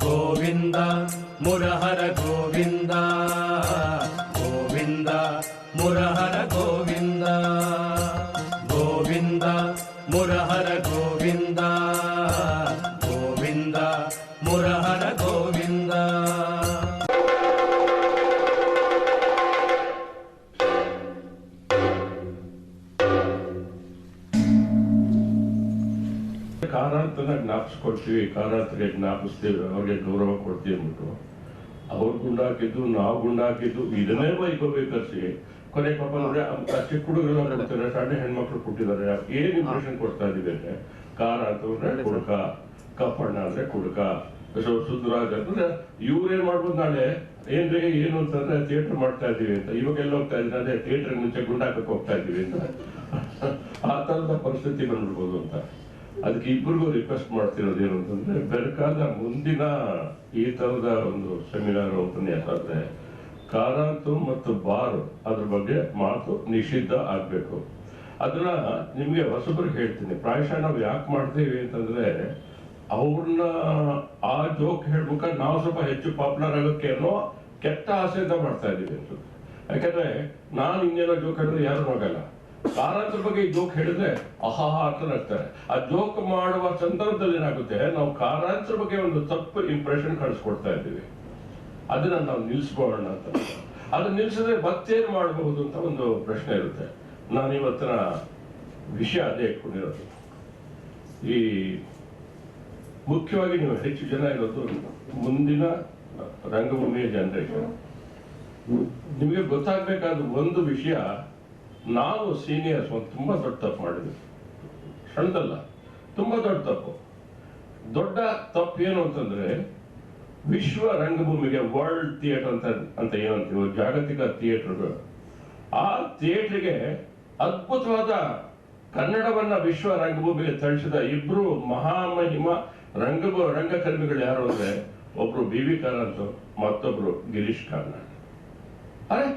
ಗೋವಿಂದ ಮುರಹರ ಗೋವಿಂದ ಗೋವಿಂದ ಮುರಹರ ಗೋವಿಂದ ಗೋವಿಂದ ಮುರಹರ ಗೋವಿಂದ ಗೋವಿಂದ ಮುರಹರ ಗೋವಿಂದ. ಕಾರಾಂತನ ಜ್ಞಾಪಿಸ್ಕೊಡ್ತೀವಿ, ಕಾರಾಂತರಿಗೆ ಜ್ಞಾಪಿಸ್ತೀವಿ, ಅವ್ರಿಗೆ ಗೌರವ ಕೊಡ್ತೀವಿ ಅಂದ್ಬಿಟ್ಟು ಅವ್ರು ಗುಂಡಾಕಿದ್ದು ನಾವು ಗುಂಡಾಕಿದ್ದು ಇದನ್ನೇ ಬೈಕೋಬೇಕರ್ಸಿ ಕೊನೆ ಪಾಪ ಅಂದ್ರೆ ಚಿಕ್ಕ ಹುಡುಗರು ಕೊಡ್ತಾರೆ, ಸಣ್ಣ ಹೆಣ್ಮಕ್ಳು ಕೊಟ್ಟಿದ್ದಾರೆ. ಏನ್ ಇಂಪ್ರೆಷನ್ ಕೊಡ್ತಾ ಇದೀವಿ ಅಂದ್ರೆ ಕಾರಾಂತ ಅಂದ್ರೆ ಕುಡುಕ, ಕಪ್ಪಣ್ಣ ಅಂದ್ರೆ ಕುಡುಕ, ಸುದ್ರಾಜ್ ಅಂದ್ರೆ ಇವ್ರೇನ್ ಮಾಡ್ಬೋದು ನಾಳೆ ಏನ್ರೆ ಏನು ಅಂತಂದ್ರೆ ಥಿಯೇಟರ್ ಮಾಡ್ತಾ ಇದೀವಿ ಅಂತ, ಇವಾಗ ಎಲ್ಲ ಹೋಗ್ತಾ ಇದ್ರೆ ಅದೇ ಥಿಯೇಟರ್ ಮುಂಚೆ ಗುಂಡಾಕಕ್ಕೆ ಹೋಗ್ತಾ ಇದೀವಿ ಅಂತ ಆ ತರದ ಪರಿಸ್ಥಿತಿ ಬಂದ್ಬಿಡ್ಬೋದು ಅಂತ. ಅದಕ್ಕೆ ಇಬ್ಬರಿಗೂ ರಿಕ್ವೆಸ್ಟ್ ಮಾಡ್ತಿರೋದು ಏನು ಅಂತಂದ್ರೆ ಬೇಕಾದ ಮುಂದಿನ ಈ ತರದ ಒಂದು ಸೆಮಿನಾರ್ ಉಪನ್ಯಾಸ ಆದ್ರೆ ಕಾರಾಂತು ಮತ್ತು ಬಾರು ಅದ್ರ ಬಗ್ಗೆ ಮಾತು ನಿಷಿದ್ಧ ಆಗ್ಬೇಕು. ಅದನ್ನ ನಿಮ್ಗೆ ಹೊಸಬ್ರಿಗೆ ಹೇಳ್ತೀನಿ. ಪ್ರಾಯಶಃ ನಾವು ಯಾಕೆ ಮಾಡ್ತೀವಿ ಅಂತಂದ್ರೆ ಅವ್ರನ್ನ ಆ ಜೋಕ್ ಹೇಳ್ಬೇಕ ನಾವು ಸ್ವಲ್ಪ ಹೆಚ್ಚು ಪಾಪ್ಯುಲರ್ ಆಗೋಕ್ಕೆ ಅನ್ನೋ ಕೆಟ್ಟ ಆಸೆಯಿಂದ ಮಾಡ್ತಾ ಇದೀವಿ ಅನ್ಸುತ್ತೆ. ಯಾಕಂದ್ರೆ ನಾನು ಇನ್ನೇನೋ ಜೋಕ್ ಹೇಳಿದ್ರೆ ಯಾರು ಹೋಗಲ್ಲ, ಕಾರಾಂತರ ಬಗ್ಗೆ ಈ ಜೋಕ್ ಹೇಳಿದ್ರೆ ಅಹಾಹಾ ಅಂತ ನಗ್ತಾರೆ. ಆ ಜೋಕ್ ಮಾಡುವ ಸಂದರ್ಭದಲ್ಲಿ ಏನಾಗುತ್ತೆ, ನಾವು ಕಾರಾಂತರ ಬಗ್ಗೆ ಒಂದು ತಪ್ಪು ಇಂಪ್ರೆಷನ್ ಕಳಿಸ್ಕೊಡ್ತಾ ಇದ್ದೀವಿ. ಅದನ್ನ ನಾವು ನಿಲ್ಸ್ಕೊಳ್ಳೋಣ ಅಂತ. ಅದನ್ನ ನಿಲ್ಸಿದ್ರೆ ಮತ್ತೇನು ಮಾಡಬಹುದು ಅಂತ ಒಂದು ಪ್ರಶ್ನೆ ಇರುತ್ತೆ. ನಾನು ಇವತ್ತಿನ ವಿಷಯ ಅದೇ ಇಟ್ಕೊಂಡಿರೋದು. ಈ ಮುಖ್ಯವಾಗಿ ನೀವು ಹೆಚ್ಚು ಜನ ಇರೋದು ಮುಂದಿನ ರಂಗಭೂಮಿಯ ಜನರೇಷನ್. ನಿಮಗೆ ಗೊತ್ತಾಗ್ಬೇಕಾದ ಒಂದು ವಿಷಯ, ನಾವು ಸೀನಿಯರ್ಸ್ ಒಂದು ತುಂಬಾ ದೊಡ್ಡ ತಪ್ಪು ಮಾಡಿದ್ವಿ. ಸಣ್ಣದಲ್ಲ, ತುಂಬಾ ದೊಡ್ಡ ತಪ್ಪು. ದೊಡ್ಡ ತಪ್ಪು ಏನು ಅಂತಂದ್ರೆ ವಿಶ್ವ ರಂಗಭೂಮಿಗೆ ವರ್ಲ್ಡ್ ಥಿಯೇಟರ್ ಅಂತ ಏನಂತೀವೋ, ಜಾಗತಿಕ ಥಿಯೇಟರ್ಗಳು, ಆ ಥಿಯೇಟರ್ಗೆ ಅದ್ಭುತವಾದ ಕನ್ನಡವನ್ನ ವಿಶ್ವ ರಂಗಭೂಮಿಗೆ ತಳಿಸಿದ ಇಬ್ರು ಮಹಾಮಹಿಮ ರಂಗಕರ್ಮಿಗಳು ಯಾರು ಅಂದ್ರೆ ಒಬ್ರು ಬಿ.ವಿ. ಕಾರಂತ್, ಮತ್ತೊಬ್ರು ಗಿರೀಶ್ ಕಾರ್ನಾಡ್. ಅರೆ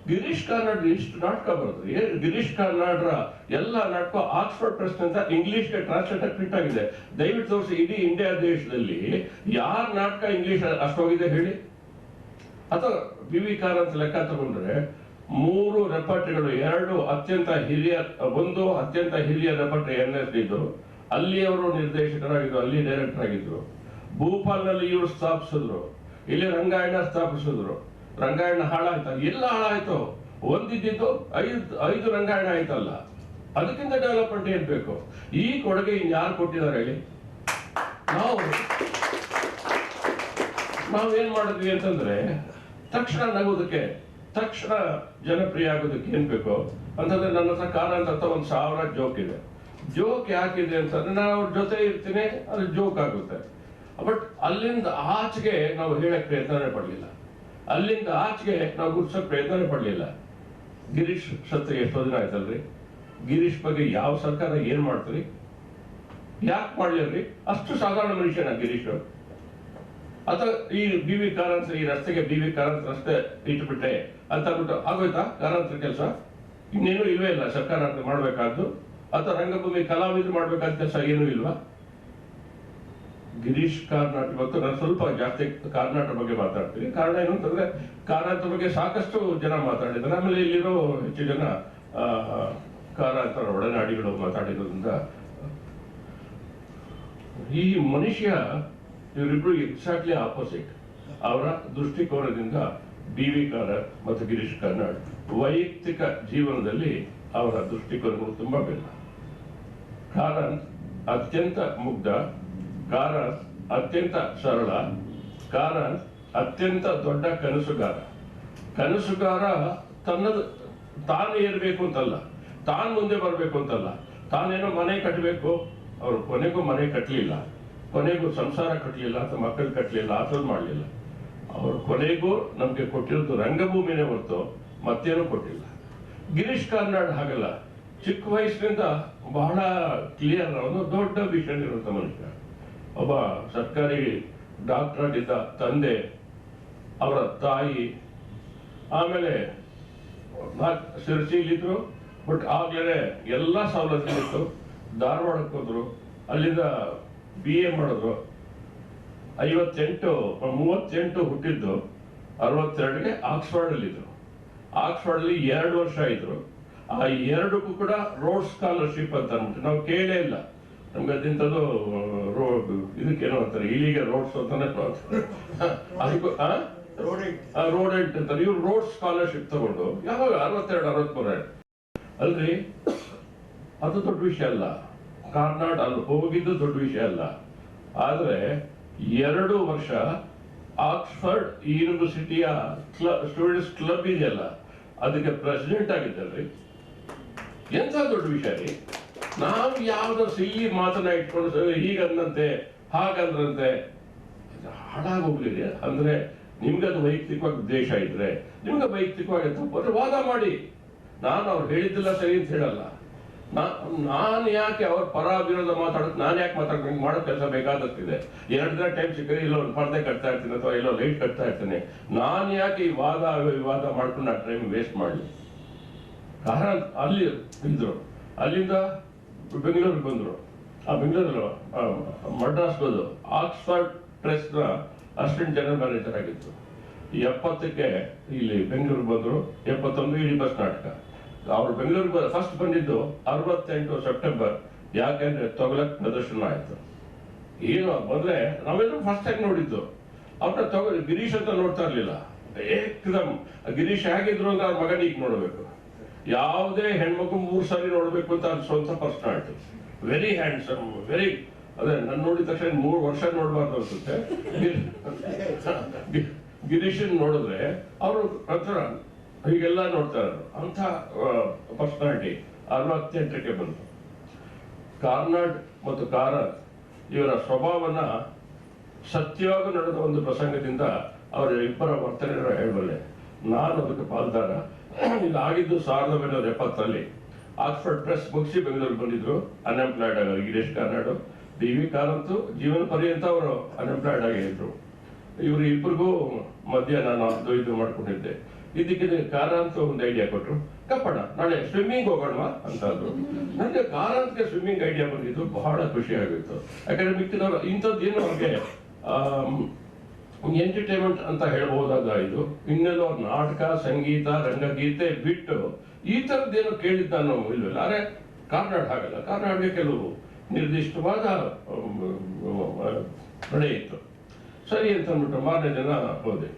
ಗಿರೀಶ್ ಕಾರ್ನಾಡ್ ಇಷ್ಟು ನಾಟಕ ಬರೆದ್ರಿ. ಗಿರೀಶ್ ಕಾರ್ನಾಡ್ರ ಎಲ್ಲ ನಾಟಕ ಆಕ್ಸ್ಫರ್ಡ್ ಪ್ರೆಸ್ ಅಂತ ಇಂಗ್ಲಿಷ್ಗೆ ಟ್ರಾನ್ಸ್ಲೇಟ್ ಪ್ರಿಂಟ್ ಆಗಿದೆ. ದಯವಿಟ್ಟು ತೋರಿಸಿ, ಇಡೀ ಇಂಡಿಯಾ ದೇಶದಲ್ಲಿ ಯಾರ ನಾಟಕ ಇಂಗ್ಲಿಷ್ ಅಷ್ಟೋಗಿದೆ ಹೇಳಿ? ಅಥವಾ ಬಿ.ವಿ. ಕಾರಂತ್ ಲೆಕ್ಕ ತಗೊಂಡ್ರೆ 3 ರೆಪರ್ಟರಿಗಳು, 2 ಅತ್ಯಂತ ಹಿರಿಯ ರೆಪರ್ಟರಿ NSD ಇದ್ರು, ಅಲ್ಲಿ ಅವರು ನಿರ್ದೇಶಕರಾಗಿದ್ರು, ಅಲ್ಲಿ ಡೈರೆಕ್ಟರ್ ಆಗಿದ್ರು. ಭೂಪಾಲ್ನಲ್ಲಿ ಇವರು ಸ್ಥಾಪಿಸಿದ್ರು, ಇಲ್ಲಿ ರಂಗಾಯಣ ಸ್ಥಾಪಿಸಿದ್ರು. ರಂಗಾಯಣ ಹಾಳಾಯ್ತು, ಎಲ್ಲ ಹಾಳಾಯ್ತು. ಒಂದಿದ್ದು 5 ರಂಗಾಯಣ ಆಯ್ತಲ್ಲ, ಅದಕ್ಕಿಂತ ಡೆವಲಪ್ಮೆಂಟ್ ಏನ್ ಬೇಕು? ಈ ಕೊಡುಗೆ ಇನ್ಯಾರು ಕೊಟ್ಟಿದ್ದಾರೆ ಹೇಳಿ? ನಾವೇನ್ ಮಾಡಿದ್ವಿ ಅಂತಂದ್ರೆ ತಕ್ಷಣ ನಗೋದಕ್ಕೆ, ತಕ್ಷಣ ಜನಪ್ರಿಯ ಆಗೋದಕ್ಕೆ ಏನ್ ಬೇಕು ಅಂತಂದ್ರೆ ನನ್ನ ಹತ್ರ ಕಾರಂತ ಒಂದು 1000 ಜೋಕ್ ಇದೆ. ಜೋಕ್ ಯಾಕಿದೆ ಅಂತಂದ್ರೆ ನಾನು ಅವ್ರ ಜೊತೆ ಇರ್ತೀನಿ, ಅದು ಜೋಕ್ ಆಗುತ್ತೆ. ಬಟ್ ಅಲ್ಲಿಂದ ಆಚೆಗೆ ನಾವು ಹೇಳಕ್ ಪ್ರಯತ್ನನೇ ಪಡ್ಲಿಲ್ಲ, ಅಲ್ಲಿಂದ ಆಚೆಗೆ ನಾವು ಗುರ್ಸೋಕ್ ಪ್ರಯತ್ನನೇ ಪಡ್ಲಿಲ್ಲ. ಗಿರೀಶ್ ಸತ್ತು ಎಷ್ಟೋ ದಿನ ಆಯ್ತಲ್ರಿ? ಗಿರೀಶ್ ಬಗ್ಗೆ ಯಾವ ಸರ್ಕಾರ ಏನ್ ಮಾಡ್ತೀರಿ? ಯಾಕೆ ಮಾಡ್ಲಿಲ್ರಿ? ಅಷ್ಟು ಸಾಧಾರಣ ಮನುಷ್ಯನ ಗಿರೀಶ್? ಅಥವಾ ಈ ಬಿ.ವಿ. ಕಾರಂತ್ ಈ ರಸ್ತೆಗೆ ಬಿ.ವಿ. ಕಾರಂತ್ ರಸ್ತೆ ಇಟ್ಬಿಟ್ಟೆ ಅಂತ ಅಂದ್ಬಿಟ್ಟು ಆಗೋಯ್ತಾ ಕಾರಂತರ ಕೆಲಸ? ಇನ್ನೇನು ಇಲ್ವೇ ಇಲ್ಲ ಸರ್ಕಾರ ಅಂತ ಮಾಡ್ಬೇಕಾದ್ದು? ಅಥವಾ ರಂಗಭೂಮಿ ಕಲಾವಿದ್ರು ಮಾಡ್ಬೇಕಾದ ಕೆಲಸ ಏನೂ ಇಲ್ವಾ? ಗಿರೀಶ್ ಕಾರ್ನಾಡ್, ಇವತ್ತು ನಾನು ಸ್ವಲ್ಪ ಜಾಸ್ತಿ ಕಾರ್ನಾಡ್ ಬಗ್ಗೆ ಮಾತಾಡ್ತೀನಿ. ಕಾರಣ ಏನು ಅಂತಂದ್ರೆ ಕಾರಂತ ಬಗ್ಗೆ ಸಾಕಷ್ಟು ಜನ ಮಾತಾಡಿದ್ದಾರೆ, ಆಮೇಲೆ ಇಲ್ಲಿರೋ ಹೆಚ್ಚು ಜನ ಕಾರಂತರ ಒಡನಾಡಿಗಳು ಮಾತಾಡಿರೋದ್ರಿಂದ ಈ ಮನುಷ್ಯ ಇವರಿಬ್ರು ಎಕ್ಸಾಕ್ಟ್ಲಿ ಆಪೋಸಿಟ್. ಅವರ ದೃಷ್ಟಿಕೋನದಿಂದ ಬಿ.ವಿ. ಕಾರಂತ್ ಮತ್ತು ಗಿರೀಶ್ ಕಾರ್ನಾಡ್ ವೈಯಕ್ತಿಕ ಜೀವನದಲ್ಲಿ ಅವರ ದೃಷ್ಟಿಕೋನಗಳು ತುಂಬಾ ಭಿನ್ನ. ಕಾರಂತ್ ಅತ್ಯಂತ ಮುಗ್ಧ, ಕಾರಂತ್ ಅತ್ಯಂತ ಸರಳ, ಕಾರಂತ್ ಅತ್ಯಂತ ದೊಡ್ಡ ಕನಸುಗಾರ. ತಾನು ಏರ್ಬೇಕು ಅಂತಲ್ಲ, ತಾನು ಮುಂದೆ ಬರ್ಬೇಕು ಅಂತಲ್ಲ, ತಾನೇನೋ ಮನೆ ಕಟ್ಟಬೇಕು. ಅವರು ಕೊನೆಗೂ ಮನೆ ಕಟ್ಟಲಿಲ್ಲ, ಕೊನೆಗೂ ಸಂಸಾರ ಕಟ್ಟಲಿಲ್ಲ, ಅಥವಾ ಮಕ್ಕಳು ಕಟ್ಟಲಿಲ್ಲ, ಆತದ್ ಮಾಡಲಿಲ್ಲ. ಅವರು ಕೊನೆಗೂ ನಮ್ಗೆ ಕೊಟ್ಟಿರೋದು ರಂಗಭೂಮಿನೇ ಹೊರತು ಮತ್ತೇನೂ ಕೊಟ್ಟಿಲ್ಲ. ಗಿರೀಶ್ ಕಾರ್ನಾಡ್ ಹಾಗಲ್ಲ, ಚಿಕ್ಕ ವಯಸ್ಸಿನಿಂದ ಬಹಳ ಕ್ಲಿಯರ್, ಒಂದು ದೊಡ್ಡ ವಿಷನ್ ಇರುವಂತ ಮನುಷ್ಯ. ಒಬ್ಬ ಸರ್ಕಾರಿ ಡಾಕ್ಟರ್ ಆಗಿದ್ದ ತಂದೆ, ಅವರ ತಾಯಿ, ಆಮೇಲೆ ಶಿರಸಿಲಿದ್ರು. ಬಟ್ ಆಗ್ಲೇ ಎಲ್ಲ ಸವಲತ್ತುಗಳಿತ್ತು. ಧಾರವಾಡಕ್ಕೆ ಹೋದ್ರು, ಅಲ್ಲಿಂದ BA ಮಾಡಿದ್ರು. 38 ಹುಟ್ಟಿದ್ದು 62ಗೆ ಆಕ್ಸ್ಫರ್ಡ್ ಅಲ್ಲಿ ಇದ್ರು. ಆಕ್ಸ್ಫರ್ಡ್ ಅಲ್ಲಿ 2 ವರ್ಷ ಇದ್ರು. ಆ 2ಕ್ಕೂ ಕೂಡ ರೋಡ್ ಸ್ಕಾಲರ್ಶಿಪ್ ಅಂತ ಅಂದ್ಬಿಟ್ಟು ನಾವು ಕೇಳೇ ಇಲ್ಲ. ನಮ್ಗೆ ಅದಿಂತದ್ದು ಇದಕ್ಕೇನೋ ಅಂತಾರೆ, ಇಲ್ಲಿಗೆ ರೋಡ್ಸ್ ಅಂತಾನೆ ಅದಕ್ಕೂ ರೋಡೆಂಟ್ ಅಂತಾರೆ. ಇವ್ರು ರೋಡ್ ಸ್ಕಾಲರ್ಶಿಪ್ ತಗೊಂಡು ಯಾವಾಗ 62-63 ಅಲ್ರಿ, ಅದು ದೊಡ್ಡ ವಿಷಯ ಅಲ್ಲ. ಕಾರ್ನಾಡ್ ಅಲ್ಲಿ ಹೋಗಿದ್ದು ದೊಡ್ಡ ವಿಷಯ ಅಲ್ಲ. ಆದ್ರೆ 2 ವರ್ಷ ಆಕ್ಸ್ಫರ್ಡ್ ಯೂನಿವರ್ಸಿಟಿಯ ಸ್ಟೂಡೆಂಟ್ಸ್ ಕ್ಲಬ್ ಇದೆಯಲ್ಲ, ಅದಕ್ಕೆ ಪ್ರೆಸಿಡೆಂಟ್ ಆಗಿದ್ದಲ್ರಿ. ಎಂತ ದೊಡ್ಡ ವಿಷಯ ರೀ. ನಾವು ಯಾವ್ದೋ ಸಿಲ್ಲಿ ಮಾತನ್ನ ಇಟ್ಕೊಂಡು ಹೀಗಂದಂತೆ ಹಾಗಂದ್ರಂತೆ ಹಾಳಾಗೋಗ್ಲಿದೆ. ಅಂದ್ರೆ ನಿಮ್ಗೆ ಅದು ವೈಯಕ್ತಿಕವಾಗಿ ದ್ವೇಷ ಇದ್ರೆ, ನಿಮ್ಗೆ ವೈಯಕ್ತಿಕವಾಗಿ ತಪ್ಪು ವಾದ ಮಾಡಿ. ನಾನು ಅವ್ರು ಹೇಳಿದ್ದಿಲ್ಲ ಸರಿ ಅಂತ ಹೇಳಲ್ಲ. ನಾನು ಯಾಕೆ ಅವ್ರ ಪರ ವಿರೋಧ ಮಾತಾಡೋದು, ನಾನು ಯಾಕೆ ಮಾತಾಡ್ಬೇಕು? ಮಾಡೋ ಕೆಲಸ ಬೇಕಾದಷ್ಟಿದೆ. 2 ದಿನ ಟೈಮ್ ಸಿಕ್ಕರೆ ಇಲ್ಲೋ ಒಂದು ಪರ್ದೆ ಕಟ್ತಾ ಇರ್ತೀನಿ ಅಥವಾ ಇಲ್ಲೋ ಲೈಟ್ ಕಟ್ತಾ ಇರ್ತೀನಿ. ನಾನು ಯಾಕೆ ಈ ವಿವಾದ ಮಾಡ್ಕೊಂಡು ಆ ಟೈಮ್ ವೇಸ್ಟ್ ಮಾಡಲಿ? ಕಾರಣ ಅಲ್ಲಿ ಇದ್ರು, ಅಲ್ಲಿಂದ ಬೆಂಗಳೂರಿಗೆ ಬಂದರು. ಆ ಬೆಂಗಳೂರು ಮಡ್ರಾಸ್ ಬಂದು ಆಕ್ಸ್ಫರ್ಡ್ ಪ್ರೆಸ್ನ ಅಸಿಸ್ಟೆಂಟ್ ಜನರಲ್ ಮ್ಯಾನೇಜರ್ ಆಗಿತ್ತು. 70ಕ್ಕೆ ಇಲ್ಲಿ ಬೆಂಗಳೂರಿಗೆ ಬಂದರು. 71 ಇಡೀ ಬಸ್ ನಾಟಕ. ಅವ್ರು ಬೆಂಗಳೂರಿಗೆ ಫಸ್ಟ್ ಬಂದಿದ್ದು 68 ಸೆಪ್ಟೆಂಬರ್. ಯಾಕೆಂದ್ರೆ ತೊಗಲಕ್ ಪ್ರದರ್ಶನ ಆಯ್ತು. ಏನು ಬಂದ್ರೆ ನಾವೆಲ್ಲರೂ ಫಸ್ಟ್ ಟೈಮ್ ನೋಡಿದ್ದು. ಅವ್ರನ್ನ ಗಿರೀಶ್ ಅಂತ ನೋಡ್ತಾ ಇರ್ಲಿಲ್ಲ. ಏಕದಮ್ ಗಿರೀಶ್ ಹೇಗಿದ್ರು ಅಂದ್ರೆ ಅವ್ರ ಮಗನ ಈಗ ನೋಡ್ಬೇಕು. ಯಾವುದೇ ಹೆಣ್ಮಗು 3 ಸಾರಿ ನೋಡ್ಬೇಕು ಅಂತ ಅದು ಸ್ವಂತ ಪರ್ಸನಾಲಿಟಿ. ವೆರಿ ಹ್ಯಾಂಡ್ಸಮ್, ವೆರಿ ಅದೇ ನನ್ನ ನೋಡಿದ ತಕ್ಷಣ 3 ವರ್ಷ ನೋಡ್ಬಾರ್ದು ಅನ್ಸುತ್ತೆ. ಗಿರೀಶನ್ ನೋಡಿದ್ರೆ ಅವರು ಹತ್ರ ಹೀಗೆಲ್ಲ ನೋಡ್ತಾ ಇದ್ರು. ಅಂತ ಪರ್ಸನಾಲಿಟಿ 68ಕ್ಕೆ ಬಂತು. ಕಾರ್ನಾಡ್ ಮತ್ತು ಕಾರಂತ್ ಇವರ ಸ್ವಭಾವನ ಸತ್ಯವಾಗಿ ನಡೆದ ಒಂದು ಪ್ರಸಂಗದಿಂದ ಅವರ ಇಬ್ಬರ ವರ್ತನೆ ಹೇಳಬಲ್ಲೆ. ನಾನು ಅದಕ್ಕೆ ಪಾಲ್ದಾರ. ಇದಾಗಿದ್ದು 1970ರಲ್ಲಿ. ಆಕ್ಸ್ಫರ್ಡ್ ಪ್ರೆಸ್ ಮುಗಿಸಿ ಬೆಂಗಳೂರಿಗೆ ಬಂದಿದ್ರು. ಅನ್ಎಂಪ್ಲಾಯ್ಡ್ ಆಗೋರು ಗಿರೀಶ್ ಕಾರ್ನಾಡ್. ಡಿ ವಿ ಕಾರಂತ್ ಜೀವನ ಪರ್ಯಂತ ಅವರು ಅನ್ಎಂಪ್ಲಾಯ್ಡ್ ಆಗಿದ್ರು. ಇವರು ಇಬ್ಬರಿಗೂ ಮಧ್ಯ ನಾನು ಅದು ಇದು ಮಾಡ್ಕೊಂಡಿದ್ದೆ. ಇದಕ್ಕೆ ಕಾರಂತ್ ಒಂದು ಐಡಿಯಾ ಕೊಟ್ಟರು, ಕಪ್ಪಣ ನಾಳೆ ಸ್ವಿಮ್ಮಿಂಗ್ ಹೋಗೋಣ ಅಂತ ಅಂದ್ರು. ನನಗೆ ಕಾರಂತ್ಗೆ ಸ್ವಿಮ್ಮಿಂಗ್ ಐಡಿಯಾ ಬಂದಿದ್ದು ಬಹಳ ಖುಷಿ ಆಗಿತ್ತು. ಯಾಕಂದ್ರೆ ಮಿಕ್ಕಿದವರು ಇಂಥದ್ದೇನು ಅವ್ರಿಗೆ ಎಂಟರ್ಟೈನ್ಮೆಂಟ್ ಅಂತ ಹೇಳ್ಬೋದಾದ ಇದು. ಇನ್ನೆಲ್ಲೋ ನಾಟಕ, ಸಂಗೀತ, ರಂಗಗೀತೆ ಬಿಟ್ಟು ಈ ಥರದ್ದೇನೋ ಕೇಳಿದ್ದು ನಾನು ಇಲ್ವಲ್ಲ. ಆದರೆ ಕಾರ್ನಾಡ್ ಹಾಗಲ್ಲ. ಕಾರ್ನಾಡ್ಗೆ ಕೆಲವು ನಿರ್ದಿಷ್ಟವಾದ ನಡೆ ಇತ್ತು. ಸರಿ ಅಂತ ಅಂದ್ಬಿಟ್ಟು ಮಾರನೇ ಜನ ಹೋದೆ.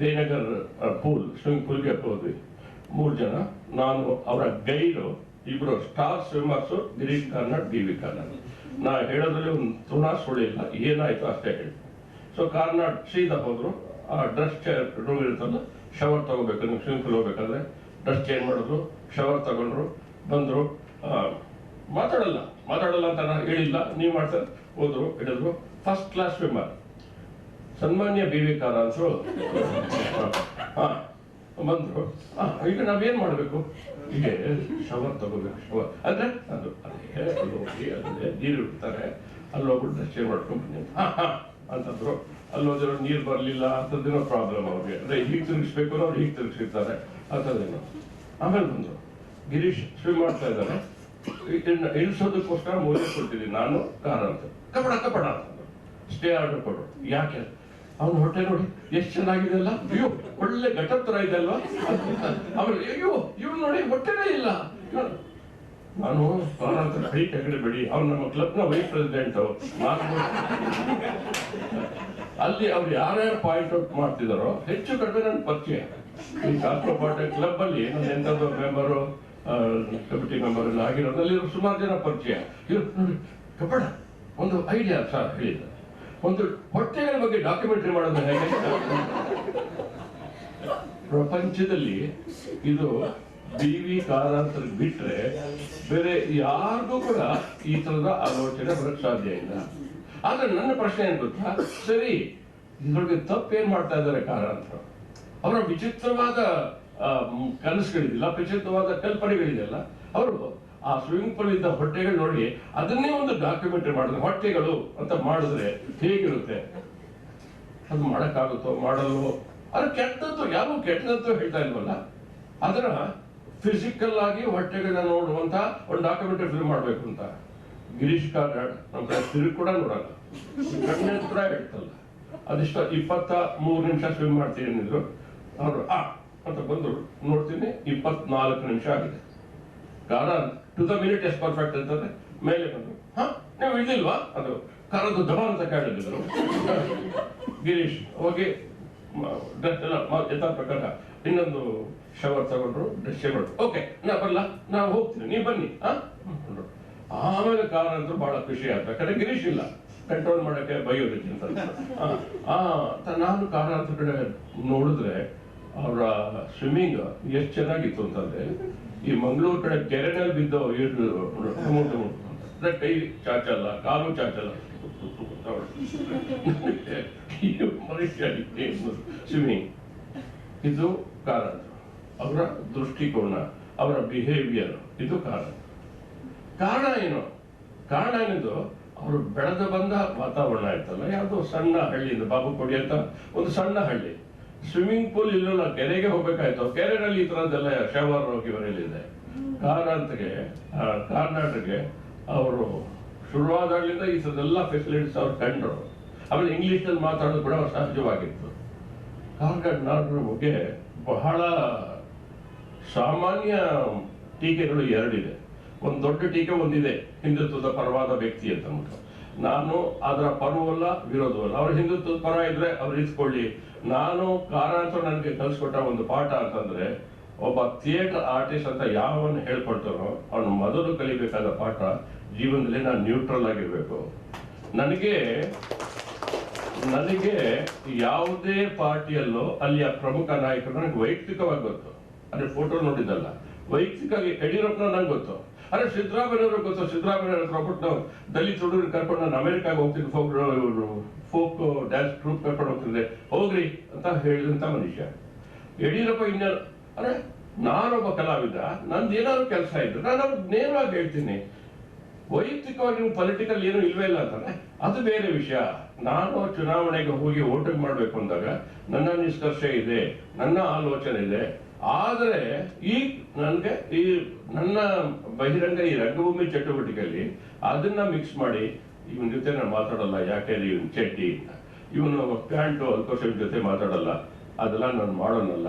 ಜಯನಗರ್ ಸ್ವಿಮ್ಮಿಂಗ್ ಪೂಲ್ಗೆ ಹೋದ್ವಿ. 3 ಜನ, ನಾನು, ಅವರ ಗೈಡು, ಇಬ್ರು star swimmers, Girish Karnad, D V Karnad. ನಾ ಹೇಳೋದ್ರಲ್ಲಿ ಒಂದು ತುಣ ಸುಳಿಲ್ಲ, ಏನಾಯ್ತು ಅಷ್ಟೇ ಹೇಳಿ. ಸೊ ಕಾರ್ನಾಡ್ ಸೀದಾ ಹೋದ್ರು. ಆ ಡ್ರೆಸ್ ರೂಮ್ ಇರುತ್ತಲ್ಲ, ಶವರ್ ತಗೋಬೇಕು. ನೀವು ಸ್ವಿಮ್ಮಿಂಗ್ ಪೂಲ್ ಹೋಗ್ಬೇಕಾದ್ರೆ ಡ್ರೆಸ್ ಚೇಂಜ್ ಮಾಡಿದ್ರು, ಶವರ್ ತಗೊಂಡ್ರು, ಬಂದರು. ಮಾತಾಡಲ್ಲ ಅಂತ ನಾನು ಹೇಳಿಲ್ಲ, ನೀವು ಮಾಡ್ತಾರೆ. ಹೋದ್ರು, ಹಿಡಿದ್ರು. First class swimmer. ಸನ್ಮಾನ್ಯ ಬಿ ವಿ ಕಾರಂತ್ರು ಬಂದ್ರು. ಈಗ ನಾವೇನ್ ಮಾಡ್ಬೇಕು? ಹೀಗೆ ಶವರ್ ತಗೋಬೇಕು. ಶವರ್ ಅಂದ್ರೆ ಅದು ಹೋಗಿ ಅಲ್ಲೇ ನೀರು ಇಡ್ತಾರೆ, ಅಲ್ಲಿ ಹೋಗ್ಬಿಟ್ಟು ಡ್ರೆಸ್ ಚೇಂಜ್ ಮಾಡ್ಕೊಂಡು ಬನ್ನಿ ಅಂತಂದ್ರು. ಅಲ್ಲಿ ಹೋದ್ರೆ ನೀರು ಬರಲಿಲ್ಲ ಅಂತದ್ದೇನೋ ಪ್ರಾಬ್ಲಮ್ ಅವ್ರಿಗೆ. ಅಂದ್ರೆ ಹೀಗೆ ತಿರುಗಿಸ್ಬೇಕು, ಅವ್ರು ಹೀಗೆ ತಿರುಗಿಸಿರ್ತಾರೆ ಅಂತದೇನೋ. ಆಮೇಲೆ ಬಂದ್ರು. ಗಿರೀಶ್ ಸ್ವಿಮ್ ಮಾಡ್ತಾ ಇದ್ದಾರೆ. ಇಳಿಸೋದಕ್ಕೋಸ್ಕರ ಮೂಲೆ ಕೊಟ್ಟಿದ್ದೀನಿ ನಾನು, ಕಾರಂತ್. ಕಪಡ ಅಂತಂದ್ರು. ಸ್ಟೇ ಆರ್ಡರ್ ಕೊಡು. ಯಾಕೆ? ಅವನ ಹೊಟ್ಟೆ ನೋಡಿ ಎಷ್ಟು ಚೆನ್ನಾಗಿದೆ ಅಲ್ಲ, ಅಯ್ಯೋ ಒಳ್ಳೆ ಘಟಪ್ ತರ ಇದೆ ಅಲ್ವಾ. ಆಮೇಲೆ ಅಯ್ಯೋ ಇವ್ನು ನೋಡಿ ಹೊಟ್ಟೆನೇ ಇಲ್ಲ. ನಾನು ಕಾರಂತ್ ಕೈ ಕೆಳಗಡೆ ಬಿಡಿ, ಅವ್ನು ನಮ್ಮ ಕ್ಲಬ್ನ ವೈಸ್ ಪ್ರೆಸಿಡೆಂಟ್. ಅಲ್ಲಿ ಅವ್ರು ಯಾರ್ಯಾರು ಪಾಯಿಂಟ್ ಔಟ್ ಮಾಡ್ತಿದಾರೋ ಹೆಚ್ಚು ಕಡಿಮೆ ನನ್ನ ಪರಿಚಯ. ಈ ಕಾಸ್ಕೋಪಾಟ ಕ್ಲಬ್ ಅಲ್ಲಿ ನನ್ನ ಎಂಥದ್ದು ಮೆಂಬರು, ಕಮಿಟಿ ಮೆಂಬರ್ ಎಲ್ಲ ಆಗಿರೋದ್ರಲ್ಲಿ ಸುಮಾರು ಜನ ಪರಿಚಯ. ನೋಡಿ ಕಪಡ ಒಂದು ಐಡಿಯಾ ಸರ್ ಹೇಳಿದ, ಒಂದು ಹೊಟ್ಟೆಗಳ ಬಗ್ಗೆ ಡಾಕ್ಯುಮೆಂಟ್ರಿ ಮಾಡೋದು ಹೇಗೆ? ಪ್ರಪಂಚದಲ್ಲಿ ಇದು ಡಿ ವಿ ಕಾರಂತ್ ಬಿಟ್ರೆ ಬೇರೆ ಯಾರಿಗೂ ಕೂಡ ಈ ತರದ ಆಲೋಚನೆ ಬರಕ್ ಸಾಧ್ಯ ಇಲ್ಲ. ಆದ್ರೆ ನನ್ನ ಪ್ರಶ್ನೆ ಏನ್ ಗೊತ್ತಾ, ಸರಿ ಇದ್ರೊಳಗೆ ತಪ್ಪೇನ್ ಮಾಡ್ತಾ ಇದ್ದಾರೆ ಕಾರಂತ್? ಅವರ ವಿಚಿತ್ರವಾದ ಕನಸುಗಳಿದಿಲ್ಲ, ವಿಚಿತ್ರವಾದ ಕಲ್ಪನೆಗಳಿದೆಯಲ್ಲ. ಅವರು ಆ ಸ್ವಿಮ್ಮಿಂಗ್ ಪೂಲ್ ಇದ್ದ ಹೊಟ್ಟೆಗಳು ನೋಡಿ ಅದನ್ನೇ ಒಂದು ಡಾಕ್ಯುಮೆಂಟ್ರಿ ಮಾಡಿದ್ರೆ, ಹೊಟ್ಟೆಗಳು ಅಂತ ಮಾಡಿದ್ರೆ ಹೇಗಿರುತ್ತೆ? ಅದು ಮಾಡಕ್ಕಾಗುತ್ತೋ ಮಾಡಲ್ವೋ? ಅದು ಕೆಟ್ಟದ್ದು, ಯಾರು ಕೆಟ್ಟದಂತೂ ಹೇಳ್ತಾ ಇಲ್ವಲ್ಲ. ಅದರ ಫಿಸಿಕಲ್ ಆಗಿ ಹೊಟ್ಟೆಗಳನ್ನ ನೋಡುವಂತ ಒಂದು ಡಾಕ್ಯುಮೆಂಟ್ರಿ ಫಿಲ್ಮ್ ಮಾಡ್ಬೇಕು ಅಂತ ಗಿರೀಶ್ ಕಾರ್ನಾಡ್ ನಮ್ಮ ತಿರುಗಿ ಕೂಡ ನೋಡಲ್ಲ, ಕಣ್ಣೆ ಕೂಡ ಹೇಳ್ತಲ್ಲ. ಅದಿಷ್ಟ 23 ನಿಮಿಷ ಸ್ವಿಮ್ ಮಾಡ್ತೀನಿ ಅಂದಿದ್ರು. ಅವರು ಅಂತ ಬಂದ್ರು, ನೋಡ್ತೀನಿ 24 ನಿಮಿಷ ಆಗಿದೆ. ಕಾರಣ ಟು ದ ಮಿನಿಟ್ ಎಷ್ಟು ಪರ್ಫೆಕ್ಟ್ ಅಂತಂದ್ರೆ ಮೇಲೆ ಬಂದು ನೀವು ಇಳಿದಿಲ್ವಾ ಅದು ಕಾರದ್ದು ದಮ ಅಂತ ಕೇಳಿದ್ರು. ಗಿರೀಶ್ ಹೋಗಿ ಡ್ರೆಸ್ ಎಲ್ಲ ಯಥಾ ಪ್ರಕಾರ ಇನ್ನೊಂದು ಶವರ್ ತಗೊಂಡ್ರು, ಡ್ರೆಸ್ ಶೇವ್ ಓಕೆ ನಾ ಬರಲ್ಲ, ನಾವು ಹೋಗ್ತೀನಿ, ನೀವು ಬನ್ನಿ ಅಂದ್ರು. ಆಮೇಲೆ ಕಾರಣ ಅಂತೂ ಬಹಳ ಖುಷಿ ಆಯ್ತು, ಯಾಕಂದ್ರೆ ಗಿರೀಶ್ ಇಲ್ಲ ಕಂಟ್ರೋಲ್ ಮಾಡಕ್ಕೆ ಬೈಯೋದಕ್ಕೆ ಅಂತ. ನಾನು ಕಾರಣ ಅಂತ ಕಡೆ ನೋಡಿದ್ರೆ ಅವರ ಸ್ವಿಮ್ಮಿಂಗ್ ಎಷ್ಟು ಚೆನ್ನಾಗಿತ್ತು ಅಂತಂದ್ರೆ, ಈ ಮಂಗಳೂರು ಕಡೆ ಕೆರೆನಲ್ಲಿ ಬಿದ್ದು ಕೈ ಚಾಚಲ್ಲ, ಕಾಲು ಚಾಚಲ್ಲ, ಸ್ವಿಮ್ಮಿಂಗ್ ಇದು ಕಾರಣ. ಅವರ ದೃಷ್ಟಿಕೋನ, ಅವರ ಬಿಹೇವಿಯರ್, ಇದು ಕಾರಣ. ಕಾರಣ ಏನು? ಕಾರಣ ಏನಿದು, ಅವರು ಬೆಳೆದು ಬಂದ ವಾತಾವರಣ ಇರ್ತಲ್ಲ, ಯಾವುದೋ ಸಣ್ಣ ಹಳ್ಳಿಯಿಂದ ಬಾಬುಕೋಡಿ ಅಂತ ಒಂದು ಸಣ್ಣ ಹಳ್ಳಿ, ಸ್ವಿಮ್ಮಿಂಗ್ ಪೂಲ್ ಇಲ್ಲಲ್ಲ, ಕೆರೆಗೆ ಹೋಗ್ಬೇಕಾಯ್ತು. ಕೆರೆನಲ್ಲಿ ಈ ತರದ್ದೆಲ್ಲ ಶವರ್ ಗಿವರಲ್ಲಿದೆ. ಕಾರಣಕ್ಕೆ ಕರ್ನಾಟಕಕ್ಕೆ ಅವರು ಶುರುವಾದಾಗಲಿಂದ ಈ ಥರದ್ದೆಲ್ಲ ಫೆಸಿಲಿಟೀಸ್ ಅವ್ರು ಕಂಡ್ರು. ಆಮೇಲೆ ಇಂಗ್ಲಿಷ್ ನಲ್ಲಿ ಮಾತಾಡೋದು ಕೂಡ ಅವ್ರು ಸಹಜವಾಗಿತ್ತು. ಕಾರಣ ಬಗ್ಗೆ ಬಹಳ ಸಾಮಾನ್ಯ ಟೀಕೆಗಳು ಎರಡಿದೆ. ಒಂದು ದೊಡ್ಡ ಟೀಕೆ ಒಂದಿದೆ, ಹಿಂದುತ್ವದ ಪರವಾದ ವ್ಯಕ್ತಿ ಅಂತ ಅಂದ್ಬಿಟ್ಟು. ನಾನು ಅದರ ಪರವಲ್ಲ ವಿರೋಧವಲ್ಲ. ಅವ್ರು ಹಿಂದುತ್ವದ ಪರ ಇದ್ರೆ ಅವ್ರು ಇಸ್ಕೊಳ್ಳಿ. ನಾನು ಕಾರಂತ ನನಗೆ ಕಲಿಸ್ಕೊಟ್ಟ ಒಂದು ಪಾಠ ಅಂತಂದ್ರೆ, ಒಬ್ಬ ಥಿಯೇಟರ್ ಆರ್ಟಿಸ್ಟ್ ಅಂತ ಯಾವನ್ನ ಹೇಳ್ಕೊಡ್ತಾನೋ ಅವನು ಮೊದಲು ಕಲಿಬೇಕಾದ ಪಾಠ ಜೀವನದಲ್ಲಿ ನಾನು ನ್ಯೂಟ್ರಲ್ ಆಗಿರ್ಬೇಕು. ನನಗೆ ಯಾವುದೇ ಪಾರ್ಟಿಯಲ್ಲೋ ಅಲ್ಲಿಯ ಪ್ರಮುಖ ನಾಯಕರು ನನಗೆ ವೈಯಕ್ತಿಕವಾಗಿ ಗೊತ್ತು. ಅಂದ್ರೆ ಫೋಟೋ ನೋಡಿದ್ದಲ್ಲ, ವೈಯಕ್ತಿಕವಾಗಿ ಯಡಿಯೂರಪ್ಪನ ನಂಗೆ ಗೊತ್ತು. ಅರೆ ಸಿದ್ದರಾಮಯ್ಯವ್ರಿಗೆ ಗೊತ್ತು. ಸಿದ್ದರಾಮಯ್ಯ ಹತ್ರ ಹೋಗ್ಬಿಟ್ಟು ನಾವು ದಲಿತ ಹುಡುಗರು ಕರ್ಕೊಂಡು ನಾನು ಅಮೆರಿಕಾಗ ಹೋಗ್ತೀನಿ, ಫೋಕ್ ಡ್ಯಾನ್ಸ್ ಟ್ರೂಪ್ ಕರ್ಕೊಂಡು ಹೋಗ್ತಿದ್ದೆ, ಹೋಗ್ರಿ ಅಂತ ಹೇಳಿದಂತ ಮನುಷ್ಯ. ಯಡಿಯೂರಪ್ಪ ಅರೆ ನಾನೊಬ್ಬ ಕಲಾವಿದ, ನಂದು ಏನಾದ್ರು ಕೆಲಸ ಇದ್ರೆ ನಾನು ಅವ್ರಿಗೆ ನೇರವಾಗಿ ಹೇಳ್ತೀನಿ. ವೈಯಕ್ತಿಕವಾಗಿ ನೀವು ಪೊಲಿಟಿಕಲ್ ಏನು ಇಲ್ವೇ ಇಲ್ಲ ಅಂತಾನೆ ಅದು ಬೇರೆ ವಿಷಯ. ನಾನು ಚುನಾವಣೆಗೆ ಹೋಗಿ ವೋಟಿಂಗ್ ಮಾಡ್ಬೇಕು ಅಂದಾಗ ನನ್ನ ನಿಷ್ಕರ್ಷೆ ಇದೆ, ನನ್ನ ಆಲೋಚನೆ ಇದೆ. ಆದರೆ ನನಗೆ ನನ್ನ ಬಹಿರಂಗ ಈ ರಂಗಭೂಮಿ ಚಟುವಟಿಕೆಯಲ್ಲಿ ಅದನ್ನ ಮಿಕ್ಸ್ ಮಾಡಿ ಇವನ್ ಜೊತೆ ನಾನು ಮಾತಾಡಲ್ಲ, ಯಾಕೆ ಇವನ್ ಚಡ್ಡಿ, ಇವನು ಪ್ಯಾಂಟು ಅಲ್ಕೋಶನ್ ಜೊತೆ ಮಾತಾಡಲ್ಲ, ಅದೆಲ್ಲ ನಾನು ಮಾಡೋನಲ್ಲ.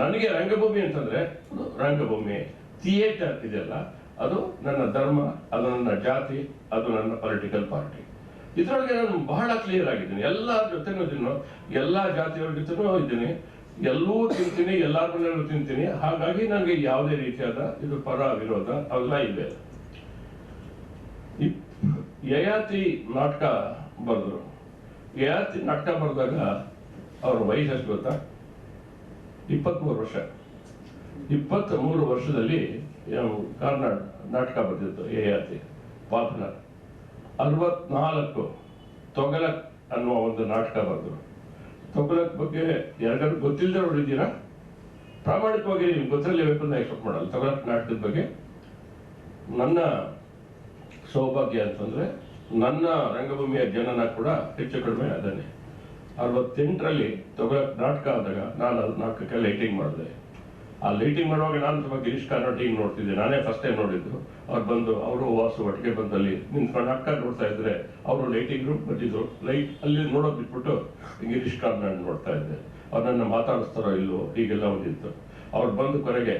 ನನಗೆ ರಂಗಭೂಮಿ ಅಂತಂದ್ರೆ ರಂಗಭೂಮಿ, ಥಿಯೇಟರ್ ಇದೆಯಲ್ಲ, ಅದು ನನ್ನ ಧರ್ಮ, ಅದು ನನ್ನ ಜಾತಿ, ಅದು ನನ್ನ ಪೊಲಿಟಿಕಲ್ ಪಾರ್ಟಿ. ಇದ್ರೊಳಗೆ ನಾನು ಬಹಳ ಕ್ಲಿಯರ್ ಆಗಿದ್ದೀನಿ. ಎಲ್ಲರ ಜೊತೆನೂ ಇದ್ದೀನಿ, ಎಲ್ಲಾ ಜಾತಿಯವ್ರ ಜೊತೆನೂ ಇದ್ದೀನಿ, ಎಲ್ಲೂ ತಿಂತೀನಿ, ಎಲ್ಲಾರ ಮನೆಯಲ್ಲೂ ತಿಂತೀನಿ. ಹಾಗಾಗಿ ನನಗೆ ಯಾವುದೇ ರೀತಿಯಾದ ಇದು ಪರ ವಿರೋಧ ಅವೆಲ್ಲ ಇದೆ. ಯಯಾತಿ ನಾಟಕ ಬರೆದ್ರು. ಯಯಾತಿ ನಾಟಕ ಬರೆದಾಗ ಅವ್ರ ವಯಸ್ಸು ಎಷ್ಟು ಗೊತ್ತಾ? 23 ವರ್ಷ. 23 ವರ್ಷದಲ್ಲಿ ಕರ್ನಾಟಕ ನಾಟಕ ಬರೆದಿತ್ತು ಯಯಾತಿ ಪಾಪ್ಯುಲರ್. 64 ತೊಗಲಕ್ ಅನ್ನುವ ಒಂದು ನಾಟಕ ಬರೆದ್ರು. ತೊಗಲಕ್ ಬಗ್ಗೆ ಯಾರಿಗಾದ್ರು ಗೊತ್ತಿಲ್ಲದವ್ರು ಇದ್ದೀರಾ? ಪ್ರಾಮಾಣಿಕವಾಗಿ ನಿಮ್ಗೆ ಗೊತ್ತಿರಲೇಬೇಕು ಅಂತ ಎಕ್ಸ್ಪೆಕ್ಟ್ ಮಾಡಲ್ಲ. ತೊಗಲಕ್ ನಾಟಕದ ಬಗ್ಗೆ ನನ್ನ ಸೌಭಾಗ್ಯ ಅಂತಂದ್ರೆ, ನನ್ನ ರಂಗಭೂಮಿಯ ಜನನ ಕೂಡ ಹೆಚ್ಚು ಕಡಿಮೆ ಅದನ್ನೇ. 68ರಲ್ಲಿ ತೊಗಲಕ್ ನಾಟಕ ಆದಾಗ ನಾನು ಅದು ನಾಟಕಕ್ಕೆ ಲೈಟಿಂಗ್ ಮಾಡಿದೆ. ಆ ಲೈಟಿಂಗ್ ಮಾಡುವಾಗ ನಾನು ತುಂಬ ಗಿರೀಶ್ ಕಾರ್ನಾಡ್ ಟೀಮ್ ನೋಡ್ತಿದ್ದೆ, ನಾನೇ ಫಸ್ಟ್ ಟೈಮ್ ನೋಡಿದ್ದು. ಅವ್ರು ಬಂದು, ಅವರು ವಾಸು ಒಟ್ಟಿಗೆ ಬಂದಲ್ಲಿ ನಿಂತ್ಕೊಂಡು ನಾಟಕ ನೋಡ್ತಾ ಇದ್ರೆ, ಅವರು ಲೈಟಿಂಗ್ ಗ್ರೂಪ್ ಬಂದಿದ್ರು. ಲೈಟ್ ಅಲ್ಲಿ ನೋಡೋದು ಬಿಟ್ಬಿಟ್ಟು ಗಿರೀಶ್ ಕಾರ್ನಾಡ್ ನೋಡ್ತಾ ಇದ್ದೆ. ಅವ್ರು ನನ್ನ ಮಾತಾಡಿಸ್ತಾರೋ ಇಲ್ವೋ ಹೀಗೆಲ್ಲ ಒಂದಿತ್ತು. ಅವ್ರು ಬಂದು ಕೊನೆಗೆ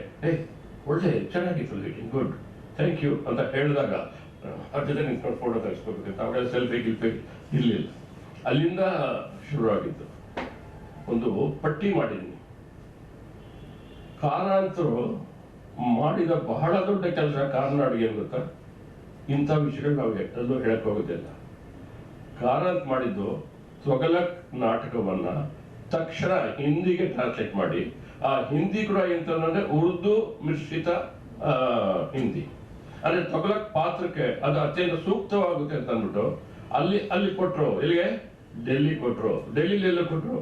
ಒಳ್ಳೆ ಚೆನ್ನಾಗಿತ್ತು ಲೈಟಿಂಗ್, ಗುಡ್, ಥ್ಯಾಂಕ್ ಯು ಅಂತ ಹೇಳಿದಾಗ ಅವ್ರ ಜೊತೆ ನಿಂತ್ಕೊಂಡು ಫೋಟೋ ತೆಗೆಸ್ಕೋಬೇಕಂತ ಅವಾಗೆಲ್ಲ ಸೆಲ್ಫಿ ಗಿಲ್ಫಿ ಇರಲಿಲ್ಲ. ಅಲ್ಲಿಂದ ಶುರುವಾಗಿತ್ತು. ಒಂದು ಪಟ್ಟಿ ಮಾಡಿದ್ದೀನಿ. ಕಾರಂತರು ಮಾಡಿದ ಬಹಳ ದೊಡ್ಡ ಕೆಲಸ ಕಾರ್ನಾಡ್ಗೆ ಏನು ಗೊತ್ತಾ? ಇಂಥ ವಿಷಯಗಳು ನಾವು ಎಲ್ಲೂ ಹೇಳಕ್ ಹೋಗೋದಿಲ್ಲ. ಕಾರಂತ್ ಮಾಡಿದ್ದು ತೊಗಲಕ್ ನಾಟಕವನ್ನ ತಕ್ಷಣ ಹಿಂದಿಗೆ ಟ್ರಾನ್ಸ್ಲೇಟ್ ಮಾಡಿ, ಆ ಹಿಂದಿ ಕೂಡ ಎಂತಂದ್ರೆ ಉರ್ದು ಮಿಶ್ರಿತ ಹಿಂದಿ. ಅಂದ್ರೆ ತೊಗಲಕ್ ಪಾತ್ರಕ್ಕೆ ಅದು ಅತ್ಯಂತ ಸೂಕ್ತವಾಗುತ್ತೆ ಅಂತ ಅಂದ್ಬಿಟ್ಟು ಅಲ್ಲಿ ಕೊಟ್ರು. ಎಲ್ಲಿಗೆ? ಡೆಲ್ಲಿ ಕೊಟ್ರು. ಡೆಲ್ಲಿಲಿ ಎಲ್ಲ ಕೊಟ್ರು,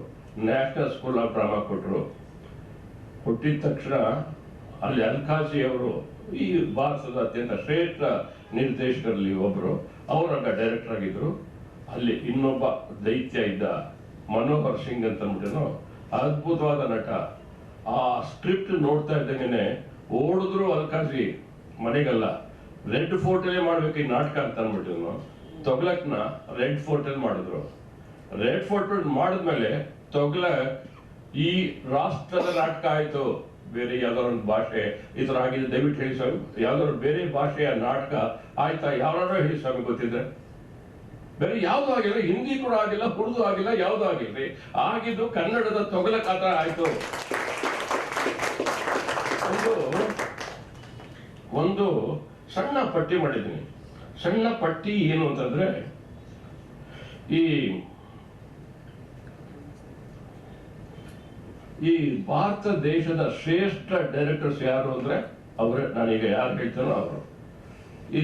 ನ್ಯಾಷನಲ್ ಸ್ಕೂಲ್ ಆಫ್ ಡ್ರಾಮಾ ಕೊಟ್ರು. ಕೊಟ್ಟಿದ ತಕ್ಷಣ ಅಲ್ಲಿ ಅಲ್ಕಾಸಿ ಅವರು ಈ ಭಾರತದ ಅತ್ಯಂತ ಶ್ರೇಷ್ಠ ನಿರ್ದೇಶಕರಲ್ಲಿ ಒಬ್ರು, ಅವರಾಗ ಡೈರೆಕ್ಟರ್ ಆಗಿದ್ರು. ಅಲ್ಲಿ ಇನ್ನೊಬ್ಬ ದೈತ್ಯ ಇದ್ದ, ಮನೋಹರ್ ಸಿಂಗ್ ಅಂತ ಅಂದ್ಬಿಟ್ಟು ಅದ್ಭುತವಾದ ನಟ. ಆ ಸ್ಕ್ರಿಪ್ಟ್ ನೋಡ್ತಾ ಇದ್ದಂಗೆನೆ ಓಡಿದ್ರು ಅಲ್ಕಾಸಿ ಮನೆಗಲ್ಲ, ರೆಡ್ ಫೋರ್ಟ್ ಅಲ್ಲೇ ಮಾಡ್ಬೇಕು ಈ ನಾಟಕ ಅಂತ ಅಂದ್ಬಿಟ್ಟು ತೊಗಲಕ್ನ ರೆಡ್ ಫೋರ್ಟ್ ಅಲ್ಲಿ ಮಾಡಿದ್ರು. ರೆಡ್ ಫೋರ್ಟ್ ಮಾಡಿದ್ಮೇಲೆ ತೊಗ್ಲ ಈ ರಾಷ್ಟ್ರದ ನಾಟಕ ಆಯ್ತು, ಬೇರೆ ಯಾವ್ದಾರ ಒಂದು ಭಾಷೆ ಈ ತರ ಆಗಿದೆ ದಯವಿಟ್ಟು ಹೇಳಿ ಸ್ವಾಮಿ, ಯಾವ್ದಾದ್ರು ಬೇರೆ ಭಾಷೆಯ ನಾಟಕ ಆಯ್ತಾ? ಯಾರು ಹೇಳಿ ಸ್ವಾಮಿ ಗೊತ್ತಿದ್ರೆ? ಬೇರೆ ಯಾವ್ದು ಆಗಿಲ್ಲ, ಹಿಂದಿ ಕೂಡ ಆಗಿಲ್ಲ, ಉರ್ದು ಆಗಿಲ್ಲ, ಯಾವ್ದು ಆಗಿಲ್ರಿ. ಆಗಿದ್ದು ಕನ್ನಡದ ತೊಗಲಕಾತ ಆಯ್ತು. ಒಂದು ಸಣ್ಣ ಪಟ್ಟಿ ಮಾಡಿದ್ದೀನಿ. ಸಣ್ಣ ಪಟ್ಟಿ ಏನು ಅಂತಂದ್ರೆ, ಈ ಭಾರತ ದೇಶದ ಶ್ರೇಷ್ಠ ಡೈರೆಕ್ಟರ್ಸ್ ಯಾರು ಅಂದ್ರೆ ಅವರೇ. ನಾನೀಗ ಯಾರು ಹೇಳ್ತಾನೋ ಅವರು. ಈ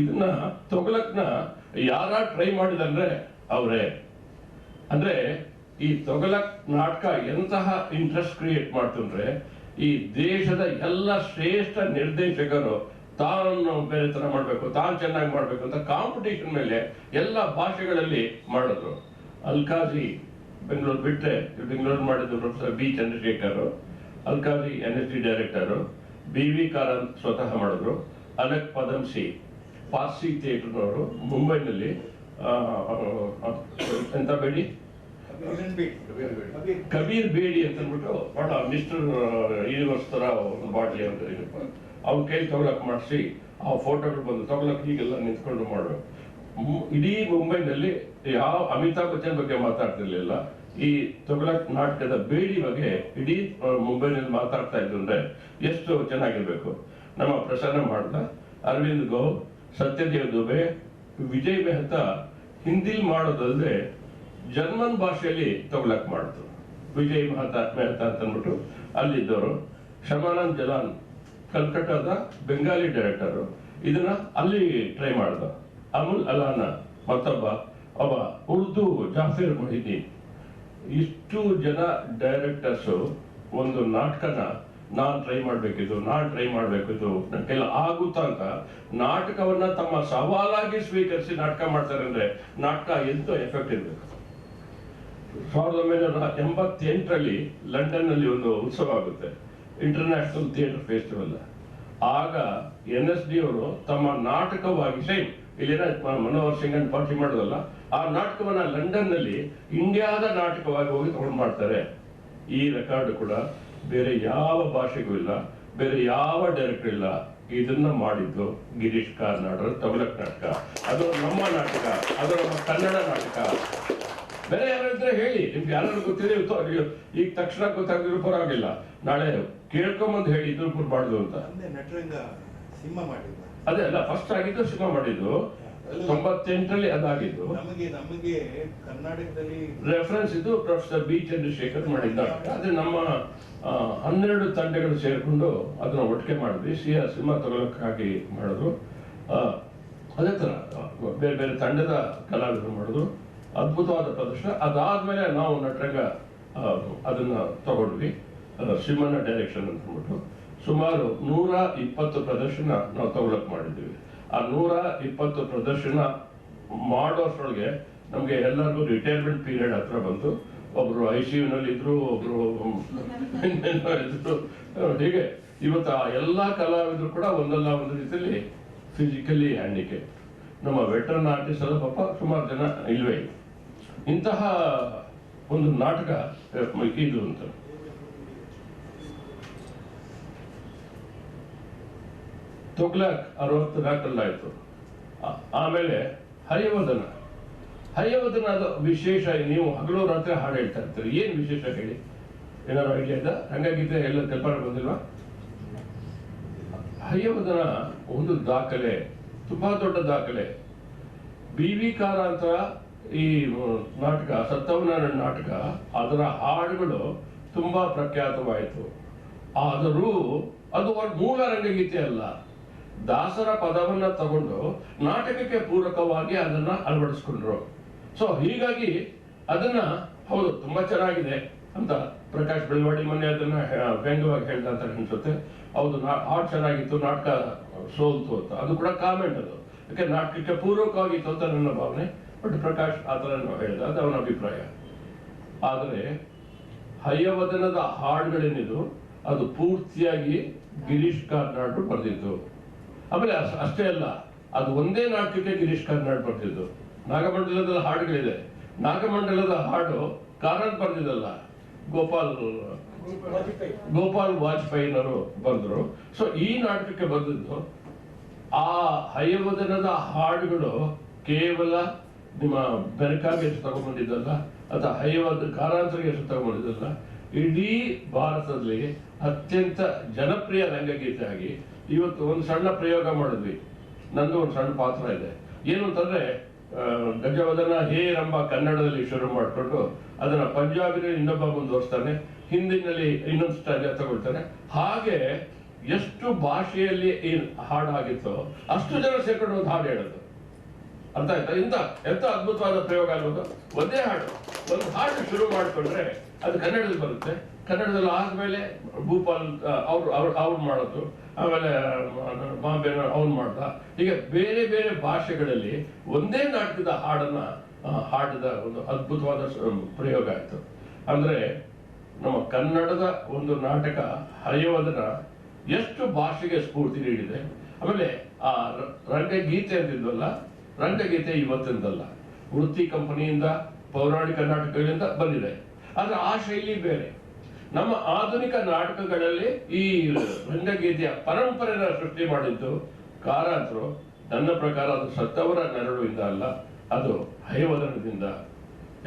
ಇದನ್ನ ತೊಗಲಕ್ನ ಯಾರ ಟ್ರೈ ಮಾಡಿದಂದ್ರೆ ಅವರೇ. ಅಂದ್ರೆ ಈ ತೊಗಲಕ್ ನಾಟಕ ಎಂತಹ ಇಂಟ್ರೆಸ್ಟ್ ಕ್ರಿಯೇಟ್ ಮಾಡ್ತಂದ್ರೆ, ಈ ದೇಶದ ಎಲ್ಲ ಶ್ರೇಷ್ಠ ನಿರ್ದೇಶಕರು ತಾನು ಬೇರೆ ತರ ಮಾಡ್ಬೇಕು, ತಾನು ಚೆನ್ನಾಗಿ ಮಾಡ್ಬೇಕು ಅಂತ ಕಾಂಪಿಟೇಷನ್ ಮೇಲೆ ಎಲ್ಲ ಭಾಷೆಗಳಲ್ಲಿ ಮಾಡಿದ್ರು. ಅಲ್ಕಾಜಿ ಬೆಂಗಳೂರು ಬಿಟ್ರೆ, ಬೆಂಗಳೂರು ಮಾಡಿದ್ದು professor B Chandrashekhar, Alkazi NSD director, BV Karanth ಸ್ವತಃ ಮಾಡಿದ್ರು, ಅಲಕ್ ಪದಂಸಿ ಪಾರ್ಸಿ ಥಿಯೇಟರ್ನವರು ಮುಂಬೈನಲ್ಲಿ, ಎಂತ ಬೇಡಿ ಕಬೀರ್ ಬೇಡಿ ಅಂತ ಅಂದ್ಬಿಟ್ಟು ಬಹಳ ಮಿಸ್ಟರ್ ಯೂನಿವರ್ಸ್ ತರ ಒಂದು ಬಾಟ್ಲಿ ಅಂತ ಅವ್ನ ಕೈಲಿ ತೊಗೊಳಕ್ ಮಾಡಿಸಿ ಆ ಫೋಟೋಗಳು ಬಂದು ತೊಗೊಳಕ್ ಹೀಗೆಲ್ಲ ನಿಂತ್ಕೊಂಡು ಮಾಡಬೇಕು. ಇಡೀ ಮುಂಬೈನಲ್ಲಿ ಯಾವ ಅಮಿತಾಬ್ ಬಚ್ಚನ್ ಬಗ್ಗೆ ಮಾತಾಡ್ತಿರ್ಲಿಲ್ಲ, ಈ ತೊಗಲಕ್ ನಾಟಕದ ಬೇಡಿ ಬಗ್ಗೆ ಇಡೀ ಮುಂಬೈನಲ್ಲಿ ಮಾತಾಡ್ತಾ ಇದ್ರು ಅಂದ್ರೆ ಎಷ್ಟು ಚೆನ್ನಾಗಿರ್ಬೇಕು. ನಮ್ಮ ಪ್ರಸನ್ನ ಮಾಡ್ದ, ಅರವಿಂದ್ ಗೌರ್, ಸತ್ಯದೇವ್ ದುಬೆ, ವಿಜಯ್ ಮೆಹ್ತಾ ಹಿಂದಿಲ್ ಮಾಡೋದಲ್ಲದೆ ಜರ್ಮನ್ ಭಾಷೆಯಲ್ಲಿ ತೊಗಲಕ್ ಮಾಡಿದ್ರು. ವಿಜಯ್ ಮೆಹ್ತಾ ಅಂತ ಅಂದ್ಬಿಟ್ಟು ಅಲ್ಲಿದ್ದವರು. ಶಮಾನಂದ್ ಜಲಾನ್ ಕಲ್ಕಟ್ಟಾದ ಬೆಂಗಾಲಿ ಡೈರೆಕ್ಟರು, ಇದನ್ನ ಅಲ್ಲಿ ಟ್ರೈ ಮಾಡ್ದ. ಅಮುಲ್ ಅಲಾನ ಒಬ್ಬ ಉರ್ದು ಜಾಫಿರ್ ಮೊಹಿದ್ದೀನ್. ಇಷ್ಟು ಜನ ಡೈರೆಕ್ಟರ್ಸ್ ಒಂದು ನಾಟಕನ ನಾನ್ ಟ್ರೈ ಮಾಡ್ಬೇಕಿದ್ದು ನನ್ನ ಕೈಲ ಆಗುತ್ತಾ ಅಂತ ನಾಟಕವನ್ನ ತಮ್ಮ ಸವಾಲಾಗಿ ಸ್ವೀಕರಿಸಿ ನಾಟಕ ಮಾಡ್ತಾರೆ ಅಂದ್ರೆ ನಾಟಕ ಎಂತ ಎಫೆಕ್ಟ್ ಇರ್ಬೇಕು. 1988ರಲ್ಲಿ ಲಂಡನ್ ನಲ್ಲಿ ಒಂದು ಉತ್ಸವ ಆಗುತ್ತೆ, ಇಂಟರ್ನ್ಯಾಷನಲ್ ಥಿಯೇಟರ್ ಫೆಸ್ಟಿವಲ್. ಆಗ NSD ಅವರು ತಮ್ಮ ನಾಟಕವಾಗಿ ಸೇಮ್ ಇಲ್ಲೇನ ಮನೋಹರ್ ಸಿಂಗ್ ಅಂತ ಪಾರ್ಟಿ ಮಾಡೋದಲ್ಲ, ಆ ನಾಟಕವನ್ನ ಲಂಡನ್ ನಲ್ಲಿ ಇಂಡಿಯಾದ ನಾಟಕವಾಗಿ ಹೋಗಿ ತಗೊಂಡು ಮಾಡ್ತಾರೆ. ಈ ರೆಕಾರ್ಡ್ ಕೂಡ ಬೇರೆ ಯಾವ ಭಾಷೆಗೂ ಇಲ್ಲ, ಬೇರೆ ಯಾವ ಡೈರೆಕ್ಟರ್ ಇಲ್ಲ. ಇದನ್ನ ಮಾಡಿದ್ದು ಗಿರೀಶ್ ಕಾರ್ನಾಡ್ರ ತೊಗಲಕ್ ನಾಟಕ. ಅದು ನಮ್ಮ ನಾಟಕ, ಅದು ನಮ್ಮ ಕನ್ನಡ ನಾಟಕ. ಬೇರೆ ಯಾರಿದ್ರೆ ಹೇಳಿ, ನಿಮ್ಗೆ ಯಾರು ಗೊತ್ತಿದೆ ಈಗ ತಕ್ಷಣ ಗೊತ್ತಾಗಿದ್ರು ಪರವಾಗಿಲ್ಲ, ನಾಳೆ ಕೇಳ್ಕೊಂಬಂದು ಹೇಳಿ ಇದ್ರು ಮಾಡ್ದು ಅಂತ. ಅದೇ ಅಲ್ಲ, ಫಸ್ಟ್ ಆಗಿದ್ದು ಸಿನಿಮಾ ಮಾಡಿದ್ದು 98ರಲ್ಲಿ ಅದಾಗಿದ್ದು. ನಮಗೆ ಕರ್ನಾಟಕದಲ್ಲಿ ರೆಫರೆನ್ಸ್ ಇದು ಪ್ರೊಫೆಸರ್ ಬಿ ಚಂದ್ರಶೇಖರ್ ಮಾಡಿದ್ದ. ಅದೇ ನಮ್ಮ 12 ತಂಡಗಳು ಸೇರ್ಕೊಂಡು ಅದನ್ನ ಒಟ್ಟಿಗೆ ಮಾಡಿದ್ವಿ. ಸಿನಿಮಾ ತಗೊಳಕ್ಕಾಗಿ ಮಾಡಿದ್ರು. ಅದೇ ತರ ಬೇರೆ ಬೇರೆ ತಂಡದ ಕಲಾವಿದರು ಮಾಡಿದ್ರು. ಅದ್ಭುತವಾದ ಪ್ರದರ್ಶನ. ಅದಾದ್ಮೇಲೆ ನಾವು ನಟರಂಗ ಅದನ್ನ ತಗೊಂಡ್ವಿ, ಸಿನಿಮಾನ ಡೈರೆಕ್ಷನ್ ಅಂತ ಅಂದ್ಬಿಟ್ಟು. ಸುಮಾರು 120 ಪ್ರದರ್ಶನ ನಾವು ತಗೊಳಕ್ ಮಾಡಿದ್ವಿ. ಆ 120 ಪ್ರದರ್ಶನ ಮಾಡೋಷ್ರೊಳಗೆ ನಮ್ಗೆ ಎಲ್ಲರಿಗೂ ರಿಟೈರ್ಮೆಂಟ್ ಪೀರಿಯಡ್ ಹತ್ರ ಬಂತು. ಒಬ್ರು ICU ನಲ್ಲಿ ಇದ್ರು, ಒಬ್ರು ಇದ್ರು. ಹೀಗೆ ಇವತ್ತು ಆ ಎಲ್ಲಾ ಕಲಾವಿದರು ಕೂಡ ಒಂದಲ್ಲ ಒಂದು ರೀತಿಯಲ್ಲಿ ಫಿಸಿಕಲಿ ಹ್ಯಾಂಡಿಕ್ಯಾಪ್. ನಮ್ಮ ವೆಟರನ್ ಆರ್ಟಿಸ್ಟ್ ಎಲ್ಲ ಪಾಪ ಸುಮಾರು ಜನ ಇಲ್ವೇ ಇಲ್ಲ. ಇಂತಹ ಒಂದು ನಾಟಕ ಇದು ಅಂತ. ತುಗ್ಲಕ್ 64ರಲ್ಲಿ ಆಯ್ತು. ಆಮೇಲೆ ಹರಿಯವದನದ ವಿಶೇಷ. ನೀವು ಹಗಲು ರಾತ್ರಿ ಹಾಡು ಹೇಳ್ತಾ ಇರ್ತೀರಿ, ಏನ್ ವಿಶೇಷ ಹೇಳಿ? ಏನಾದ್ರು ಐಡಿಯಾ ಇದ್ದ? ಹಂಗಾಗಿದ್ರೆ ಎಲ್ಲ ಕಲ್ಪನೆ ಬಂದಿಲ್ವಾ? ಹರಿಯವದನ ಒಂದು ದಾಖಲೆ, ತುಂಬಾ ದೊಡ್ಡ ದಾಖಲೆ. BV ಕಾರಂತ ಈ ನಾಟಕ, ಸತ್ತವನಾರಾಯಣ ನಾಟಕ, ಅದರ ಹಾಡುಗಳು ತುಂಬಾ ಪ್ರಖ್ಯಾತವಾಯಿತು. ಆದರೂ ಅದು ಮೂಲ ರಂಗಗೀತೆ ಅಲ್ಲ. ದಾಸರ ಪದವನ್ನ ತಗೊಂಡು ನಾಟಕಕ್ಕೆ ಪೂರಕವಾಗಿ ಅದನ್ನ ಅಳವಡಿಸ್ಕೊಂಡ್ರು. ಸೊ ಹೀಗಾಗಿ ಅದನ್ನ ಹೌದು ತುಂಬಾ ಚೆನ್ನಾಗಿದೆ ಅಂತ ಪ್ರಕಾಶ್ ಬೆಳವಾಡಿ ಮೊನ್ನೆ ಅದನ್ನ ವ್ಯಂಗ್ಯವಾಗಿ ಹೇಳ್ದ ಅಂತ ಅನ್ಸುತ್ತೆ. ಹೌದು, ಹಾಡು ಚೆನ್ನಾಗಿತ್ತು, ನಾಟಕ ಸೋಲ್ತು ಅಂತ. ಅದು ಕೂಡ ಕಾಮೆಂಟ್, ಅದು ಯಾಕೆ ನಾಟಕಕ್ಕೆ ಪೂರಕವಾಗಿತ್ತು ಅಂತ ನನ್ನ ಭಾವನೆ. ಬಟ್ ಪ್ರಕಾಶ್ ಆ ಥರ ಹೇಳಿದ, ಅದು ಅವನ ಅಭಿಪ್ರಾಯ. ಆದರೆ ಹಯ್ಯವದನದ ಹಾಡುಗಳೇನಿದು ಅದು ಪೂರ್ತಿಯಾಗಿ ಗಿರೀಶ್ ಕಾರ್ನಾಡ್ ಬರೆದಿದ್ದು. ಆಮೇಲೆ ಅಷ್ಟೇ ಅಲ್ಲ, ಅದು ಒಂದೇ ನಾಟಕಕ್ಕೆ ಗಿರೀಶ್ ಕಾರ್ನಾಡ್ ಬರ್ತಿದ್ದು. ನಾಗಮಂಡಲದಲ್ಲಿ ಹಾಡುಗಳಿದೆ, ನಾಗಮಂಡಲದ ಹಾಡು ಕಾರಂತ್ ಬರೆದಿದ್ದಲ್ಲ, ಗೋಪಾಲ್ ವಾಜಪೇಯಿನವರು ಬರೆದ್ರು. ಸೊ ಈ ನಾಟಕಕ್ಕೆ ಬರೆದಿದ್ದು ಆ ಹಯವದನದ ಹಾಡುಗಳು ಕೇವಲ ನಿಮ್ಮ ಬೆನಕಾಗೆ ಹೆಸರು ತಗೊಂಡ್ಬಂದಿದ್ದಲ್ಲ, ಅಥವಾ ಹಯವದ ಕಾರಾಂತರಿಗೆ ಹೆಸರು ತಗೊಂಡ್ಬಂದಿದ್ದಲ್ಲ, ಇಡೀ ಭಾರತದಲ್ಲಿ ಅತ್ಯಂತ ಜನಪ್ರಿಯ ರಂಗಗೀತೆ ಆಗಿ ಇವತ್ತು ಒಂದು ಸಣ್ಣ ಪ್ರಯೋಗ ಮಾಡಿದ್ವಿ. ನಂದು ಒಂದು ಸಣ್ಣ ಪಾತ್ರ ಇದೆ. ಏನು ಅಂತಂದ್ರೆ, ಗಜವದನ ಹೇ ರಂಬ ಕನ್ನಡದಲ್ಲಿ ಶುರು ಮಾಡಿಕೊಂಡು ಅದನ್ನ ಪಂಜಾಬಿನಲ್ಲಿ ಇನ್ನೊಬ್ಬ ಮುಂದುವರಿಸ್ತಾನೆ, ಹಿಂದಿನಲ್ಲಿ ಇನ್ನೊಂದು ಸ್ಟೈಲ್ ತಗೊಳ್ತಾನೆ. ಹಾಗೆ ಎಷ್ಟು ಭಾಷೆಯಲ್ಲಿ ಈ ಹಾಡಾಗಿತ್ತೋ ಅಷ್ಟು ಜನ ಸೇರ್ಕೊಂಡು ಒಂದು ಹಾಡು ಹೇಳೋದು. ಅರ್ಥ ಆಯ್ತಾ? ಎಂತ ಅದ್ಭುತವಾದ ಪ್ರಯೋಗ ಅನ್ನೋದು. ಒಂದೇ ಹಾಡು, ಒಂದು ಹಾಡು ಶುರು ಮಾಡಿಕೊಂಡ್ರೆ ಅದು ಕನ್ನಡದಲ್ಲಿ ಬರುತ್ತೆ. ಕನ್ನಡದಲ್ಲಿ ಆದ್ಮೇಲೆ ಭೂಪಾಲ್ ಅವ್ರು ಮಾಡೋದು, ಆಮೇಲೆ ಬಾಂಬೆ ಅವ್ನು ಮಾಡ್ದ. ಹೀಗೆ ಬೇರೆ ಬೇರೆ ಭಾಷೆಗಳಲ್ಲಿ ಒಂದೇ ನಾಟಕದ ಹಾಡಿದ ಒಂದು ಅದ್ಭುತವಾದ ಪ್ರಯೋಗ ಆಯ್ತು. ಅಂದ್ರೆ ನಮ್ಮ ಕನ್ನಡದ ಒಂದು ನಾಟಕ ಹಯವದನ ಎಷ್ಟು ಭಾಷೆಗೆ ಸ್ಫೂರ್ತಿ ನೀಡಿದೆ. ಆಮೇಲೆ ಆ ರಂಗಗೀತೆ ಅಂತಿದ್ವಲ್ಲ, ರಂಗಗೀತೆ ಇವತ್ತಿಂದಲ್ಲ, ವೃತ್ತಿ ಕಂಪನಿಯಿಂದ ಪೌರಾಣಿಕ ನಾಟಕಗಳಿಂದ ಬಂದಿದೆ. ಆದ್ರೆ ಆ ಶೈಲಿ ಬೇರೆ. ನಮ್ಮ ಆಧುನಿಕ ನಾಟಕಗಳಲ್ಲಿ ಈ ರಂಗಗೀತೆಯ ಪರಂಪರೆನ ಸೃಷ್ಟಿ ಮಾಡಿದ್ದು ಕಾರಂತರು. ನನ್ನ ಪ್ರಕಾರ ಅದು ಸತ್ತವರ ನೆರಳಿಂದ ಅಲ್ಲ, ಅದು ಹಯವದನದಿಂದ.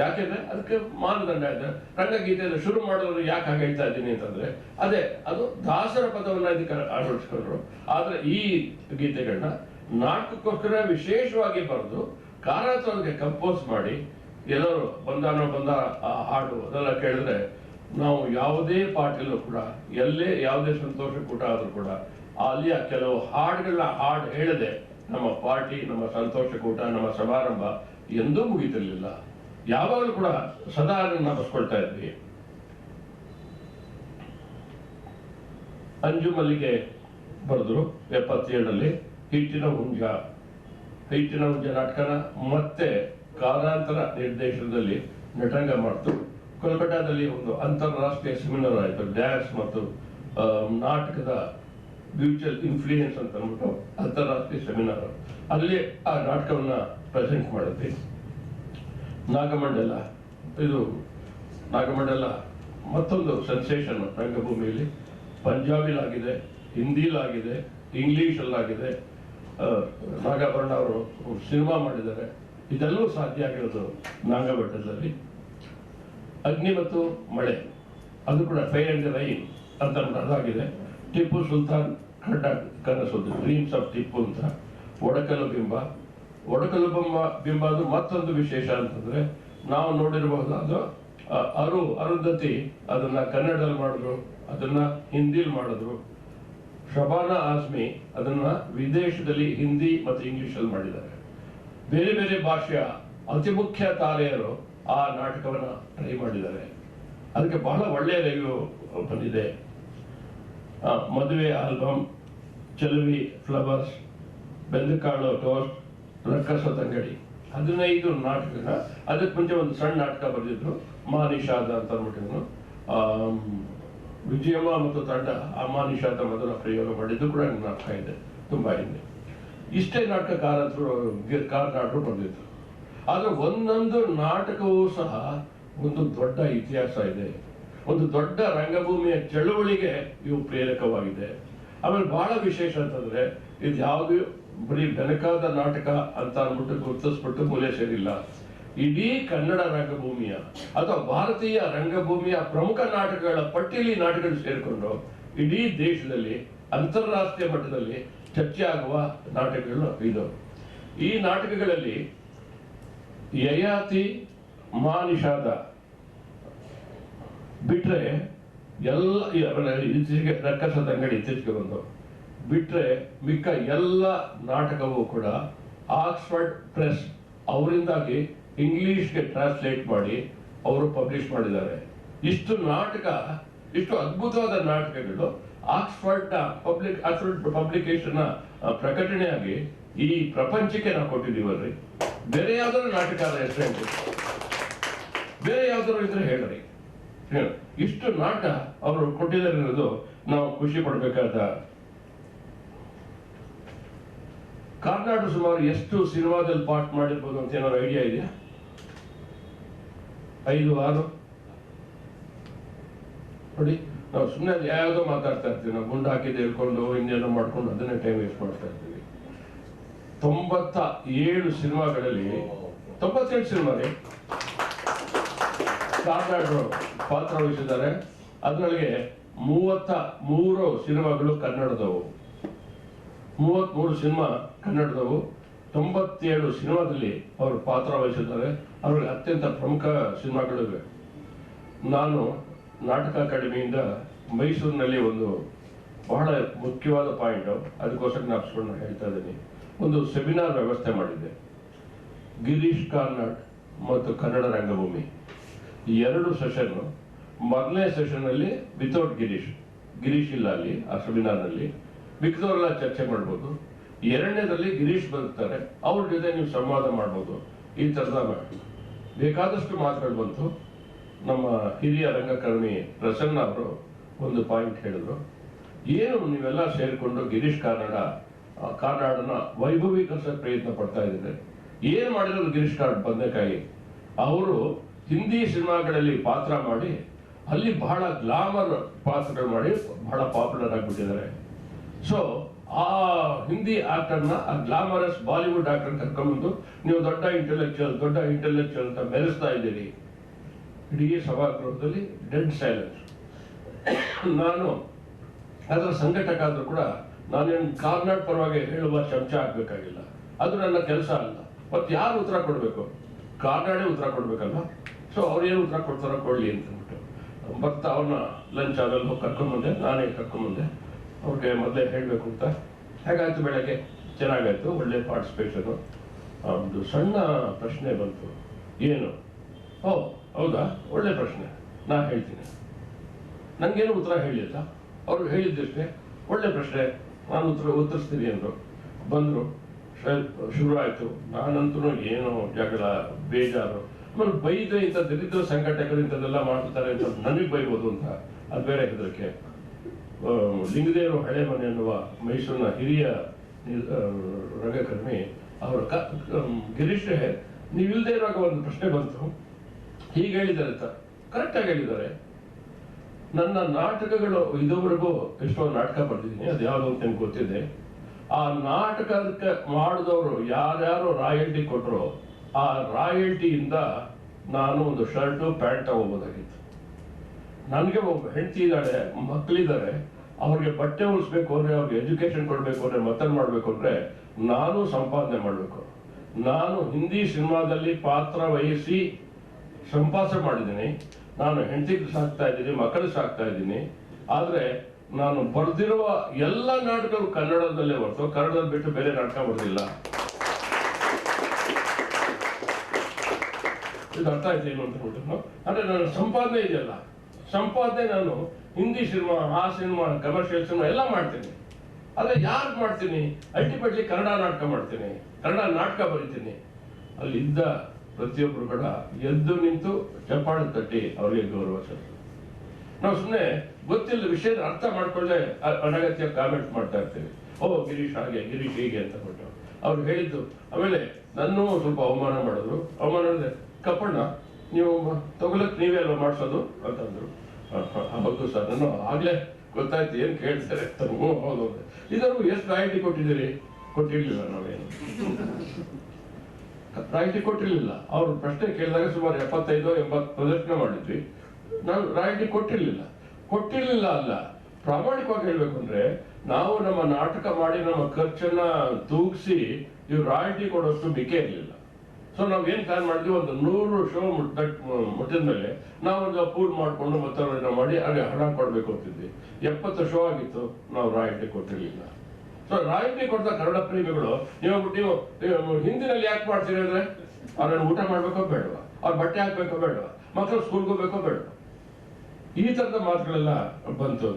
ಯಾಕೆಂದ್ರೆ ಅದಕ್ಕೆ ಮಾನದಂಡ ಇದೆ. ರಂಗಗೀತೆಯನ್ನು ಶುರು ಮಾಡೋದು ಯಾಕೆ ಹಾಗೆ ಹೇಳ್ತಾ ಇದ್ದೀನಿ ಅಂತಂದ್ರೆ, ಅದು ದಾಸರ ಪದವನ್ನ ಇದಕ್ಕೆ ಅಳವಡಿಸ್ಕೊಂಡ್ರು. ಆದ್ರೆ ಈ ಗೀತೆಗಳನ್ನ ನಾಟಕಕ್ಕೋಸ್ಕರ ವಿಶೇಷವಾಗಿ ಬರೆದು ಕಾರಂತರು ಅದಕ್ಕೆ ಕಂಪೋಸ್ ಮಾಡಿ, ಎಲ್ಲರೂ ಬಂದ ಹಾಡು ಅದೆಲ್ಲ ಕೇಳಿದ್ರೆ ನಾವು ಯಾವುದೇ ಪಾರ್ಟಿಲೂ ಕೂಡ, ಯಾವುದೇ ಸಂತೋಷ ಕೂಟ ಆದ್ರೂ ಕೂಡ ಅಲ್ಲಿಯ ಕೆಲವು ಹಾಡುಗಳನ್ನ ಹೇಳದೆ ನಮ್ಮ ಪಾರ್ಟಿ, ನಮ್ಮ ಸಂತೋಷ ಕೂಟ, ನಮ್ಮ ಸಮಾರಂಭ ಎಂದೂ ಮುಗಿತಿರ್ಲಿಲ್ಲ. ಯಾವಾಗಲೂ ಕೂಡ ಸದಾ ಅದನ್ನ ಬಸ್ಕೊಳ್ತಾ ಇದ್ವಿ. ಅಂಜು ಮಲ್ಲಿಗೆ ಬರೆದ್ರು 77ರಲ್ಲಿ ಹಿಟ್ಟಿನ ಹುಂಜ ನಾಟಕನ ಮತ್ತೆ ಕಾರಂತರ ನಿರ್ದೇಶನದಲ್ಲಿ ನಟರಂಗ ಮಾಡ್ತು. ಕೋಲ್ಕತ್ತಾದಲ್ಲಿ ಒಂದು ಅಂತಾರಾಷ್ಟ್ರೀಯ ಸೆಮಿನಾರ್ ಆಯಿತು, ಡ್ಯಾನ್ಸ್ ಮತ್ತು ನಾಟಕದ ಮ್ಯೂಚುವಲ್ ಇನ್ಫ್ಲೂಯೆನ್ಸ್ ಅಂತ ಅಂದ್ಬಿಟ್ಟು ಅಂತಾರಾಷ್ಟ್ರೀಯ ಸೆಮಿನಾರ್. ಅಲ್ಲಿ ಆ ನಾಟಕವನ್ನ ಪ್ರೆಸೆಂಟ್ ಮಾಡಿದ್ವಿ. ನಾಗಮಂಡಲ ಮತ್ತೊಂದು ಸೆನ್ಸೇಷನ್ ರಂಗಭೂಮಿಯಲ್ಲಿ. ಪಂಜಾಬಿಲಾಗಿದೆ, ಹಿಂದಿಲಾಗಿದೆ, ಇಂಗ್ಲಿಷಲ್ಲಾಗಿದೆ. ನಾಗಾಭರಣ ಅವರು ಸಿನಿಮಾ ಮಾಡಿದ್ದಾರೆ. ಇದೆಲ್ಲವೂ ಸಾಧ್ಯ ಆಗಿರೋದು ನಾಗಮಂಡಲದಲ್ಲಿ. ಅಗ್ನಿ ಮತ್ತು ಮಳೆ, ಅದು ಕೂಡ ಫೈರ್ ಅಂಡ್ ರೈನ್ ಅಂತ ಅದಾಗಿದೆ. ಟಿಪ್ಪು ಸುಲ್ತಾನ್ ಕನಸು, ಡ್ರೀಮ್ಸ್ ಆಫ್ ಟಿಪ್ಪು ಅಂತ. ಒಡಕಲು ಬಿಂಬ ಅದು ಮತ್ತೊಂದು ವಿಶೇಷ ಅಂತಂದ್ರೆ, ನಾವು ನೋಡಿರಬಹುದಾದ ಅರುಂಧತಿ ಅದನ್ನ ಕನ್ನಡದಲ್ಲಿ ಮಾಡಿದ್ರು, ಅದನ್ನ ಹಿಂದಿಲಿ ಮಾಡಿದ್ರು. ಶಬಾನಾ ಆಜ್ಮಿ ಅದನ್ನ ವಿದೇಶದಲ್ಲಿ ಹಿಂದಿ ಮತ್ತು ಇಂಗ್ಲಿಷಲ್ಲಿ ಮಾಡಿದ್ದಾರೆ. ಬೇರೆ ಬೇರೆ ಭಾಷೆಯ ಅತಿ ಮುಖ್ಯ ತಾರೆಯರು ಆ ನಾಟಕವನ್ನ ಟ್ರೈ ಮಾಡಿದ್ದಾರೆ. ಅದಕ್ಕೆ ಬಹಳ ಒಳ್ಳೆಯ ರಿವ್ಯೂ ಬಂದಿದೆ. ಮದುವೆ ಆಲ್ಬಮ್, ಚೆಲುವಿ ಫ್ಲವರ್ಸ್, ಬೆಂದಕಾಳು ಟೋಸ್ಟ್, ರಕ್ಕಸದ ಅಂಗಡಿ, 15 ನಾಟಕ. ಅದಕ್ಕೆ ಮುಂಚೆ ಒಂದು ಸಣ್ಣ ನಾಟಕ ಬರೆದಿದ್ರು, ಮಾನಿಷಾದ ಅಂತ ಅಂದ್ಬಿಟ್ಟಿದ್ರು. ವಿಜಯಮ್ಮ ಮತ್ತು ತಂಡ ಆ ಮಾನಿಷಾದ ಮೊದಲ ಪ್ರಯೋಗ ಮಾಡಿದ್ದು ಕೂಡ ನಾಟಕ ಇದೆ ತುಂಬಾ ಹಿಂದೆ. ಇಷ್ಟೇ ನಾಟಕ ಕಾರಂತರು ಬರೆದಿದ್ರು. ಆದ್ರೆ ಒಂದೊಂದು ನಾಟಕವೂ ಸಹ ಒಂದು ದೊಡ್ಡ ಇತಿಹಾಸ ಇದೆ, ಒಂದು ದೊಡ್ಡ ರಂಗಭೂಮಿಯ ಚಳುವಳಿಗೆ ಇವು ಪ್ರೇರಕವಾಗಿದೆ. ಆಮೇಲೆ ಬಹಳ ವಿಶೇಷ ಅಂತಂದ್ರೆ, ಇದು ಯಾವುದು ಬರೀ ಬೆನಕಾದ ನಾಟಕ ಅಂತ ಅಂದ್ಬಿಟ್ಟು ಗುರುತಿಸ್ಬಿಟ್ಟು ಮೂಲೆ ಸೇರಿಲ್ಲ. ಇಡೀ ಕನ್ನಡ ರಂಗಭೂಮಿಯ ಅಥವಾ ಭಾರತೀಯ ರಂಗಭೂಮಿಯ ಪ್ರಮುಖ ನಾಟಕಗಳ ಪಟ್ಟಿಯಲ್ಲಿ ನಾಟಕಗಳು ಸೇರಿಕೊಂಡು ಇಡೀ ದೇಶದಲ್ಲಿ ಅಂತಾರಾಷ್ಟ್ರೀಯ ಮಟ್ಟದಲ್ಲಿ ಚರ್ಚೆ ಆಗುವ ನಾಟಕಗಳು ಇದು. ಈ ನಾಟಕಗಳಲ್ಲಿ ಯಯಾತಿ, ಮಾನಿಷಾದ ಬಿಟ್ರೆ ಇತ್ತೀಚೆಗೆ ರಕ್ಕಸದ ಅಂಗಡಿ ಇತ್ತೀಚೆಗೆ ಬಂದು ಬಿಟ್ರೆ ಮಿಕ್ಕ ಎಲ್ಲ ನಾಟಕವೂ ಕೂಡ ಆಕ್ಸ್ಫರ್ಡ್ ಪ್ರೆಸ್ ಅವರಿಂದಾಗಿ ಇಂಗ್ಲಿಷ್ಗೆ ಟ್ರಾನ್ಸ್ಲೇಟ್ ಮಾಡಿ ಅವರು ಪಬ್ಲಿಷ್ ಮಾಡಿದ್ದಾರೆ. ಇಷ್ಟು ಅದ್ಭುತವಾದ ನಾಟಕಗಳು ಆಕ್ಸ್ಫರ್ಡ್ ಪಬ್ಲಿಕೇಶನ್ ಪ್ರಕಟಣೆಯಾಗಿ ಈ ಪ್ರಪಂಚಕ್ಕೆ ನಾವು ಕೊಟ್ಟಿದ್ದೀವಲ್ರಿ. ಬೇರೆ ಯಾವ್ದಾದ್ರು ನಾಟಕ ಹೆಸರು ಬೇರೆ ಯಾವ್ದಾದ್ರು ಇದ್ರೆ ಹೇಳ್ರಿ. ಇಷ್ಟು ನಾಟಕ ಅವರು ಕೊಟ್ಟಿದ್ದಾರೆ ಅನ್ನೋದು ನಾವು ಖುಷಿ ಪಡ್ಬೇಕಾದ. ಕಾರ್ನಾಡು ಸುಮಾರು ಎಷ್ಟು ಸಿನಿಮಾದಲ್ಲಿ ಪಾರ್ಟ್ ಮಾಡಿರ್ಬೋದು ಅಂತ ಏನಾದ್ರು ಐಡಿಯಾ ಇದೆಯಾ? 5 6 ನೋಡಿ. ನಾವು ಸುಮ್ಮನೆ ಅದು ಯಾವುದೋ ಮಾತಾಡ್ತಾ ಇರ್ತೀವಿ, ನಾವು ಗುಂಡು ಹಾಕಿದ್ದು ಹೇಳ್ಕೊಂಡು ಇನ್ನೇನೋ ಮಾಡ್ಕೊಂಡು ಅದನ್ನೇ ಟೈಮ್ ವೇಸ್ಟ್ ಮಾಡ್ತಾ ಇರ್ತೀವಿ. 97 ಸಿನಿಮಾಗಳಲ್ಲಿ 97 ಸಿನಿಮಾ ರೀ ಕಾರ್ನಾಡ್ರು ಪಾತ್ರ ವಹಿಸಿದ್ದಾರೆ. ಅದರೊಳಗೆ 33 ಸಿನಿಮಾಗಳು ಕನ್ನಡದವು, 33 ಸಿನಿಮಾ ಕನ್ನಡದವು, 97 ಸಿನಿಮಾದಲ್ಲಿ ಅವರು ಪಾತ್ರ ವಹಿಸಿದ್ದಾರೆ. ಅವರಿಗೆ ಅತ್ಯಂತ ಪ್ರಮುಖ ಸಿನಿಮಾಗಳಿವೆ. ನಾನು ನಾಟಕ ಅಕಾಡೆಮಿಯಿಂದ ಮೈಸೂರಿನಲ್ಲಿ ಒಂದು ಬಹಳ ಮುಖ್ಯವಾದ ಪಾಯಿಂಟ್, ಅದಕ್ಕೋಸ್ಕರ ಜ್ಞಾಪಿಸ್ಕೊಂಡು ಹೇಳ್ತಾ ಇದ್ದೀನಿ. ಒಂದು ಸೆಮಿನಾರ್ ವ್ಯವಸ್ಥೆ ಮಾಡಿದ್ದೆ. ಗಿರೀಶ್ ಕಾರ್ನಾಡ್ ಮತ್ತು ಕನ್ನಡ ರಂಗಭೂಮಿ 2 ಸೆಷನ್. ಮೊದಲನೇ ಸೆಷನ್ನಲ್ಲಿ ವಿತೌಟ್ ಗಿರೀಶ್ ಇಲ್ಲ ಅಲ್ಲಿ ಆ ಸೆಮಿನಾರ್ನಲ್ಲಿ, ಮಿಕ್ಕಿದವರೆಲ್ಲ ಚರ್ಚೆ ಮಾಡ್ಬೋದು. 2ನೇದಲ್ಲಿ ಗಿರೀಶ್ ಬರ್ತಾರೆ, ಅವ್ರ ಜೊತೆ ನೀವು ಸಂವಾದ ಮಾಡ್ಬೋದು. ಈ ಥರದ ಬೇಕಾದಷ್ಟು ಮಾತುಗಳು ಬಂತು. ನಮ್ಮ ಹಿರಿಯ ರಂಗಕರ್ಮಿ ಪ್ರಸನ್ನ ಅವರು ಒಂದು ಪಾಯಿಂಟ್ ಹೇಳಿದ್ರು, ಏನು ನೀವೆಲ್ಲ ಸೇರಿಕೊಂಡು ಗಿರೀಶ್ ಕಾರ್ನಾಡನ್ನ ವೈಭವೀಕರಿಸೋಕೆ ಪ್ರಯತ್ನ ಪಡ್ತಾ ಇದ್ದಾರೆ. ಏನು ಮಾಡಿರೋದು ಗಿರೀಶ್ ಕಾರ್ನಾಡ್ ಬದನೆಕಾಯಿ. ಅವರು ಹಿಂದಿ ಸಿನಿಮಾಗಳಲ್ಲಿ ಪಾತ್ರ ಮಾಡಿ ಅಲ್ಲಿ ಬಹಳ ಗ್ಲಾಮರ್ ಪಾತ್ರಗಳು ಮಾಡಿ ಬಹಳ ಪಾಪ್ಯುಲರ್ ಆಗಿಬಿಟ್ಟಿದ್ದಾರೆ. ಸೊ ಆ ಹಿಂದಿ ಆಕ್ಟರ್ನ ಆ ಗ್ಲಾಮರಸ್ ಬಾಲಿವುಡ್ ಆಕ್ಟರ್ ಕರ್ಕೊಂಡ್ಬಂದು ನೀವು ದೊಡ್ಡ ಇಂಟೆಲೆಕ್ಚುಯಲ್ ಅಂತ ಮೆರೆಸ್ತಾ ಇದ್ದೀರಿ. ಇಡೀ ಸಭಾಗೃಹದಲ್ಲಿ ಡೆಡ್ ಸೈಲೆನ್ಸ್. ನಾನು ಅದರ ಸಂಘಟಕ ಆದರೂ ಕೂಡ ನಾನೇನು ಕಾರ್ನಾಡ್ ಪರವಾಗಿ ಹೇಳುವ ಚಮಚ ಆಗ್ಬೇಕಾಗಿಲ್ಲ, ಅದು ನನ್ನ ಕೆಲಸ ಅಲ್ಲ. ಮತ್ತೆ ಯಾರು ಉತ್ತರ ಕೊಡಬೇಕು? ಕಾರ್ನಾಡೇ ಉತ್ತರ ಕೊಡ್ಬೇಕಲ್ಲ. ಸೊ ಅವ್ರೇನು ಉತ್ತರ ಕೊಡ್ತಾರೋ ಕೊಡ್ಲಿ ಅಂತಂದ್ಬಿಟ್ಟು ಬರ್ತಾ ಅವ್ರನ್ನ ಲಂಚ್ ಆದಲ್ಲಿ ಹೋಗಿ ಕರ್ಕೊಂಬಂದೆ, ನಾನೇ ಕರ್ಕೊಂಬಂದೆ. ಅವ್ರಿಗೆ ಮೊದಲೇ ಹೇಳಬೇಕು ಅಂತ. ಹೇಗಾಯ್ತು ಬೆಳಗ್ಗೆ? ಚೆನ್ನಾಗಾಯ್ತು, ಒಳ್ಳೆ ಪಾರ್ಟಿಸಿಪೇಷನು. ಒಂದು ಸಣ್ಣ ಪ್ರಶ್ನೆ ಬಂತು. ಏನು? ಓ ಹೌದಾ, ಒಳ್ಳೆ ಪ್ರಶ್ನೆ, ನಾನು ಹೇಳ್ತೀನಿ. ನನಗೇನು ಉತ್ತರ ಹೇಳಿಲ್ಲ, ಅವರು ಹೇಳಿದ್ದಷ್ಟೇ. ಒಳ್ಳೆ ಪ್ರಶ್ನೆ, ನಾನು ಉತ್ತರಿಸ್ತೀನಿ ಅಂದರು. ಬಂದರು, ಶುರು ಆಯಿತು. ನಾನಂತೂ ಏನೋ ಜಗಳ, ಬೇಜಾರು. ಆಮೇಲೆ ಬೈದೆ, ಇಂಥ ದರಿದ್ರ ಸಂಘಟಕರು ಇಂಥದ್ದೆಲ್ಲ ಮಾಡ್ತಾರೆ ಅಂತ ನನಗೆ ಬೈಬೋದು ಅಂತ ಅದು ಬೇರೆ ಹೆದರಿಕೆ. ಲಿಂಗದೇವರು ಹಳೆ ಮನೆ ಅನ್ನುವ ಮೈಸೂರಿನ ಹಿರಿಯ ರಂಗಕರ್ಮಿ ಅವರು ಗಿರೀಶ್ ನೀವಿಲ್ಲದೆ ಇರುವಾಗ ಒಂದು ಪ್ರಶ್ನೆ ಬಂತು, ಹೀಗೆ ಹೇಳಿದ್ದಾರೆ ಅಂತ. ಕರೆಕ್ಟಾಗಿ ಹೇಳಿದ್ದಾರೆ. ನನ್ನ ನಾಟಕಗಳು ಇದುವರೆಗೂ ಎಷ್ಟೋ ನಾಟಕ ಬರ್ತಿದ್ದೀನಿ, ಅದು ಯಾವುದು ಅಂತ ನಿಮ್ಗೆ ಗೊತ್ತಿದೆ. ಆ ನಾಟಕಕ್ಕೆ ಮಾಡಿದವರು ಯಾರ್ಯಾರು ರಾಯಲ್ಟಿ ಕೊಟ್ಟರು, ಆ ರಾಯಲ್ಟಿಯಿಂದ ನಾನು ಒಂದು ಶರ್ಟು ಪ್ಯಾಂಟ್ ತಗೋಬೋದಾಗಿತ್ತು. ನನಗೆ ಒಬ್ಬ ಹೆಂಡತಿ ಇದ್ದಾಳೆ, ಮಕ್ಕಳಿದ್ದಾರೆ, ಅವ್ರಿಗೆ ಬಟ್ಟೆ ಉಳಿಸ್ಬೇಕು ಅಂದರೆ, ಅವ್ರಿಗೆ ಎಜುಕೇಶನ್ ಕೊಡಬೇಕು ಅಂದರೆ, ಮತ್ತನ್ನು ಮಾಡಬೇಕು ಅಂದರೆ ನಾನು ಸಂಪಾದನೆ ಮಾಡಬೇಕು. ನಾನು ಹಿಂದಿ ಸಿನಿಮಾದಲ್ಲಿ ಪಾತ್ರ ವಹಿಸಿ ಸಂಪಾದನೆ ಮಾಡಿದ್ದೀನಿ. ನಾನು ಹೆಂಡತಿಗೆ ಸಾಕ್ತಾ ಇದ್ದೀನಿ, ಮಕ್ಕಳಿಗೆ ಸಾಕ್ತಾ ಇದ್ದೀನಿ. ಆದರೆ ನಾನು ಬರೆದಿರುವ ಎಲ್ಲ ನಾಟಕಗಳು ಕನ್ನಡದಲ್ಲೇ ಹೊರತು ಕನ್ನಡದಲ್ಲಿ ಬಿಟ್ಟು ಬೇರೆ ನಾಟಕ ಬರೆದಿಲ್ಲ. ಇದು ಅರ್ಥ ಆಯ್ತು ಏನು ಅಂತ ಹೇಳ್ಬಿಟ್ಟು. ಅಂದರೆ ನನ್ನ ಸಂಪಾದನೆ ಇದೆಯಲ್ಲ, ಸಂಪಾದನೆ ನಾನು ಹಿಂದಿ ಸಿನಿಮಾ, ಆ ಸಿನಿಮಾ, ಕಮರ್ಷಿಯಲ್ ಸಿನಿಮಾ ಎಲ್ಲ ಮಾಡ್ತೀನಿ. ಆದರೆ ಯಾರು ಮಾಡ್ತೀನಿ? ಅಲ್ಟಿಮೇಟ್ಲಿ ಕನ್ನಡ ನಾಟಕ ಮಾಡ್ತೀನಿ, ಕನ್ನಡ ನಾಟಕ ಬರೀತೀನಿ. ಅಲ್ಲಿದ್ದ ಪ್ರತಿಯೊಬ್ಬರು ಕೂಡ ಎದ್ದು ನಿಂತು ಚಪ್ಪಾಳೆ ತಟ್ಟಿ ಅವರಿಗೆ ಗೌರವ ಸಲ್ಲಿಸ್ತಾರೆ. ನಾವು ಸುಮ್ಮನೆ ಗೊತ್ತಿಲ್ಲ ವಿಷಯದ ಅರ್ಥ ಮಾಡ್ಕೊಳ್ಳೆ ಅನಗತ್ಯ ಕಾಮೆಂಟ್ ಮಾಡ್ತಾ ಇರ್ತೀವಿ. ಓ ಗಿರೀಶ್ ಹಾಗೆ, ಗಿರೀಶ್ ಹೀಗೆ ಅಂತ ಬಿಟ್ಟು ಅವ್ರು ಹೇಳಿದ್ದು. ಆಮೇಲೆ ನನ್ನೂ ಸ್ವಲ್ಪ ಅವಮಾನ ಮಾಡಿದ್ರು. ಅವಮಾನ ಮಾಡಿದ್ರೆ, ಕಪ್ಪಣ್ಣ ನೀವು ತಗೊಳಕ್ ನೀವೇ ಅಲ್ವಾ ಮಾಡಿಸೋದು ಅಂತಂದ್ರು. ಹೌದು ಸರ್, ನಾನು ಆಗ್ಲೇ ಗೊತ್ತಾಯ್ತು ಏನು ಕೇಳ್ತಾರೆ ಅಂತ. ಹೌದು, ಇದನ್ನು ಎಷ್ಟು ರಾಯಲ್ಟಿ ಕೊಟ್ಟಿದ್ದೀರಿ? ಕೊಟ್ಟಿರ್ಲಿಲ್ಲ, ನಾವೇನು ರಾಯಲ್ಟಿ ಕೊಟ್ಟಿರ್ಲಿಲ್ಲ. ಅವ್ರು ಪ್ರಶ್ನೆ ಕೇಳಿದಾಗ ಸುಮಾರು 75-80 ಪ್ರದರ್ಶನ ಮಾಡಿದ್ವಿ. ನಾನು ರಾಯಲ್ಟಿ ಕೊಟ್ಟಿರ್ಲಿಲ್ಲ ಅಲ್ಲ, ಪ್ರಾಮಾಣಿಕವಾಗಿ ಹೇಳ್ಬೇಕು ಅಂದ್ರೆ ನಾವು ನಮ್ಮ ನಾಟಕ ಮಾಡಿ ನಮ್ಮ ಖರ್ಚನ್ನ ತೂಗಿಸಿ ಇವ್ರು ರಾಯಲ್ಟಿ ಕೊಡೋಷ್ಟು ಬಿಕೆ ಇರಲಿಲ್ಲ. ಸೊ ನಾವೇನ್ ಪ್ಲಾನ್ ಮಾಡಿದ್ವಿ, ಒಂದು 100 ಶೋ ಮುಟ್ಟಿದ ಮೇಲೆ ನಾವೊಂದು ಪೂಲ್ ಮಾಡಿಕೊಂಡು ಮತ್ತೆ ಮಾಡಿ ಹಾಗೆ ಹಣ ಕೊಡ್ಬೇಕು ಅಂತಿದ್ವಿ. 70 ಶೋ ಆಗಿತ್ತು, ನಾವು ರಾಯಲ್ಟಿ ಕೊಟ್ಟಿರ್ಲಿಲ್ಲ. ಸೊ ರಾಯಲ್ಟಿ ಕೊಡ್ತಾ ಕನ್ನಡ ಪ್ರೇಮಿಗಳು ನೀವು ಹಿಂದಿನಲ್ಲಿ ಯಾಕೆ ಮಾಡ್ತೀರಿ ಅಂದ್ರೆ, ಅವ್ರನ್ನ ಊಟ ಮಾಡ್ಬೇಕೋ ಬೇಡವಾ, ಅವ್ರ ಬಟ್ಟೆ ಹಾಕ್ಬೇಕೋ ಬೇಡವಾ, ಮಕ್ಕಳು ಸ್ಕೂಲ್ಗೆ ಹೋಗ್ಬೇಕೋ ಬೇಡವಾ, ಈ ತರದ ಮಾತುಗಳೆಲ್ಲ ಬಂತು.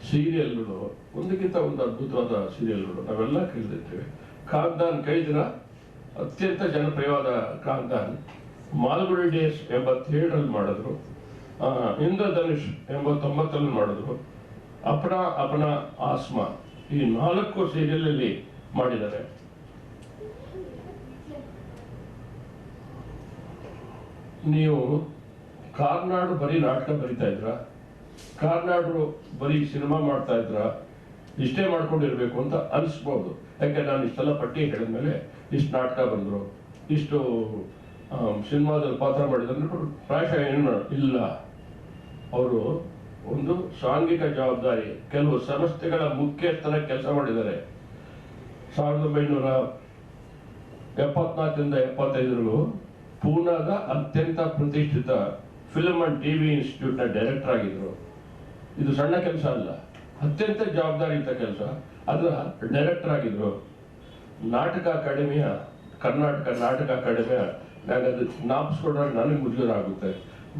ಸೀರಿಯಲ್ಗಳು ಒಂದಕ್ಕಿಂತ ಒಂದು ಅದ್ಭುತವಾದ ಸೀರಿಯಲ್ಗಳು ನಾವೆಲ್ಲ ಕೇಳಿದಿರ್ತೇವೆ. ಕಾಂತಾನ್ ಕೇಳಿದಿರ? ಅತ್ಯಂತ ಜನಪ್ರಿಯವಾದ ಕಾಂತಾನ್ ಮಾಲ್ಗುಡಿ ಡೇಸ್ 87ರಲ್ಲಿ ಮಾಡಿದ್ರು, ಇಂದ್ರಧನುಷ್ 89ರಲ್ಲಿ ಮಾಡಿದ್ರು, ಅಪನಾ ಆಸ್ಮಾ, ಈ 4 ಸೀರಿಯಲ್ ಅಲ್ಲಿ ಮಾಡಿದ್ದಾರೆ. ನೀವು ಕಾರ್ನಾಡು ಬರೀ ನಾಟಕ ಬರಿತಾ ಇದ್ರ, ಕಾರ್ನಾಡು ಬರೀ ಸಿನಿಮಾ ಮಾಡ್ತಾ ಇದ್ರ, ಇಷ್ಟೇ ಮಾಡ್ಕೊಂಡಿರ್ಬೇಕು ಅಂತ ಅನಿಸ್ಬೋದು. ಯಾಕೆ ನಾನು ಇಷ್ಟೆಲ್ಲ ಪಟ್ಟಿ ಹೇಳಿದ್ಮೇಲೆ ಇಷ್ಟು ನಾಟಕ ಬಂದರು, ಇಷ್ಟು ಸಿನಿಮಾದಲ್ಲಿ ಪಾತ್ರ ಮಾಡಿದ್ರು ಪ್ರಾಯಶಃ ಏನು ಇಲ್ಲ. ಅವರು ಒಂದು ಸಾಂಘಿಕ ಜವಾಬ್ದಾರಿ, ಕೆಲವು ಸಂಸ್ಥೆಗಳ ಮುಖ್ಯಸ್ಥರ ಕೆಲಸ ಮಾಡಿದ್ದಾರೆ. 1974ರಿಂದ 75 ಪೂನಾದ ಅತ್ಯಂತ ಪ್ರತಿಷ್ಠಿತ ಫಿಲ್ಮ್ ಅಂಡ್ ಟಿವಿ ಇನ್ಸ್ಟಿಟ್ಯೂಟ್ನ ಡೈರೆಕ್ಟರ್ ಆಗಿದ್ರು. ಇದು ಸಣ್ಣ ಕೆಲಸ ಅಲ್ಲ, ಅತ್ಯಂತ ಜವಾಬ್ದಾರಿಯುತ ಕೆಲಸ. ಅದರ ಡೈರೆಕ್ಟರ್ ಆಗಿದ್ರು. ನಾಟಕ ಅಕಾಡೆಮಿಯ, ಕರ್ನಾಟಕ ನಾಟಕ ಅಕಾಡೆಮಿಯ, ನನಗದು ಜ್ಞಾಪಿಸ್ಕೊಂಡ್ರೆ ನನಗೆ ಮುಜುಗರ ಆಗುತ್ತೆ.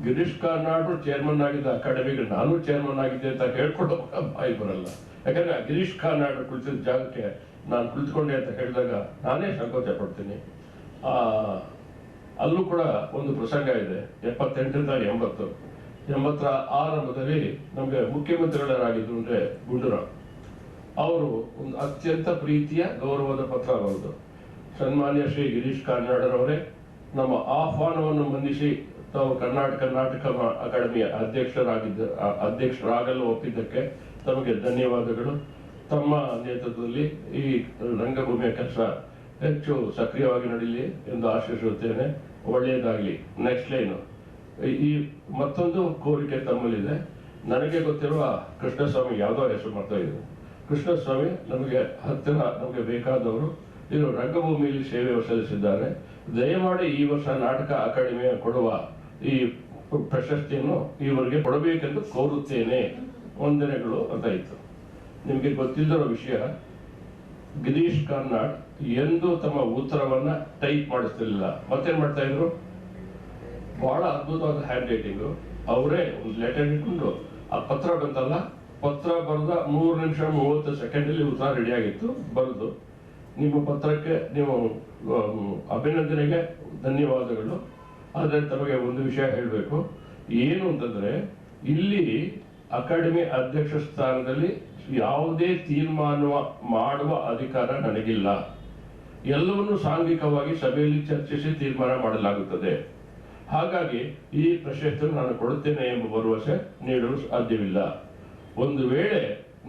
ಗಿರೀಶ್ ಕಾರ್ನಾಡ್ ಚೇರ್ಮನ್ ಆಗಿದ್ದ ಅಕಾಡೆಮಿಗೆ ನಾನು ಚೇರ್ಮನ್ ಆಗಿದ್ದೆ ಅಂತ ಹೇಳ್ಕೊಂಡು ಬಾಯಿ ಬರಲ್ಲ. ಯಾಕಂದ್ರೆ ಗಿರೀಶ್ ಕಾರ್ನಾಡ್ ಕುಳಿತಿದ್ದ ಜಾಗಕ್ಕೆ ನಾನು ಕುಳಿತುಕೊಂಡೆ ಅಂತ ಹೇಳಿದಾಗ ನಾನೇ ಸಂಕೋಚ ಪಡ್ತೀನಿ. ಅಲ್ಲೂ ಕೂಡ ಒಂದು ಪ್ರಸಂಗ ಇದೆ. 78ರಿಂದ 80 ಆರಂಭದಲ್ಲಿ ನಮಗೆ ಮುಖ್ಯಮಂತ್ರಿಗಳಾಗಿದ್ರು ಅಂದ್ರೆ ಗುಂಡೂರಾವ್ ಅವರು ಒಂದು ಅತ್ಯಂತ ಪ್ರೀತಿಯ ಗೌರವದ ಪತ್ರ ಬರೆದು, ಸನ್ಮಾನ್ಯ ಶ್ರೀ ಗಿರೀಶ್ ಕಾರ್ನಾಡರವರೇ, ನಮ್ಮ ಆಹ್ವಾನವನ್ನು ಮನ್ನಿಸಿ ತಾವು ಕರ್ನಾಟಕ ನಾಟಕ ಅಕಾಡೆಮಿಯ ಅಧ್ಯಕ್ಷರಾಗಲು ಒಪ್ಪಿದ್ದಕ್ಕೆ ತಮಗೆ ಧನ್ಯವಾದಗಳು. ತಮ್ಮ ನೇತೃತ್ವದಲ್ಲಿ ಈ ರಂಗಭೂಮಿಯ ಕೆಲಸ ಹೆಚ್ಚು ಸಕ್ರಿಯವಾಗಿ ನಡೀಲಿ ಎಂದು ಆಶಿಸುತ್ತೇನೆ. ಒಳ್ಳೆಯದಾಗಲಿ. ನೆಕ್ಸ್ಟ್ ಲೈನು, ಈ ಮತ್ತೊಂದು ಕೋರಿಕೆ ತಮ್ಮಲ್ಲಿದೆ. ನನಗೆ ಗೊತ್ತಿರುವ ಕೃಷ್ಣಸ್ವಾಮಿ, ಯಾವುದೋ ಹೆಸರು ಮಾಡ್ತಾ ಇದ್ರು, ಕೃಷ್ಣಸ್ವಾಮಿ ನಮಗೆ ಹತ್ತಿರ, ನಮಗೆ ಬೇಕಾದವರು. ಇವರು ರಂಗಭೂಮಿಯಲ್ಲಿ ಸೇವೆ ಸಲ್ಲಿಸಿದ್ದಾರೆ. ದಯಮಾಡಿ ಈ ವರ್ಷ ನಾಟಕ ಅಕಾಡೆಮಿಯ ಕೊಡುವ ಈ ಪ್ರಶಸ್ತಿಯನ್ನು ಇವರಿಗೆ ಕೊಡಬೇಕೆಂದು ಕೋರುತ್ತೇನೆ. ವಂದನೆಗಳು ಅಂತ ಇತ್ತು. ನಿಮಗೆ ಗೊತ್ತಿಲ್ಲದಿರೋ ವಿಷಯ, ಗಿರೀಶ್ ಕಾರ್ನಾಡ್ ಎಂದು ತಮ್ಮ ಉತ್ತರವನ್ನ ಟೈಪ್ ಮಾಡಿಸ್ತಿರ್ಲಿಲ್ಲ. ಮತ್ತೇನ್ ಮಾಡ್ತಾ ಇದ್ರು, ಬಹಳ ಅದ್ಭುತವಾದ ಹ್ಯಾಂಡ್ ರೈಟಿಂಗು. ಅವರೇ ಒಂದು ಲೆಟರ್ ಇಟ್ಕೊಂಡು ಆ ಪತ್ರ ಬಂತಲ್ಲ, ಪತ್ರ ಬರೆದ 3 ನಿಮಿಷ 30 ಸೆಕೆಂಡಲ್ಲಿ ಉತ್ತರ ರೆಡಿ ಆಗಿತ್ತು. ಬರೆದು, ನಿಮ್ಮ ಪತ್ರಕ್ಕೆ ನೀವು ಅಭಿನಂದನೆಗೆ ಧನ್ಯವಾದಗಳು. ಆದರೆ ತಮಗೆ ಒಂದು ವಿಷಯ ಹೇಳಬೇಕು. ಏನು ಅಂತಂದ್ರೆ, ಇಲ್ಲಿ ಅಕಾಡೆಮಿ ಅಧ್ಯಕ್ಷ ಸ್ಥಾನದಲ್ಲಿ ಯಾವುದೇ ತೀರ್ಮಾನ ಮಾಡುವ ಅಧಿಕಾರ ನನಗಿಲ್ಲ. ಎಲ್ಲವನ್ನೂ ಸಾಂಘಿಕವಾಗಿ ಸಭೆಯಲ್ಲಿ ಚರ್ಚಿಸಿ ತೀರ್ಮಾನ ಮಾಡಲಾಗುತ್ತದೆ. ಹಾಗಾಗಿ ಈ ಪ್ರಶಸ್ತಿಯನ್ನು ನಾನು ಕೊಡುತ್ತೇನೆ ಎಂಬ ಭರವಸೆ ನೀಡಲು ಸಾಧ್ಯವಿಲ್ಲ. ಒಂದು ವೇಳೆ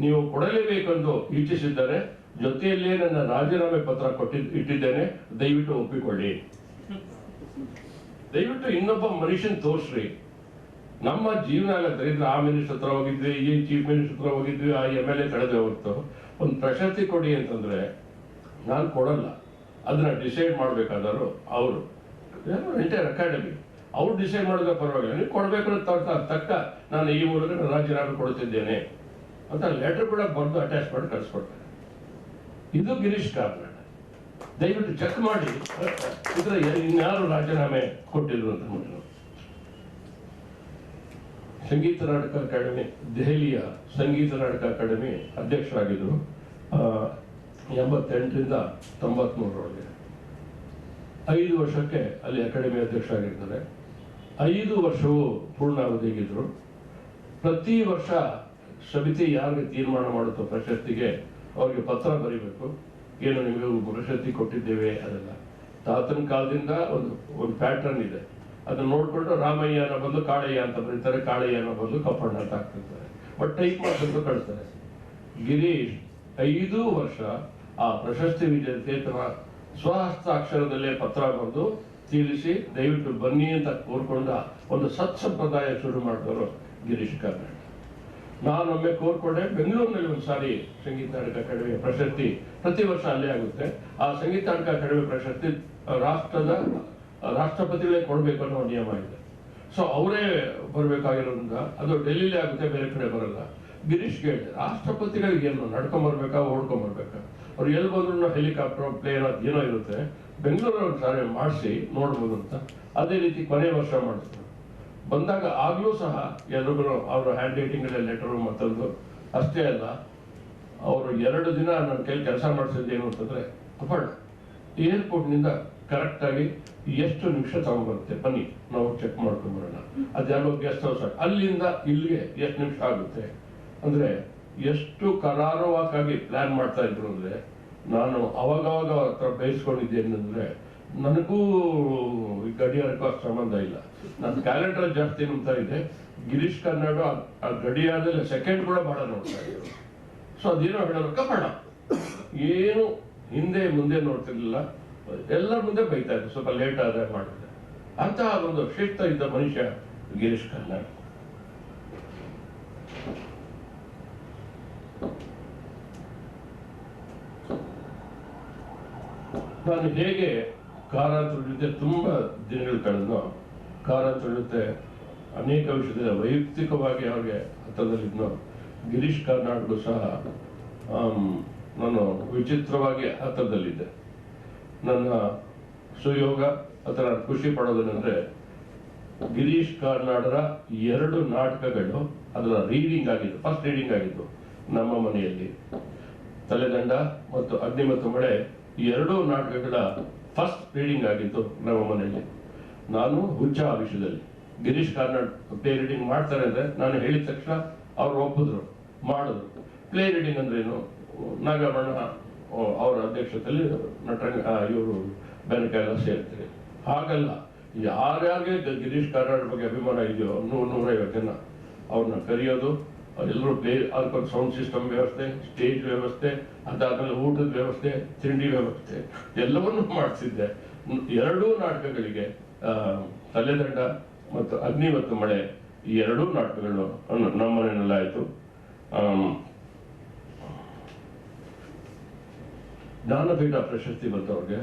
ನೀವು ಕೊಡಲೇಬೇಕೆಂದು ಇಚ್ಛಿಸಿದ್ದರೆ ಜೊತೆಯಲ್ಲೇ ನನ್ನ ರಾಜೀನಾಮೆ ಪತ್ರ ಇಟ್ಟಿದ್ದೇನೆ, ದಯವಿಟ್ಟು ಒಪ್ಪಿಕೊಳ್ಳಿ. ದಯವಿಟ್ಟು ಇನ್ನೊಬ್ಬ ಮನುಷ್ಯನ್ ತೋರಿಸ್ರಿ. ನಮ್ಮ ಜೀವನ ಎಲ್ಲ ದರಿದ್ರ. ಆ ಮಿನಿಸ್ಟರ್ ಹತ್ರ ಹೋಗಿದ್ವಿ, ಈ ಚೀಫ್ ಮಿನಿಸ್ಟರ್ ಹತ್ರ ಹೋಗಿದ್ವಿ, ಆ MLA ಕಳೆದೇ ಹೊರತು ಒಂದು ಪ್ರಶಸ್ತಿ ಕೊಡಿ ಅಂತಂದ್ರೆ ನಾನು ಕೊಡಲ್ಲ. ಅದನ್ನ ಡಿಸೈಡ್ ಮಾಡ್ಬೇಕಾದ್ರು ಅವರು, ಎಂಟೈರ್ ಅಕಾಡೆಮಿ ಅವ್ರು ಡಿಸೈಡ್ ಮಾಡಿದ್ರೆ ಪರವಾಗಿಲ್ಲ. ನೀವು ಕೊಡಬೇಕು ತಕ್ಕ ನಾನು ಈ ಮೂಲಕ ರಾಜೀನಾಮೆ ಕೊಡುತ್ತಿದ್ದೇನೆ ಅಂತ ಲೆಟರ್ ಕೂಡ ಬರೆದು ಅಟ್ಯಾಚ್ ಮಾಡಿ ಕಳಿಸ್ಕೊಡ್ತಾರೆ. ಇದು ಗಿರೀಶ್ ಕಾರ್ನಾಡ್. ದಯವಿಟ್ಟು ಚೆಕ್ ಮಾಡಿ ಇದ್ರೆ ಇನ್ಯಾರು ರಾಜೀನಾಮೆ ಕೊಟ್ಟಿದ್ರು ಅಂತ ನೋಡಿ. ಸಂಗೀತ ನಾಟಕ ಅಕಾಡೆಮಿ, ದೆಹಲಿಯ ಸಂಗೀತ ನಾಟಕ ಅಕಾಡೆಮಿ ಅಧ್ಯಕ್ಷರಾಗಿದ್ದರು 88ರಿಂದ 93ರವರೆಗೆ. 5 ವರ್ಷಕ್ಕೆ ಅಲ್ಲಿ ಅಕಾಡೆಮಿ ಅಧ್ಯಕ್ಷರಾಗಿರ್ತಾರೆ. 5 ವರ್ಷವೂ ಪೂರ್ಣಾವಧಿಗಿದ್ರು. ಪ್ರತಿ ವರ್ಷ ಸಮಿತಿ ಯಾರಿಗೆ ತೀರ್ಮಾನ ಮಾಡುತ್ತೋ ಪ್ರಶಸ್ತಿಗೆ ಅವ್ರಿಗೆ ಪತ್ರ ಬರೀಬೇಕು. ಏನು ನಿಮಗೆ ಪ್ರಶಸ್ತಿ ಕೊಟ್ಟಿದ್ದೇವೆ ಅದೆಲ್ಲ. ತಾತನ ಕಾಲದಿಂದ ಒಂದು ಪ್ಯಾಟರ್ನ್ ಇದೆ. ಅದನ್ನ ನೋಡ್ಕೊಂಡು ರಾಮಯ್ಯನ ಬದಲು ಕಾಳಯ್ಯ ಅಂತ ಬರೀತಾರೆ, ಕಾಳಯ್ಯನ ಬದಲು ಕಪ್ಪಣ್ಣ ಅಂತ ಹಾಕ್ತಿರ್ತಾರೆ. ಬಟ್ ಟೈಪ್ ಮಾಡ್ಕೊಂಡು ಕಳಿಸ್ತಾರೆ. ಗಿರೀಶ್ 5 ವರ್ಷ ಆ ಪ್ರಶಸ್ತಿ ವಿಜೇತರ ಸ್ವಹಸ್ತಾಕ್ಷರದಲ್ಲೇ ಪತ್ರ ಬರೆದು ತಿಳಿಸಿ ದಯವಿಟ್ಟು ಬನ್ನಿ ಅಂತ ಕೋರ್ಕೊಂಡ ಒಂದು ಸತ್ಸಂಪ್ರದಾಯ ಶುರು ಮಾಡಿದವರು ಗಿರೀಶ್ ಕಾರ್ನಾಡ್. ನಾನೊಮ್ಮೆ ಕೋರ್ಕೊಂಡೆ. ಬೆಂಗಳೂರಿನಲ್ಲಿ ಒಂದು ಸಾರಿ ಸಂಗೀತ ನಾಟಕ ಅಕಾಡೆಮಿಯ ಪ್ರಶಸ್ತಿ ಪ್ರತಿ ವರ್ಷ ಅಲ್ಲೇ ಆಗುತ್ತೆ. ಆ ಸಂಗೀತ ನಾಟಕ ಅಕಾಡೆಮಿ ಪ್ರಶಸ್ತಿ ರಾಷ್ಟ್ರಪತಿಗಳೇ ಕೊಡಬೇಕು ಅನ್ನೋ ನಿಯಮ ಇದೆ. ಸೊ ಅವರೇ ಬರಬೇಕಾಗಿರೋದ್ರಿಂದ ಅದು ಡೆಲ್ಲಿಲೇ ಆಗುತ್ತೆ, ಬೇರೆ ಕಡೆ ಬರಲ್ಲ. ಗಿರೀಶ್ ಹೇಳಿದೆ, ರಾಷ್ಟ್ರಪತಿಗಳಿಗೆ ಏನು ನಡ್ಕೊಂಬರ್ಬೇಕಾ ಓಡ್ಕೊಂಬರ್ಬೇಕಾ? ಅವ್ರು ಎಲ್ಲಿ ಬಂದ್ರು ಹೆಲಿಕಾಪ್ಟರ್, ಪ್ಲೇನ್ ಏನೋ ಇರುತ್ತೆ. ಬೆಂಗಳೂರು ಒಂದು ಸಾರಿ ಮಾಡಿಸಿ ನೋಡ್ಬೋದು ಅಂತ. ಅದೇ ರೀತಿ ಕೊನೆ ವರ್ಷ ಮಾಡಿದ್ರು. ಬಂದಾಗ ಆಗ್ಲೂ ಸಹ ಎಲ್ರಿಗೂ ಅವರ ಹ್ಯಾಂಡ್ ರೈಟಿಂಗ್ ಲೆಟರು ಮತ್ತೊಂದು ಅಷ್ಟೇ ಅಲ್ಲ, ಅವರು 2 ದಿನ ನನ್ನ ಕೈಲಿ ಕೆಲಸ ಮಾಡಿಸಿದ್ದೇನು ಅಂತಂದ್ರೆ, ಅಪ್ಪಣ್ಣ ಏರ್ಪೋರ್ಟ್ನಿಂದ ಕರೆಕ್ಟಾಗಿ ಎಷ್ಟು ನಿಮಿಷ ತಗೊಂಡ್ಬರುತ್ತೆ ಬನ್ನಿ ನಾವು ಚೆಕ್ ಮಾಡ್ಕೊಂಡ್ಬರೋಣ. ಅದ್ಯಾರೋ ಗೆಸ್ಟ್ ಹೌಸ್ ಅಲ್ಲಿಂದ ಇಲ್ಲಿಗೆ ಎಷ್ಟು ನಿಮಿಷ ಆಗುತ್ತೆ ಅಂದ್ರೆ ಎಷ್ಟು ಕರಾರುವಾಕಾಗಿ ಪ್ಲಾನ್ ಮಾಡ್ತಾ ಇದ್ರು ಅಂದ್ರೆ, ನಾನು ಅವಾಗವಾಗ ಹತ್ರ ಬಯಸ್ಕೊಂಡಿದ್ದೇನೆ ಅಂದ್ರೆ ನನಗೂ ಈ ಗಡಿಯಾರಕ್ಕೂ ಅಷ್ಟು ಸಂಬಂಧ ಇಲ್ಲ. ನನ್ನ ಕ್ಯಾಲೆಂಡರ್ ಜಾಸ್ತಿ ನೋಡ್ತಾ ಇದೆ. ಗಿರೀಶ್ ಕಾರ್ನಾಡ್ ಆ ಗಡಿಯಾರದಲ್ಲಿ ಸೆಕೆಂಡ್ ಕೂಡ ಬಹಳ ನೋಡ್ತಾ ಇದ್ರು. ಸೊ ಅದೇನೋ ಹೇಳೋರು ಕಪಣ, ಏನು ಹಿಂದೆ ಮುಂದೆ ನೋಡ್ತಿರ್ಲಿಲ್ಲ, ಎಲ್ಲರ ಮುಂದೆ ಬೈತಾ ಇದ್ರು, ಸ್ವಲ್ಪ ಲೇಟ್ ಆದ್ರೆ ಮಾಡಿದ್ರೆ. ಅಂತಹ ಒಂದು ಶಿಸ್ತ ಇದ್ದ ಮನುಷ್ಯ ಗಿರೀಶ್ ಕಾರ್ನಾಡ್. ನಾನು ಹೇಗೆ ಕಾರಂತರ ಜೊತೆ ತುಂಬಾ ದಿನಗಳು ಕಳೆದು, ಕಾರಂತರ ಜೊತೆ ಅನೇಕ ವಿಷಯದಲ್ಲಿ ವೈಯಕ್ತಿಕವಾಗಿ ಅವ್ರಿಗೆ ಹತ್ತಿರದಲ್ಲಿದ್ನೋ, ಗಿರೀಶ್ ಕಾರ್ನಾಡ್ಗೂ ಸಹ ನಾನು ವಿಚಿತ್ರವಾಗಿ ಹತ್ತಿರದಲ್ಲಿದ್ದೆ. ನನ್ನ ಸುಯೋಗ ಅಥವಾ ನಾನು ಖುಷಿ ಪಡೋದೇನೆಂದ್ರೆ, ಗಿರೀಶ್ ಕಾರ್ನಾಡರ 2 ನಾಟಕಗಳು ಅದರ ರೀಡಿಂಗ್ ಆಗಿದ್ದು, ಫಸ್ಟ್ ರೀಡಿಂಗ್ ಆಗಿದ್ದು ನಮ್ಮ ಮನೆಯಲ್ಲಿ. ತಲೆದಂಡ ಮತ್ತು ಅಗ್ನಿ ಮತ್ತು ಮಳೆ ಈ 2 ನಾಟಕಗಳ ಫಸ್ಟ್ ರೀಡಿಂಗ್ ಆಗಿದ್ದು ನಮ್ಮ ಮನೆಯಲ್ಲಿ. ನಾನು ಹುಚ್ಚ ಆ ವಿಷಯದಲ್ಲಿ. ಗಿರೀಶ್ ಕಾರ್ನಾಡ್ ಪ್ಲೇ ರೀಡಿಂಗ್ ಮಾಡ್ತಾರೆ ಅಂದ್ರೆ ನಾನು ಹೇಳಿದ ತಕ್ಷಣ ಅವ್ರು ಒಪ್ಪಿದ್ರು, ಮಾಡಿದ್ರು. ಪ್ಲೇ ರೀಡಿಂಗ್ ಅಂದ್ರೆ ಏನು, ನಾಗಮಣ್ಣ ಅವರ ಅಧ್ಯಕ್ಷತೆಯಲ್ಲಿ ನಟರಂಗ ಇವರು ಬೆನಕೆಲ್ಲ ಸೇರ್ತಾರೆ. ಹಾಗಲ್ಲ, ಯಾರ್ಯಾರಿಗೆ ಗಿರೀಶ್ ಕಾರ್ನಾಡ್ ಬಗ್ಗೆ ಅಭಿಮಾನ ಇದೆಯೋ 100-150 ಜನ ಅವ್ರನ್ನ ಕರೆಯೋದು, ಎಲ್ಲರೂ ಪ್ಲೇ, ಅದಕ್ಕೊಂದು ಸೌಂಡ್ ಸಿಸ್ಟಮ್ ವ್ಯವಸ್ಥೆ, ಸ್ಟೇಜ್ ವ್ಯವಸ್ಥೆ, ಅದಾದ್ಮೇಲೆ ಊಟದ ವ್ಯವಸ್ಥೆ, ತಿಂಡಿ ವ್ಯವಸ್ಥೆ ಎಲ್ಲವನ್ನೂ ಮಾಡಿಸಿದ್ದೆ. 2 ನಾಟಕಗಳಿಗೆ ತಲೆದಂಡ ಮತ್ತು ಅಗ್ನಿ ಮತ್ತು ಮಳೆ ಈ 2 ನಾಟಕಗಳು ನಮ್ಮ ಮನೆಯಲ್ಲಾಯಿತು. ಜ್ಞಾನಪೀಠ ಪ್ರಶಸ್ತಿ ಬಂತವ್ರಿಗೆ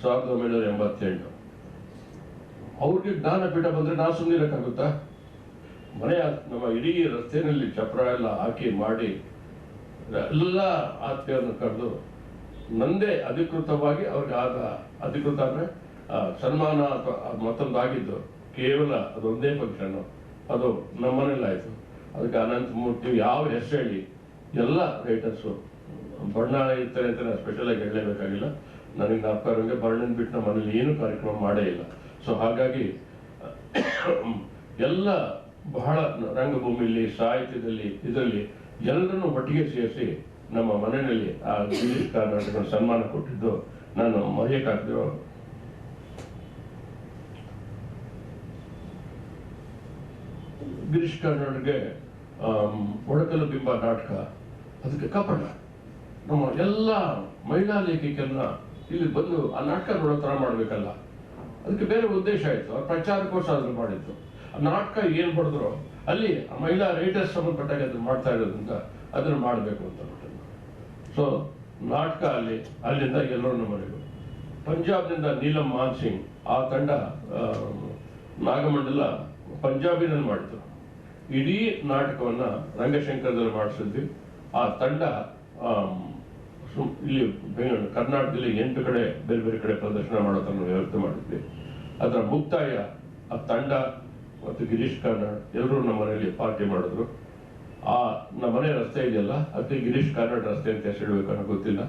1988. ಅವ್ರಿಗೆ ಜ್ಞಾನಪೀಠ ಬಂದ್ರೆ ನಾವು ಸುಮ್ಮನಿರಕ್ಕಾಗುತ್ತಾ? ಮನೆಯ ನಮ್ಮ ಇಡೀ ರಸ್ತೆಯಲ್ಲಿ ಚಪ್ರ ಎಲ್ಲ ಹಾಕಿ ಮಾಡಿ ಎಲ್ಲ ಆತ್ಮೀಯರನ್ನು ಕರೆದು ನಂದೇ ಅಧಿಕೃತವಾಗಿ ಅವ್ರಿಗೆ ಆದ, ಅಧಿಕೃತ ಅಂದ್ರೆ ಸನ್ಮಾನ ಅಥವಾ ಮತ್ತೊಂದು ಆಗಿದ್ದು ಕೇವಲ ಅದೊಂದೇ ಫಂಕ್ಷನ್, ಅದು ನಮ್ಮನೇಲಾಯ್ತು. ಅದಕ್ಕೆ ಅನಂತಮೂರ್ತಿ ಯಾವ ಹೆಸರು ಹೇಳಿ ಎಲ್ಲ ರೈಟರ್ಸು ಬಣ್ಣ ಇರ್ತಾರೆ ಅಂತ ನಾನು ಸ್ಪೆಷಲ್ ಆಗಿ ಹೇಳಲೇಬೇಕಾಗಿಲ್ಲ. ನನಗೆ ನಾಲ್ಕಾರಂಗೆ ಬಣ್ಣನ ಬಿಟ್ಟು ನಮ್ಮ ಮನೇಲಿ ಏನು ಕಾರ್ಯಕ್ರಮ ಮಾಡೇ ಇಲ್ಲ. ಸೊ ಹಾಗಾಗಿ ಎಲ್ಲ ಬಹಳ ರಂಗಭೂಮಿಯಲ್ಲಿ, ಸಾಹಿತ್ಯದಲ್ಲಿ, ಇದರಲ್ಲಿ ಎಲ್ಲರನ್ನು ಒಟ್ಟಿಗೆ ಸೇರಿಸಿ ನಮ್ಮ ಮನೆಯಲ್ಲಿ ಆ ಗಿರೀಶ್ ಕಾರ್ನಾಡ್ ಸನ್ಮಾನ ಕೊಟ್ಟಿದ್ದು ನಾನು ಮರೆಯಕ್ಕಾಗದಿರೋ. ಗಿರೀಶ್ ಕಾರ್ನಾಡ್ಗೆ ಒಡಕಲು ಬಿಂಬ ನಾಟಕ, ಅದಕ್ಕೆ ಕಪಟ. ನಮ್ಮ ಎಲ್ಲ ಮಹಿಳಾ ಲೇಖಕರನ್ನ ಇಲ್ಲಿ ಬಂದು ಆ ನಾಟಕ ನೋಡೋ ಥರ ಮಾಡ್ಬೇಕಲ್ಲ, ಅದಕ್ಕೆ ಬೇರೆ ಉದ್ದೇಶ ಆಯ್ತು. ಅವ್ರ ಪ್ರಚಾರಕ್ಕೋಸ್ಕರ ಅದನ್ನು ಮಾಡಿತ್ತು. ಆ ನಾಟಕ ಏನ್ ಬರೆದ್ರು ಅಲ್ಲಿ ಮಹಿಳಾ ರೈಟರ್ಸ್ ಸಂಬಂಧಪಟ್ಟಾಗ ಅದನ್ನು ಮಾಡ್ತಾ ಇರೋದ್ರಿಂದ ಅದನ್ನು ಮಾಡಬೇಕು ಅಂತ ಬಿಟ್ಟು. ಸೊ ನಾಟಕ ಅಲ್ಲಿಂದ ಎಲ್ಲರನ್ನು ಮನೆಗೂ. ಪಂಜಾಬ್ನಿಂದ ನೀಲಂ ಮಾನ್ ಸಿಂಗ್ ಆ ತಂಡ ನಾಗಮಂಡಲ ಪಂಜಾಬಿನಲ್ಲಿ ಮಾಡಿದ್ರು. ಇಡೀ ನಾಟಕವನ್ನ ರಂಗಶಂಕರದಲ್ಲಿ ಮಾಡಿಸಿದ್ವಿ. ಆ ತಂಡ ಇಲ್ಲಿ ಕರ್ನಾಟಕದಲ್ಲಿ 8 ಕಡೆ ಬೇರೆ ಬೇರೆ ಕಡೆ ಪ್ರದರ್ಶನ ಮಾಡೋ ತನ್ನ ವ್ಯವಸ್ಥೆ ಮಾಡಿದ್ವಿ. ಅದರ ಮುಕ್ತಾಯ ಆ ತಂಡ ಮತ್ತು ಗಿರೀಶ್ ಕಾರ್ನಾಡ್ ಎಲ್ಲರೂ ನಮ್ಮ ಮನೆಯಲ್ಲಿ ಪಾರ್ಟಿ ಮಾಡಿದ್ರು. ಆ ನಮ್ಮ ಮನೆ ರಸ್ತೆ ಇದೆಯಲ್ಲ, ಅದಕ್ಕೆ ಗಿರೀಶ್ ಕಾರ್ನಾಡ್ ರಸ್ತೆ ಅಂತ ಹೆಸರಿಡ್ಬೇಕು ಅನ್ನೋ ಗೊತ್ತಿಲ್ಲ.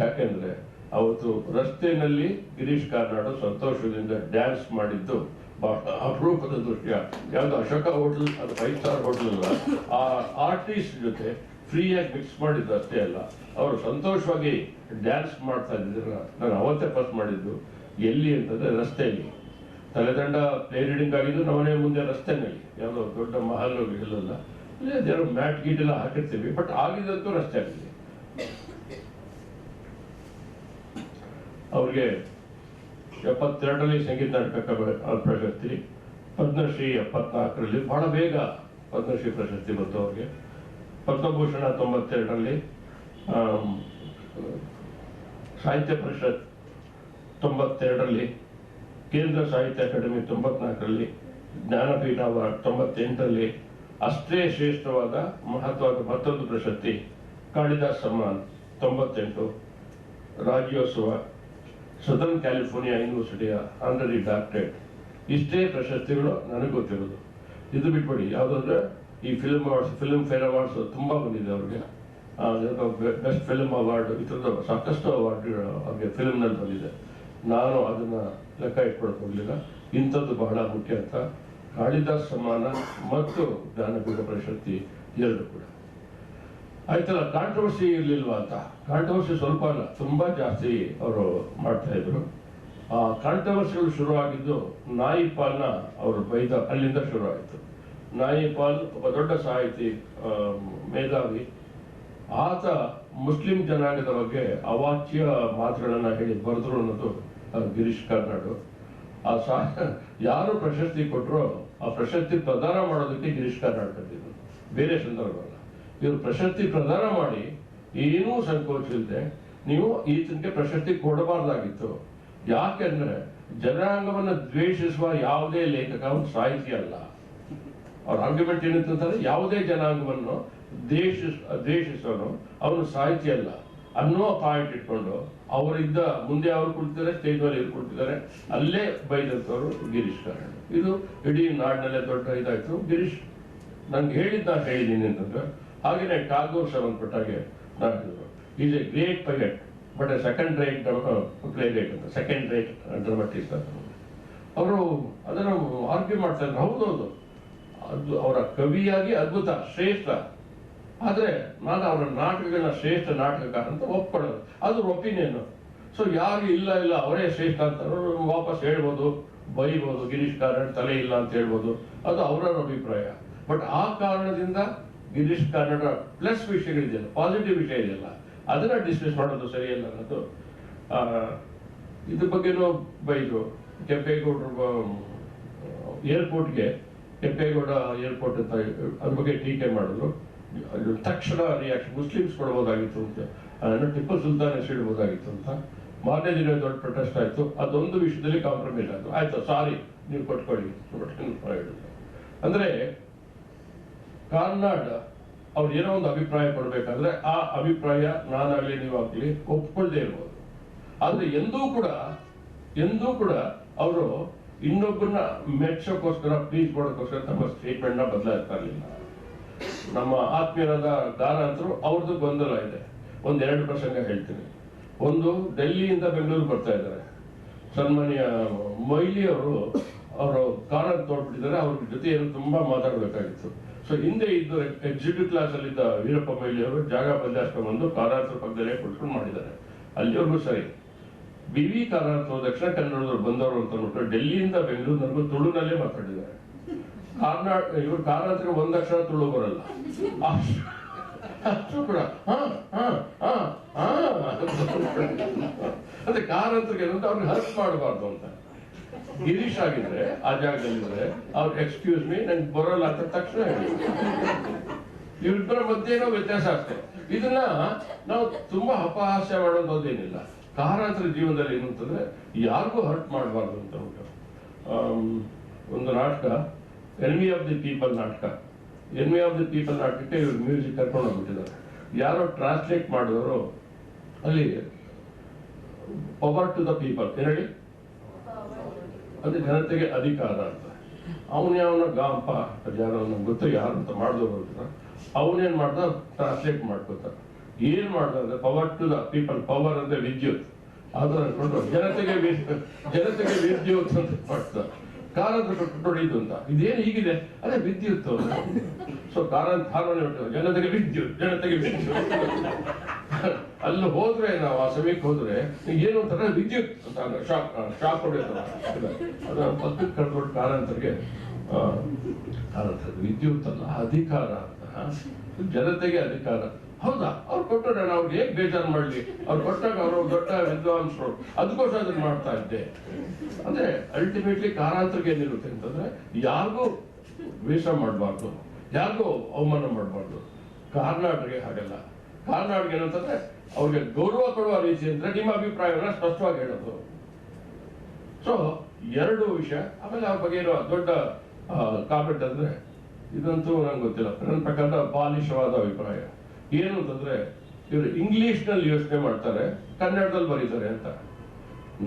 ಯಾಕೆಂದ್ರೆ ಅವತ್ತು ರಸ್ತೆಯಲ್ಲಿ ಗಿರೀಶ್ ಕಾರ್ನಾಡ್ ಸಂತೋಷದಿಂದ ಡ್ಯಾನ್ಸ್ ಮಾಡಿದ್ದು ಬಹಳ ಅಪರೂಪದ ದೃಶ್ಯ. ಯಾವ್ದು ಅಶೋಕ ಹೋಟೆಲ್, ಅದು 5 ಸ್ಟಾರ್ ಹೋಟೆಲ್ ಅಲ್ಲ, ಆ ಆರ್ಟಿಸ್ಟ್ ಜೊತೆ ಫ್ರೀಯಾಗಿ ಮಿಕ್ಸ್ ಮಾಡಿದ್ದು ಅಷ್ಟೇ ಅಲ್ಲ, ಅವರು ಸಂತೋಷವಾಗಿ ಡ್ಯಾನ್ಸ್ ಮಾಡ್ತಾ ಇದ್ದಿದ್ದನ್ನ ನಾನು ಅವತ್ತೇ ಫಸ್ಟ್ ಮಾಡಿದ್ದು. ಎಲ್ಲಿ ಅಂತಂದ್ರೆ ರಸ್ತೆಯಲ್ಲಿ. ತಲೆದಂಡ ಪ್ಲೇ ರೀಡಿಂಗ್ ಆಗಿದ್ದು ನಮ್ಮನೆ ಮುಂದೆ ರಸ್ತೆನಲ್ಲಿ, ಯಾವುದೋ ದೊಡ್ಡ ಮಹಲ್ ಇಲ್ಲಲ್ಲ, ಯಾರೋ ಮ್ಯಾಟ್ ಗೀಟ್ ಎಲ್ಲ ಹಾಕಿರ್ತೀವಿ, ಬಟ್ ಆಗಿದ್ದಂತೂ ರಸ್ತೆ ಆಗಿದೆ. ಅವ್ರಿಗೆ 72ರಲ್ಲಿ ಸಂಗೀತ ನಾಟಕ ಪ್ರಶಸ್ತಿ, ಪದ್ಮಶ್ರೀ 74ರಲ್ಲಿ ಬಹಳ ಬೇಗ ಪದ್ಮಶ್ರೀ ಪ್ರಶಸ್ತಿ ಬಂತು ಅವ್ರಿಗೆ. ಪದ್ಮಭೂಷಣ 92ರಲ್ಲಿ, ಸಾಹಿತ್ಯ ಪರಿಷತ್ 92ರಲ್ಲಿ, ಕೇಂದ್ರ ಸಾಹಿತ್ಯ ಅಕಾಡೆಮಿ 94ರಲ್ಲಿ, ಜ್ಞಾನಪೀಠ ಅವಾರ್ಡ್ 98ರಲ್ಲಿ, ಅಷ್ಟೇ ಶ್ರೇಷ್ಠವಾದ ಮಹತ್ವದ ಮತ್ತೊಂದು ಪ್ರಶಸ್ತಿ ಕಾಳಿದಾಸ್ ಸಮ್ಮಾನ್ 98, ರಾಜ್ಯೋತ್ಸವ, ಸದರ್ನ್ ಕ್ಯಾಲಿಫೋರ್ನಿಯಾ ಯೂನಿವರ್ಸಿಟಿಯ ಆನರರಿ ಡಾಕ್ಟರೇಟ್. ಇಷ್ಟೇ ಪ್ರಶಸ್ತಿಗಳು ನನಗೆ ಗೊತ್ತಿರೋದು. ಇದು ಬಿಟ್ಬಿಡಿ, ಯಾವುದಂದ್ರೆ ಈ ಫಿಲ್ಮ್ ಫೇರ್ ಅವಾರ್ಡ್ಸ್ ತುಂಬಾ ಬಂದಿದೆ ಅವ್ರಿಗೆ. ಬೆಸ್ಟ್ ಫಿಲ್ಮ್ ಅವಾರ್ಡ್, ಈ ಥರದ ಸಾಕಷ್ಟು ಅವಾರ್ಡ್ಗಳು ಅವ್ರಿಗೆ ಫಿಲ್ಮ್ನಲ್ಲಿ ಬಂದಿದೆ. ನಾನು ಅದನ್ನ ಲೆಕ್ಕ ಇಟ್ಕೊಳಕ್ ಹೋಗ್ಲಿಲ್ಲ. ಇಂಥದ್ದು ಬಹಳ ಮುಖ್ಯ ಅಂತ. ಕಾಳಿದಾಸ್ ಸಮ್ಮಾನ ಮತ್ತು ಜ್ಞಾನಪೀಠ ಪ್ರಶಸ್ತಿ 2 ಕೂಡ ಆಯ್ತಲ್ಲ. ಕಾಂಟ್ರವರ್ಸಿ ಇರ್ಲಿಲ್ವಾ ಅಂತ. ಕಾಂಟ್ರವರ್ಸಿ ಸ್ವಲ್ಪ ಅಲ್ಲ, ತುಂಬಾ ಜಾಸ್ತಿ ಅವರು ಮಾಡ್ತಾ ಇದ್ರು. ಆ ಕಾಂಟ್ರವರ್ಸಿಗಳು ಶುರುವಾಗಿದ್ದು ನಾಯಿಪಾಲ್ನ ಅವರು ಬೈದ ಅಲ್ಲಿಂದ ಶುರುವಾಯಿತು. ನಾಯಿಪಾಲ್ ಒಬ್ಬ ದೊಡ್ಡ ಸಾಹಿತಿ, ಮೇಧಾವಿ. ಆತ ಮುಸ್ಲಿಂ ಜನಾಂಗದ ಬಗ್ಗೆ ಅವಾಚ್ಯ ಮಾತುಗಳನ್ನ ಹೇಳಿ ಬರೆದ್ರು ಅನ್ನೋದು ಗಿರೀಶ್ ಕಾರ್ನಾಡ್. ಯಾರು ಪ್ರಶಸ್ತಿ ಕೊಟ್ಟರೋ ಆ ಪ್ರಶಸ್ತಿ ಪ್ರದಾನ ಮಾಡೋದಕ್ಕೆ ಗಿರೀಶ್ ಕಾರ್ನಾಡ್ ಕರೆದಿದ್ರು, ಬೇರೆ ಸಂದರ್ಭ ಅಲ್ಲ. ಇವರು ಪ್ರಶಸ್ತಿ ಪ್ರದಾನ ಮಾಡಿ ಏನೂ ಸಂಕೋಚ ಇಲ್ಲದೆ ನೀವು ಈತನಿಗೆ ಪ್ರಶಸ್ತಿ ಕೊಡಬಾರ್ದಾಗಿತ್ತು. ಯಾಕೆಂದ್ರೆ ಜನಾಂಗವನ್ನು ದ್ವೇಷಿಸುವ ಯಾವುದೇ ಲೇಖಕ ಅವನು ಸಾಹಿತಿ ಅಲ್ಲ. ಅವ್ರ ಆರ್ಗ್ಯುಮೆಂಟ್ ಏನಂತಂದ್ರೆ ಯಾವುದೇ ಜನಾಂಗವನ್ನು ದ್ವೇಷಿಸೋನು ಅವನು ಸಾಹಿತಿ ಅಲ್ಲ ಅನ್ನೋ ಪಾಯಿಂಟ್ ಇಟ್ಕೊಂಡು ಅವರಿದ್ದ ಮುಂದೆ ಅವ್ರು ಕುಳಿತಿದ್ದಾರೆ, ಸ್ಟೇಜ್ ಮೇಲೆ ಇವ್ರು ಕುಳಿತಿದ್ದಾರೆ, ಅಲ್ಲೇ ಬೈದಂಥವ್ರು ಗಿರೀಶ್ ಕಾರ್ನಾಡ್. ಇದು ಇಡೀ ನಾಡಿನಲ್ಲೇ ದೊಡ್ಡ ಇದಾಯ್ತು. ಗಿರೀಶ್ ನನ್ಗೆ ಹೇಳಿದ್ದೀನಿ ಅಂತಂದ್ರೆ ಹಾಗೇನೆ ಟಾಗೋರ್ ಸಂಬಂಧಪಟ್ಟಾಗೆ ನಾನು ಹೇಳಿದ್ರು, is a great poet but a second rate playwright ಅಂತ, ಸೆಕೆಂಡ್ ರೇಟ್ ಡ್ರಾಮಟಿಸ್ಟ್ ಅಂತ ಅವರು ಅದನ್ನು ಆರ್ಗ್ಯೂ ಮಾಡ್ತಾ ಇದ್ರು. ಹೌದೌದು, ಅದು ಅವರ ಕವಿಯಾಗಿ ಅದ್ಭುತ, ಶ್ರೇಷ್ಠ. ಆದರೆ ನಾನು ಅವರ ನಾಟಕಗಳನ್ನ ಶ್ರೇಷ್ಠ ನಾಟಕಕಾರ ಅಂತ ಒಪ್ಕೊಳ್ಳೋದು, ಅದು ಒಪಿನಿಯನ್. ಸೊ ಯಾರು ಇಲ್ಲ ಅವರೇ ಶ್ರೇಷ್ಠ ಅಂತ ವಾಪಸ್ ಹೇಳ್ಬೋದು, ಬೈಬೋದು, ಗಿರೀಶ್ ಕಾರ್ನಾಡ್ ತಲೆ ಇಲ್ಲ ಅಂತ ಹೇಳ್ಬೋದು, ಅದು ಅವರ ಅಭಿಪ್ರಾಯ. ಬಟ್ ಆ ಕಾರಣದಿಂದ ಗಿರೀಶ್ ಕಾರ್ನಾಡ್ ಪ್ಲಸ್ ವಿಷಯಗಳಿದೆಯಲ್ಲ, ಪಾಸಿಟಿವ್ ವಿಷಯ ಇದೆಯಲ್ಲ, ಅದನ್ನ ಡಿಸ್ಕಸ್ ಮಾಡೋದು ಸರಿಯಲ್ಲ ಅನ್ನೋದು. ಇದ್ರ ಬಗ್ಗೆನೂ ಬೈದು ಕೆಂಪೇಗೌಡರು ಏರ್ಪೋರ್ಟ್ಗೆ, ಕೆಂಪೇಗೌಡ ಏರ್ಪೋರ್ಟ್ ಅಂತ ಅದ್ರ ಬಗ್ಗೆ ಟೀಕೆ ಮಾಡಿದ್ರು. ತಕ್ಷಣ ರಿಯಾಕ್ಷನ್ ಮುಸ್ಲಿಮ್ಸ್ ಕೊಡ್ಬೋದಾಗಿತ್ತು ಅಂತ, ಟಿಪ್ಪು ಸುಲ್ತಾನ್ ಹೆಸರಿಡ್ಬೋದಾಗಿತ್ತು ಅಂತ. ಮಾರನೇ ದಿನ ದೊಡ್ಡ ಪ್ರೊಟೆಸ್ಟ್ ಆಯ್ತು. ಅದೊಂದು ವಿಷಯದಲ್ಲಿ ಕಾಂಪ್ರಮೈಸ್ ಆಯ್ತು. ಆಯ್ತು, ಸಾರಿ ನೀವು ಕೊಟ್ಕೊಳ್ಳಿ ಅಂದ್ರೆ ಕಾರ್ನಾಡ್ ಅವ್ರು ಏನೋ ಒಂದು ಅಭಿಪ್ರಾಯ ಕೊಡ್ಬೇಕಾದ್ರೆ ಆ ಅಭಿಪ್ರಾಯ ನಾನಾಗ್ಲಿ ನೀವಾಗ್ಲಿ ಒಪ್ಕೊಳ್ದೇ ಇರ್ಬೋದು. ಆದ್ರೆ ಎಂದೂ ಕೂಡ ಅವರು ಇನ್ನೊಬ್ಬರನ್ನ ಮೆಚ್ಚೋಕ್ಕೋಸ್ಕರ, ಪ್ಲೀಸ್ ಮಾಡೋಕ್ಕೋಸ್ಕರ ತಮ್ಮ ಸ್ಟೇಟ್ಮೆಂಟ್ ನ ಬದಲಾಯಿಸ್ತಾ ಇರಲಿಲ್ಲ. ನಮ್ಮ ಆತ್ಮೀಯರಾದ ಗಾರಂತರು ಅವ್ರದ್ದು ಗೊಂದಲ ಇದೆ. ಒಂದೆರಡು ಪ್ರಸಂಗ ಹೇಳ್ತೀನಿ. ಒಂದು, ಡೆಲ್ಲಿಯಿಂದ ಬೆಂಗಳೂರು ಬರ್ತಾ ಇದ್ದಾರೆ. ಸನ್ಮಾನ್ಯ ಮೊಯ್ಲಿ ಅವರು ಕಾರನ್ನು ತೋಡ್ಬಿಟ್ಟಿದ್ದಾರೆ. ಅವ್ರ ಜೊತೆ ಏನು ತುಂಬಾ ಮಾತಾಡಬೇಕಾಗಿತ್ತು. ಸೊ ಹಿಂದೆ ಇದ್ದು ಎಕ್ಸಿಕ್ಯೂಟಿವ್ ಕ್ಲಾಸ್ ಅಲ್ಲಿದ್ದ ವೀರಪ್ಪ ಮೊಯ್ಲಿ ಅವರು ಜಾಗ ಬದಲಾಯಿಸ್ಕೊಂಡು ಬಂದು ಕಾರಾಂತರ ಪಕ್ಕದಲ್ಲೇ ಕುಳಿಸ್ಕೊಂಡು ಮಾಡಿದ್ದಾರೆ. ಅಲ್ಲಿವರೆಗೂ ಸರಿ. ಬಿ ವಿ ಕಾರಂತ ದಕ್ಷಿಣ ಕನ್ನಡದವ್ರು ಬಂದವರು ಅಂತ ಅಂದ್ಬಿಟ್ಟು ಡೆಲ್ಲಿಯಿಂದ ಬೆಂಗಳೂರಿನವರೆಗೂ ತುಳುನಲ್ಲೇ ಮಾತಾಡಿದ್ದಾರೆ. ಇವ್ರು ಕಾರಂತರಿಗೆ ಒಂದಕ್ಷರ ತುಳು ಬರಲ್ಲ. ಅಷ್ಟು ಕೂಡ ಅಂದ್ರೆ ಕಾರಂತರಿಗೆ ಏನಂತ ಅವ್ರಿಗೆ ಹರ್ಟ್ ಮಾಡಬಾರ್ದು ಅಂತ. ಗಿರೀಶ್ ಆಗಿದ್ರೆ ಆ ಜಾಗದಲ್ಲಿದ್ರೆ ಅವ್ರು ಎಕ್ಸ್ಕ್ಯೂಸ್ ಮೀ ನನ್ಗೆ ಬರೋಲ್ಲ ಅಂತ ತಕ್ಷಣ ಹೇಳಿ. ಇವ್ರಿಬ್ಬರ ಮಧ್ಯೆ ಏನೋ ವ್ಯತ್ಯಾಸ ಅಷ್ಟೇ. ಇದನ್ನ ನಾವು ತುಂಬಾ ಅಪಹಾಸ್ಯ ಮಾಡೋದೇನಿಲ್ಲ. ಕಾರಂತರ ಜೀವನದಲ್ಲಿ ಏನು ಅಂತಂದ್ರೆ ಯಾರಿಗೂ ಹರ್ಟ್ ಮಾಡಬಾರ್ದು ಅಂತ ಉಂಟು. ಒಂದು ನಾಟಕ, ಎನ್ಮಿ ಆಫ್ ದಿ ಪೀಪಲ್ ನಾಟಕ. ಎನ್ಮಿ ಆಫ್ ದಿ ಪೀಪಲ್ ನಾಟಕಕ್ಕೆ ಇವ್ರು ಮ್ಯೂಸಿಕ್ ಕರ್ಕೊಂಡು ಹೋಗ್ಬಿಟ್ಟಿದ್ದಾರೆ. ಯಾರೋ ಟ್ರಾನ್ಸ್ಲೇಟ್ ಮಾಡಿದವರು ಅಲ್ಲಿ ಪವರ್ ಟು ದ ಪೀಪಲ್ ಏನ್ ಹೇಳಿ, ಅದು ಜನತೆಗೆ ಅಧಿಕಾರ ಅಂತ. ಅವನ ಗಾಂಪ ಯಾರೋ ನಮ್ಗೆ ಗೊತ್ತು ಯಾರು ಅಂತ ಮಾಡಿದವರು ಅಂತ ಅವನೇನ್ ಮಾಡ್ದ, ಟ್ರಾನ್ಸ್ಲೇಟ್ ಮಾಡ್ಕೋತ ಏನ್ ಮಾಡ್ದ ಅಂದ್ರೆ power to the people, power ಅಂದ್ರೆ ವಿದ್ಯುತ್, ಅದನ್ನ ಅನ್ಕೊಂಡು ಜನತೆಗೆ ವಿದ್ಯುತ್ ಅಂತ ಮಾಡ್ತಾರೆ. ಕಾರಂತ ಹೊಡಿದು ಅಂತ ಇದೇನು ಹೀಗಿದೆ, ಅದೇ ವಿದ್ಯುತ್. ಸೊ ಕಾರಂತ ಹಾರ್ಮೋನಿ ಜನತೆಗೆ ವಿದ್ಯುತ್. ಅಲ್ಲಿ ಹೋದ್ರೆ ನಾವು ಆ ಸಮಯಕ್ಕೆ ಹೋದ್ರೆ ಏನು ಅಂತಾರೆ ವಿದ್ಯುತ್ ಅಂತ ಶಾಕ್ ಹೊಡೆಯೋದು. ಅದನ್ನ ಪಕ್ಕಕ್ಕೆ ಕರೆದ್ಬಿಟ್ಟು ಕಾರಂತರಿಗೆ ವಿದ್ಯುತ್ ಅಲ್ಲ ಅಧಿಕಾರ ಅಂತ, ಜನತೆಗೆ ಅಧಿಕಾರ. ಹೌದಾ, ಅವ್ರು ಕೊಟ್ಟರೆ ನಾನು ಅವ್ರಿಗೆ ಹೇಗೆ ಬೇಜಾರು ಮಾಡ್ಲಿ, ಅವ್ರು ಕೊಟ್ಟಾಗ ಅವರು ದೊಡ್ಡ ವಿದ್ವಾಂಸರು, ಅದಕ್ಕೋಸ್ಕರ ಅದನ್ನ ಮಾಡ್ತಾ ಇದ್ದೆ. ಅಂದ್ರೆ ಅಲ್ಟಿಮೇಟ್ಲಿ ಕಾರಾಂತರಿಗೆ ಏನಿರುತ್ತೆ ಅಂತಂದ್ರೆ ಯಾರಿಗೂ ದ್ವೇಷ ಮಾಡಬಾರ್ದು, ಯಾರಿಗೂ ಅವಮಾನ ಮಾಡಬಾರ್ದು. ಕಾರ್ನಾಡ್ಗೆ ಹಾಗಲ್ಲ. ಕಾರ್ನಾಡ್ಗೆ ಏನಂತಂದ್ರೆ ಅವ್ರಿಗೆ ಗೌರವ ಕೊಡುವ ರೀತಿ ಅಂದ್ರೆ ನಿಮ್ಮ ಅಭಿಪ್ರಾಯವನ್ನ ಸ್ಪಷ್ಟವಾಗಿ ಹೇಳೋದು. ಸೊ ಎರಡು ವಿಷಯ. ಆಮೇಲೆ ಅವ್ರ ಬಗ್ಗೆ ಇರೋ ದೊಡ್ಡ ಕಾಮೆಂಟ್ ಅಂದ್ರೆ ಇದಂತೂ ನಂಗೆ ಗೊತ್ತಿಲ್ಲ, ನನ್ನ ಪ್ರಕಾರ ಬಾಲಿಶವಾದ ಅಭಿಪ್ರಾಯ ಏನು ಅಂತಂದ್ರೆ ಇವರು ಇಂಗ್ಲಿಷ್ ನಲ್ಲಿ ಯೋಚನೆ ಮಾಡ್ತಾರೆ, ಕನ್ನಡದಲ್ಲಿ ಬರೀತಾರೆ ಅಂತ.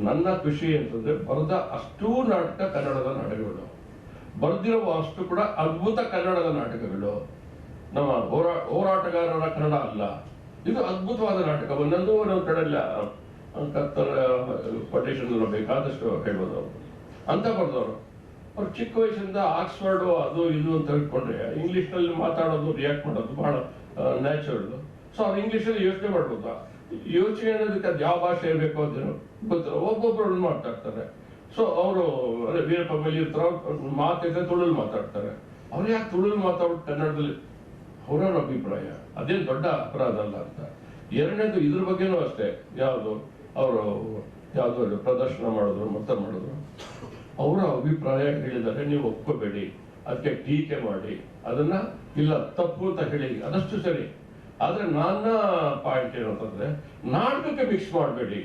ನನ್ನ ಖುಷಿ ಅಂತಂದ್ರೆ ಬರೆದ ಅಷ್ಟೂ ನಾಟಕ ಕನ್ನಡದ ನಾಟಕಗಳು, ಬರೆದಿರುವ ಅಷ್ಟು ಕೂಡ ಅದ್ಭುತ ಕನ್ನಡದ ನಾಟಕಗಳು. ನಮ್ಮ ಹೋರಾಟಗಾರರ ಕನ್ನಡ ಅಲ್ಲ, ಇದು ಅದ್ಭುತವಾದ ನಾಟಕ. ಒಂದೊಂದು ಕಡೆಲ್ಲ ಕೊಟೇಶನ್ ಬೇಕಾದಷ್ಟು ಹೇಳ್ಬೋದು ಅವರು ಅಂತ ಬರ್ದವರು. ಅವ್ರು ಚಿಕ್ಕ ವಯಸ್ಸಿಂದ ಆಕ್ಸ್ಫರ್ಡ್ ಅದು ಇದು ಅಂತ ಹೇಳ್ಕೊಂಡ್ರೆ ಇಂಗ್ಲಿಷ್ ನಲ್ಲಿ ಮಾತಾಡೋದು, ರಿಯಾಕ್ಟ್ ಮಾಡೋದು ಬಹಳ ನ್ಯಾಚುರಲ್. ಸೊ ಅವ್ರು ಇಂಗ್ಲಿಷಲ್ಲಿ ಯೋಚನೆ ಮಾಡ್ಬೋದು. ಯೋಚನೆ ಅನ್ನೋದಕ್ಕೆ ಅದು ಯಾವ ಭಾಷೆ ಇರಬೇಕು ಅದೇನು ಗೊತ್ತಿಲ್ಲ, ಒಬ್ಬೊಬ್ಬರು ಮಾತಾಡ್ತಾರೆ. ಸೊ ಅವರು ವೀರಪ್ಪ ಮೊಯ್ಲಿ ಮಾತಿದ್ರೆ ತುಳುಲ್ ಮಾತಾಡ್ತಾರೆ. ಅವ್ರು ಯಾಕೆ ತುಳುಲ್ ಮಾತಾಡ್ಬಿಟ್ಟು ಕನ್ನಡದಲ್ಲಿ ಅವರವ್ರ ಅಭಿಪ್ರಾಯ, ಅದೇನು ದೊಡ್ಡ ಅಪರಾಧ ಅಲ್ಲ ಅಂತ. ಎರಡನೇದು ಇದ್ರ ಬಗ್ಗೆನೂ ಅಷ್ಟೇ, ಯಾವುದು ಅವರು ಯಾವುದು ಪ್ರದರ್ಶನ ಮಾಡಿದ್ರು ಮಾಡಿದ್ರು, ಅವರ ಅಭಿಪ್ರಾಯ ಹೇಳಿದರೆ ನೀವು ಒಪ್ಕೋಬೇಡಿ, ಅದಕ್ಕೆ ಟೀಕೆ ಮಾಡಿ ಅದನ್ನ ಇಲ್ಲ ತಪ್ಪು ಅಂತ ಹೇಳಿ ಅದಷ್ಟು ಸರಿ. ಆದ್ರೆ ನನ್ನ ಪಾಯಿಂಟ್ ಏನು ಅಂತಂದ್ರೆ ನಾಟಕಕ್ಕೆ ಮಿಕ್ಸ್ ಮಾಡಬೇಡಿ,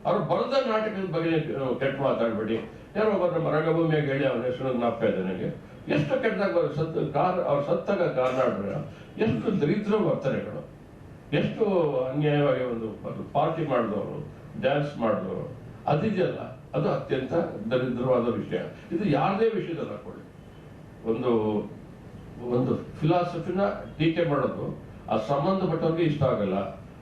ಅವ್ರು ಬರೆದ ನಾಟಕದ ಬಗ್ಗೆ ಕೆಟ್ಟ ಮಾತಾಡಬೇಡಿ. ಯಾರೋ ಒಬ್ಬರ ರಂಗಭೂಮಿಯಾಗಿ ಹೇಳಿ ಅವನ ಹೆಸರು ಜ್ಞಾಪಕ ಇದೆ ನನಗೆ, ಎಷ್ಟು ಕೆಟ್ಟದಾಗ ಅವ್ರು ಸತ್ತಾಗ ಕಾರ್ನಾಡ್ರ ಎಷ್ಟು ದರಿದ್ರ ವರ್ತನೆಗಳು, ಎಷ್ಟು ಅನ್ಯಾಯವಾಗಿ ಒಂದು ಪಾರ್ಟಿ ಮಾಡಿದವರು, ಡ್ಯಾನ್ಸ್ ಮಾಡಿದವರು, ಅದಿದೆಯಲ್ಲ ಅದು ಅತ್ಯಂತ ದರಿದ್ರವಾದ ವಿಷಯ. ಇದು ಯಾರದೇ ವಿಷಯದಲ್ಲಿ ಹಾಕೊಳ್ಳಿ, ಒಂದು ಒಂದು ಫಿಲಾಸಫಿನ ಟೀಕೆ ಮಾಡೋದು ಆ ಸಂಬಂಧಪಟ್ಟವ್ರಿಗೆ ಇಷ್ಟ ಆಗಲ್ಲ,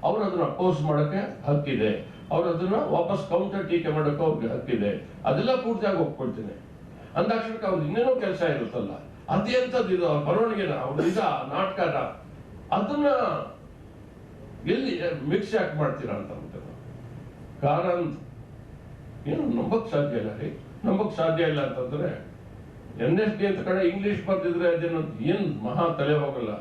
ಅವ್ರು ಅದನ್ನ ಅಪೋಸ್ ಮಾಡೋಕ್ಕೆ ಹಕ್ಕಿದೆ, ಅವ್ರು ಅದನ್ನ ವಾಪಸ್ ಕೌಂಟರ್ ಟೀಕೆ ಮಾಡೋಕೆ ಅವ್ರಿಗೆ ಹಕ್ಕಿದೆ, ಅದೆಲ್ಲ ಪೂರ್ತಿಯಾಗಿ ಒಪ್ಕೊಳ್ತೀನಿ. ಅಂದಾಕ್ಷಣಕ್ಕೆ ಅವ್ರು ಇನ್ನೇನೋ ಕೆಲಸ ಇರುತ್ತಲ್ಲ, ಅದೇ ಅಂತದ್ದು ಇದು ಅವ್ರ ಬರವಣಿಗೆನ ಅವ್ರ ನಿಜ ನಾಟಕನ ಅದನ್ನ ಎಲ್ಲಿ ಮಿಕ್ಸ್ ಯಾಕೆ ಮಾಡ್ತೀರಾ ಅಂತ ಕಾರಣ ಏನು ನಂಬಕ್ ಸಾಧ್ಯ ಇಲ್ಲ ರೀ. ನಂಬಕ್ ಸಾಧ್ಯ ಇಲ್ಲ ಅಂತಂದ್ರೆ NSD ಅಂತ ಕಡೆ ಇಂಗ್ಲಿಷ್ ಬರ್ತಿದ್ರೆ ಅದೇನು ಏನ್ ಮಹಾ ತಲೆ ಹೋಗಲ್ಲ.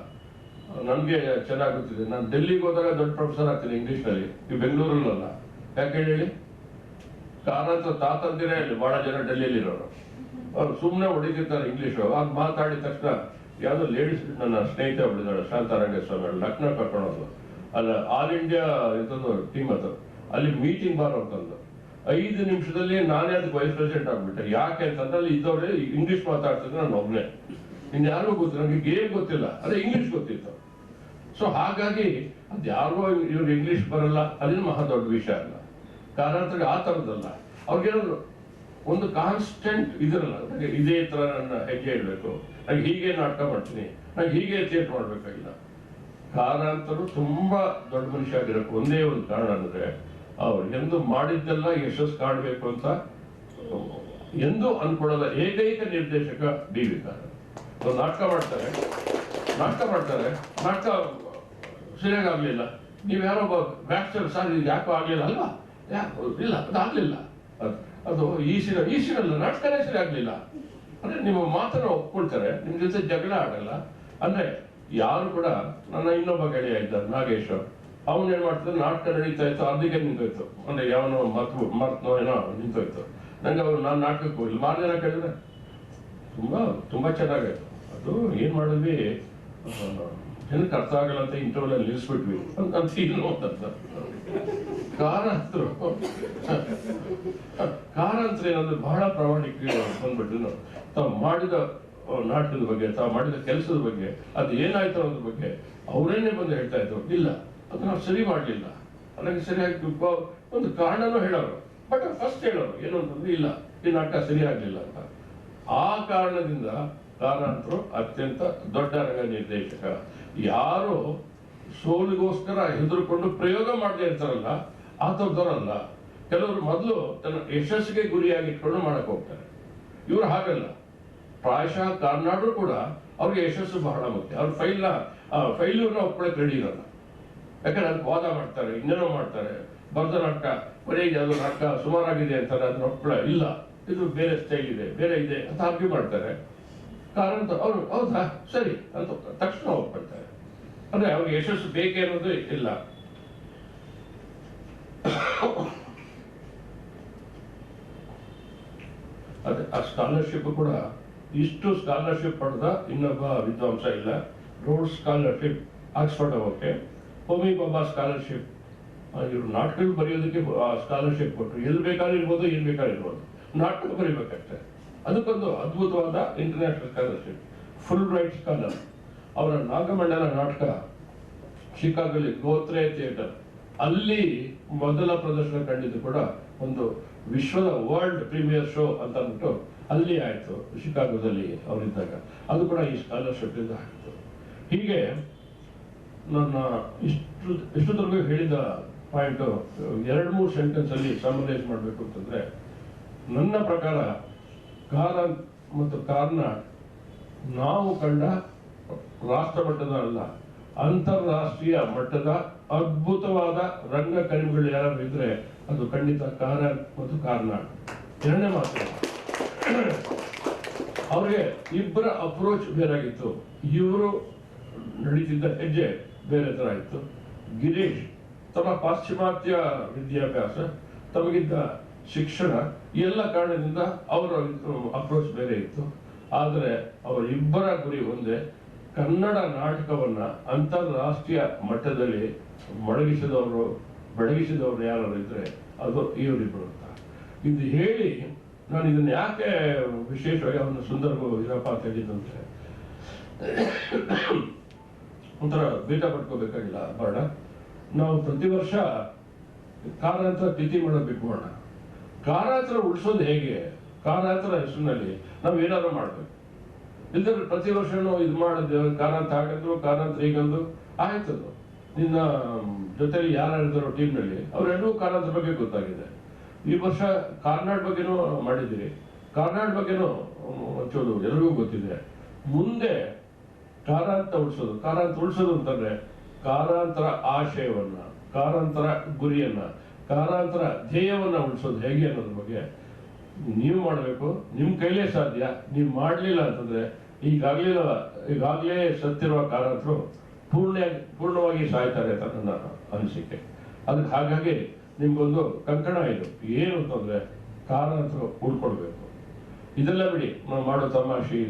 ನನ್ಗೆ ಚೆನ್ನಾಗಿ ಗೊತ್ತಿದೆ, ನಾನು ಡೆಲ್ಲಿಗೆ ಹೋದಾಗ ದೊಡ್ಡ ಪ್ರೊಫೆಸರ್ ಆಗ್ತೀನಿ ಇಂಗ್ಲಿಷ್ನಲ್ಲಿ, ಈ ಬೆಂಗಳೂರಲ್ಲ. ಯಾಕೆ ಹೇಳಿ, ಕಾರಣ ತಾತಂದಿರೇ ಹೇಳಿ ಬಹಳ ಜನ ಡೆಲ್ಲಿಯಲ್ಲಿ ಇರೋರು, ಅವ್ರು ಸುಮ್ಮನೆ ಹೊಡಿತಿರ್ತಾರೆ ಇಂಗ್ಲಿಷು. ಆಗ ಮಾತಾಡಿದ ತಕ್ಷಣ ಯಾವ್ದೋ ಲೇಡೀಸ್, ನನ್ನ ಸ್ನೇಹಿತ ಹೊಡಿದಾಳೆ ಶಾಂತಾರಂಗಸ್ವಾಮಿ, ಲಕ್ನೋ ಕರ್ಕೊಳ್ಳೋದು, ಅಲ್ಲ ಆಲ್ ಇಂಡಿಯಾ ಎಂತದ್ದು ಟೀಮ್ ಅದು, ಅಲ್ಲಿ ಮೀಟಿಂಗ್ ಬಾರೋ ಅಂತಂದು 5 ನಿಮಿಷದಲ್ಲಿ ನಾನೇ ಅದಕ್ಕೆ ವೈಸ್ ಪ್ರೆಸಿಡೆಂಟ್ ಆಗ್ಬಿಟ್ಟೆ. ಯಾಕೆ ಅಂತಂದ್ರೆ ಅಲ್ಲಿ ಇದ್ದವ್ರೆ ಇಂಗ್ಲಿಷ್ ಮಾತಾಡ್ತಿದ್ರೆ ನಾನು ಒಬ್ಬನೇ, ಇನ್ಯಾರಿಗೂ ಗೊತ್ತಿಲ್ಲ, ನನಗೆ ಗೇಮ್ ಗೊತ್ತಿಲ್ಲ, ಅದೇ ಇಂಗ್ಲಿಷ್ ಗೊತ್ತಿತ್ತು. ಸೊ ಹಾಗಾಗಿ ಅದು ಯಾರಿಗೋ ಇವ್ರು ಇಂಗ್ಲಿಷ್ ಬರಲ್ಲ ಅದೇನು ಮಹಾ ದೊಡ್ಡ ವಿಷಯ ಅಲ್ಲ. ಕಾರಣಾಂತರ ಆ ಥರದ್ದಲ್ಲ, ಅವ್ರಿಗೇನಾದ್ರು ಒಂದು ಕಾನ್ಸ್ಟೆಂಟ್ ಇದಿರಲ್ಲ, ನನಗೆ ಇದೇ ಥರ ನನ್ನ ಹೆಜ್ಜೆ ಇಡಬೇಕು, ನನಗೆ ಹೀಗೆ ನಾಟಕ ಮಾಡ್ತೀನಿ, ನನಗೆ ಹೀಗೆ ಥಿಯೇಟರ್ ಮಾಡ್ಬೇಕಾಗಿಲ್ಲ. ಕಾರಣಾಂತರು ತುಂಬಾ ದೊಡ್ಡ ಮನುಷ್ಯ ಆಗಿರಬೇಕು. ಒಂದೇ ಒಂದು ಕಾರಣ ಅಂದ್ರೆ ಅವ್ರು ಎಂದು ಮಾಡಿದ್ದೆಲ್ಲ ಯಶಸ್ಸು ಕಾಣಬೇಕು ಅಂತ ಎಂದು ಅನ್ಕೊಳ್ಳೋದ ಏಕೈಕ ನಿರ್ದೇಶಕ ಡಿ ವಿ ಕಾರಂತ್. ಒಂದು ನಾಟಕ ಮಾಡ್ತಾರೆ, ನಾಟಕ ಸರಿಯಾಗಿ ಆಗ್ಲಿಲ್ಲ, ನೀವು ಯಾರೋ ಬ್ಯಾಕ್ಸ್ಟರ್ ಸರ್ ಇದು ಯಾಕೋ ಆಗ್ಲಿಲ್ಲ ಅಲ್ವಾ, ಇಲ್ಲ ಅದಾಗ್ಲಿಲ್ಲ, ಅದು ಈಸಿನಲ್ಲ ನಾಟಕನೇ ಸರಿ ಆಗ್ಲಿಲ್ಲ ಅಂದ್ರೆ ನಿಮ್ಮ ಮಾತನ್ನ ಒಪ್ಕೊಳ್ತಾರೆ, ನಿಮ್ ಜೊತೆ ಜಗಳ ಆಡಲ್ಲ. ಅಂದ್ರೆ ಯಾರು ಕೂಡ, ನನ್ನ ಇನ್ನೊಬ್ಬ ಗೆಳೆಯ ಇದ್ದ ನಾಗೇಶ್, ಅವನು ಏನ್ ಮಾಡ್ತಿದ್ದ, ನಾಟಕ ನಡೀತಾ ಇತ್ತು, ಅರ್ಧಿಗೆ ನಿಂತೋಯ್ತು, ಅಂದ್ರೆ ಯಾವನೋ ಮರ್ತನೋ ಏನೋ ನಿಂತೋಯ್ತು. ನಂಗೆ ಅವ್ರು ನಾನು ನಾಟಕಕ್ಕೆ ಹೋಗಿಲ್ಲ, ಮಾರ್ದಿನ ಕೇಳಿದ್ರೆ ತುಂಬಾ ಚೆನ್ನಾಗಾಯ್ತು, ಅದು ಏನ್ ಮಾಡಿದ್ವಿ ಜನಕ್ಕೆ ಅರ್ಥ ಆಗಲ್ಲ ಅಂತ ಇಂಟರ್ವ್ಯೂಲ್ ಅಲ್ಲಿ ನಿಲ್ಲಿಸ್ಬಿಟ್ವಿ ಅಂತ ಏನು ಅಂತ. ಕಾರಂತರ ಏನಂದ್ರೆ ಬಹಳ ಪ್ರಾಮಾಣಿಕ ಬಂದ್ಬಿಟ್ಟು ತಾವು ಮಾಡಿದ ನಾಟಕದ ಬಗ್ಗೆ, ತಾವು ಮಾಡಿದ ಕೆಲಸದ ಬಗ್ಗೆ, ಅದು ಏನಾಯ್ತು ಅನ್ನೋದ್ರ ಬಗ್ಗೆ ಅವರೇನೆ ಬಂದು ಹೇಳ್ತಾ ಇದ್ರು, ಇಲ್ಲ ಅದು ನಾವು ಸರಿ ಮಾಡ್ಲಿಲ್ಲ, ಅದಕ್ಕೆ ಸರಿಯಾಗಿ ಒಂದು ಕಾರಣನೂ ಹೇಳೋರು. ಬಟ್ ಫಸ್ಟ್ ಹೇಳೋರು ಏನು ಅಂತಂದ್ರೆ, ಇಲ್ಲ ಈ ನಾಟಕ ಸರಿ ಆಗ್ಲಿಲ್ಲ ಅಂತ. ಆ ಕಾರಣದಿಂದ ಕಾರಂತರು ಅತ್ಯಂತ ದೊಡ್ಡ ರಂಗ ನಿರ್ದೇಶಕ. ಯಾರು ಸೋಲಿಗೋಸ್ಕರ ಹೆದರ್ಕೊಂಡು ಪ್ರಯೋಗ ಮಾಡದೇ ಇರ್ತಾರಲ್ಲ ಆತವ್ರದವರಲ್ಲ. ಕೆಲವರು ಮೊದಲು ತನ್ನ ಯಶಸ್ಸಿಗೆ ಗುರಿಯಾಗಿ ಇಟ್ಕೊಂಡು ಮಾಡಕ್ ಹೋಗ್ತಾರೆ, ಇವ್ರು ಹಾಗಲ್ಲ. ಪ್ರಾಯಶಃ ಕಾರ್ನಾಡು ಕೂಡ ಅವ್ರಿಗೆ ಯಶಸ್ಸು ಬಹಳ ಮುಖ್ಯ. ಅವ್ರ ಫೈಲ್ಯೂರ್ನ ಒಪ್ಕೊಳಕ್ ರೆಡಿ ಇರಲ್ಲ, ಯಾಕಂದ್ರೆ ಅದಕ್ಕೆ ವಾದ ಮಾಡ್ತಾರೆ, ಇನ್ನೇನೋ ಮಾಡ್ತಾರೆ. ಬರ್ದ ನಾಟಕ ಕೊನೆಗೆ ಯಾವ್ದು ನಾಟಕ ಸುಮಾರಾಗಿದೆ ಅಂತಾರೆ, ಅದನ್ನ ಒಪ್ಕೊಳ ಇಲ್ಲ, ಇದು ಬೇರೆ ಸ್ಟೈಲ್ ಇದೆ, ಬೇರೆ ಇದೆ ಅಂತ ಆರ್ಗ್ಯೂ ಮಾಡ್ತಾರೆ. ಕಾರಣ ಅವರು ಹೌದಾ ಸರಿ ಅಂತ ತಕ್ಷಣ ಒಪ್ಕೊಳ್ತಾರೆ. ಅಂದ್ರೆ ಅವ್ರಿಗೆ ಯಶಸ್ಸು ಬೇಕೇ ಅನ್ನೋದು ಇಲ್ಲ. ಅದೇ ಆ ಸ್ಕಾಲರ್ಶಿಪ್ ಕೂಡ, ಇಷ್ಟು ಸ್ಕಾಲರ್ಶಿಪ್ ಪಡೆದ ಇನ್ನೊಬ್ಬ ವಿದ್ವಾಂಸ ಇಲ್ಲ. ರೋಡ್ಸ್ ಸ್ಕಾಲರ್ಶಿಪ್ ಆಕ್ಸ್ಫರ್ಡ್ ಹೋಗಕ್ಕೆ, ಹೋಮಿ ಬಾಬಾ ಸ್ಕಾಲರ್ಶಿಪ್, ಇವರು ನಾಟಕಗಳು ಬರೆಯೋದಕ್ಕೆ ಸ್ಕಾಲರ್ಶಿಪ್ ಕೊಟ್ಟರು. ಎಲ್ಲಿ ಬೇಕಾದ್ರೂ ಇರ್ಬೋದು, ಏನ್ ಬೇಕಾದ್ರೂ ಇರ್ಬೋದು, ನಾಟಕ ಬರೀಬೇಕಷ್ಟೇ. ಅದಕ್ಕೊಂದು ಅದ್ಭುತವಾದ international scholarship, full right scholar. ಅವರ ನಾಗಮಂಡಲ ನಾಟಕ ಶಿಕಾಗೋಲಿ ಗೋತ್ರೆ ಥಿಯೇಟರ್ ಅಲ್ಲಿ ಮೊದಲ ಪ್ರದರ್ಶನ ಕಂಡಿದ್ದು ಕೂಡ ಒಂದು ವಿಶ್ವದ ವರ್ಲ್ಡ್ ಪ್ರೀಮಿಯರ್ ಶೋ ಅಂತ ಅಂದ್ಬಿಟ್ಟು ಅಲ್ಲಿ ಆಯ್ತು ಶಿಕಾಗೋದಲ್ಲಿ ಅವರಿದ್ದಾಗ. ಅದು ಕೂಡ ಈ ಸ್ಕಾಲರ್ಶಿಪ್ ಇಂದ ಆಯಿತು. ಹೀಗೆ ನನ್ನ ಇಷ್ಟೊತ್ತರೆಗೂ ಹೇಳಿದ ಪಾಯಿಂಟ್ 2-3 ಸೆಂಟೆನ್ಸ್ ಅಲ್ಲಿ ಸಮರೈಸ್ ಮಾಡಬೇಕು ಅಂತಂದ್ರೆ, ನನ್ನ ಪ್ರಕಾರ ಕಾರಂತ್ ಮತ್ತು ಕಾರ್ನಾಡ್ ನಾವು ಕಂಡ ರಾಷ್ಟ್ರ ಮಟ್ಟದ ಅಲ್ಲ, ಅಂತಾರಾಷ್ಟ್ರೀಯ ಮಟ್ಟದ ಅದ್ಭುತವಾದ ರಂಗಕರ್ಮಿಗಳು ಯಾರು ಇದ್ರೆ ಅದು ಖಂಡಿತ ಕಾರಂತ್ ಮತ್ತು ಕಾರ್ನಾಡ್. ಎರಡನೇ ಮಾತು, ಅವ್ರಿಗೆ ಇಬ್ಬರ ಅಪ್ರೋಚ್ ಬೇರಾಗಿತ್ತು. ಇವರು ನಡೀತಿದ್ದ ಹೆಜ್ಜೆ ಬೇರೆ ತರ ಇತ್ತು. ಗಿರೀಶ್ ತಮ್ಮ ಪಾಶ್ಚಿಮಾತ್ಯ ವಿದ್ಯಾಭ್ಯಾಸ, ತಮಗಿದ್ದ ಶಿಕ್ಷಣ, ಎಲ್ಲ ಕಾರಣದಿಂದ ಅವರ ಅಪ್ರೋಚ್ ಬೇರೆ ಇತ್ತು. ಆದರೆ ಅವರಿಬ್ಬರ ಗುರಿ ಒಂದೇ, ಕನ್ನಡ ನಾಟಕವನ್ನ ಅಂತಾರಾಷ್ಟ್ರೀಯ ಮಟ್ಟದಲ್ಲಿ ಬೆಳಗಿಸಿದವರು ಯಾರು ಇದ್ರೆ ಅದು ಇವರಿಬ್ಬರು ಅಂತ. ಇದು ಹೇಳಿ ನಾನು ಇದನ್ನ ಯಾಕೆ ವಿಶೇಷವಾಗಿ ಅವನ ಸುಂದರ ವೀರಪ್ಪ ಅಂತ ಹೇಳಿದಂತೆ ಒಂಥರ ಬೀಟ ಪಡ್ಕೋಬೇಕಾಗಿಲ್ಲ ಬರಣ. ನಾವು ಪ್ರತಿ ವರ್ಷ ಕಾರಾಂತರ ತಿಥಿ ಮಾಡೋದು ಬಿಟ್ಬೋಣ. ಕಾರಾಂತರ ಉಳಿಸೋದು ಹೇಗೆ? ಕಾರಾಂತರ ಹೆಸರಿನಲ್ಲಿ ನಾವು ಏನಾದ್ರು ಮಾಡ್ಬೇಕು. ಇಲ್ದ್ರೆ ಪ್ರತಿ ವರ್ಷನೂ ಇದು ಮಾಡಿದ್ದೆ, ಕಾರಾಂತ ಹಾಕಿದ್ರು, ಕಾರಾಂತರ ಹೀಗಂದು ಆಯ್ತದು. ನಿನ್ನ ಜೊತೆಲಿ ಯಾರಿದ್ದಾರೋ ಟೀಮ್ನಲ್ಲಿ ಅವರೆಲ್ಲರೂ ಕಾರಾಂತರ ಬಗ್ಗೆ ಗೊತ್ತಾಗಿದೆ. ಈ ವರ್ಷ ಕಾರ್ನಾಡ್ ಬಗ್ಗೆನೂ ಮಾಡಿದ್ದೀರಿ, ಕಾರ್ನಾಡ್ ಬಗ್ಗೆನೂ ಹಂಚೋದು ಎಲ್ರಿಗೂ ಗೊತ್ತಿದೆ. ಮುಂದೆ ಕಾರಾಂತ ಉಳಿಸೋದು ಅಂತಂದ್ರೆ ಕಾರಾಂತರ ಆಶಯವನ್ನ, ಕಾರಾಂತರ ಗುರಿಯನ್ನ, ಕಾರಾಂತರ ಧ್ಯೇಯವನ್ನ ಉಳಿಸೋದು ಹೇಗೆ ಅನ್ನೋದ್ರ ಬಗ್ಗೆ ನೀವು ಮಾಡಬೇಕು. ನಿಮ್ ಕೈಲೇ ಸಾಧ್ಯ. ನೀವು ಮಾಡಲಿಲ್ಲ ಅಂತಂದ್ರೆ ಈಗಾಗಲೇ ಸತ್ತಿರುವ ಕಾರಾಂತರು ಪೂರ್ಣವಾಗಿ ಸಾಯ್ತಾರೆ ಅಂತ ನನ್ನ ಅನಿಸಿಕೆ. ಅದಕ್ಕೆ ಹಾಗಾಗಿ ನಿಮ್ಗೊಂದು ಕಂಕಣ ಇದು ಏನು ಅಂತಂದ್ರೆ ಕಾರಾಂತರು ಉಳ್ಕೊಳ್ಬೇಕು. ಇದೆಲ್ಲ ಬಿಡಿ, ನಾವು ಮಾಡೋ ತಮಾಷೆ,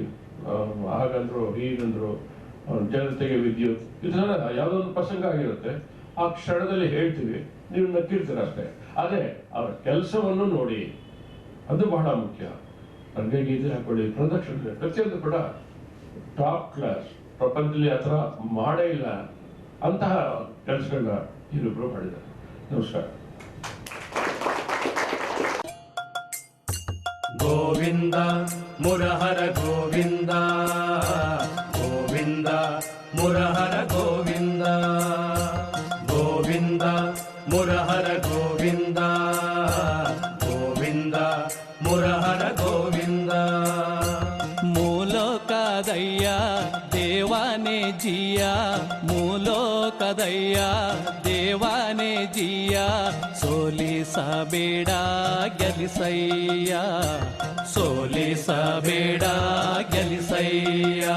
ಹಾಗಂದ್ರು ಹೀಗಂದ್ರು, ಜನತೆಗೆ ವಿದ್ಯುತ್, ಇದೆಲ್ಲ ಯಾವುದೋ ಒಂದು ಪ್ರಸಂಗ ಆಗಿರುತ್ತೆ, ಆ ಕ್ಷಣದಲ್ಲಿ ಹೇಳ್ತೀವಿ, ನೀವು ನಕ್ಕಿರ್ತೀರ ಅಷ್ಟೇ. ಅದೇ ಅವರ ಕೆಲಸವನ್ನು ನೋಡಿ, ಅದು ಬಹಳ ಮುಖ್ಯ. ರಂಗಗೀತೆ ಹಾಕೊಳ್ಳಿ, ಪ್ರದಕ್ಷಿಣೆ, ಪ್ರತಿಯೊಂದು ಕೂಡ ಟಾಪ್ ಕ್ಲಾಸ್. ಪ್ರಪಂಚದಲ್ಲಿ ಆ ಥರ ಮಾಡೇ ಇಲ್ಲ ಅಂತಹ ಕೆಲಸಗಳನ್ನ ಇವರಿಬ್ರು ಮಾಡಿದ್ದಾರೆ. ನಮಸ್ಕಾರ. ಗೋವಿಂದ ಮುರಹರ ಗೋವಿಂದ, ಗೋವಿಂದ ಮುರಹರ ಗೋವಿಂದ, ಗೋವಿಂದ ಮುರಹರ ಗೋವಿಂದ, ಗೋವಿಂದ ಮುರಹರ ಗೋವಿಂದ. ಮೂಲೋಕದಯ್ಯ ದೇವಾನೆ ಜಿಯ, ಮೂಲೋಕದಯ್ಯ ದೇವಾನೆ ಜಿಯ, ಸೋಲಿಸಬೇಡ ಗೆಲಿಸಯ್ಯ, ಸೋಲಿಸಬೇಡ ಗೆಲಿಸಯ್ಯ.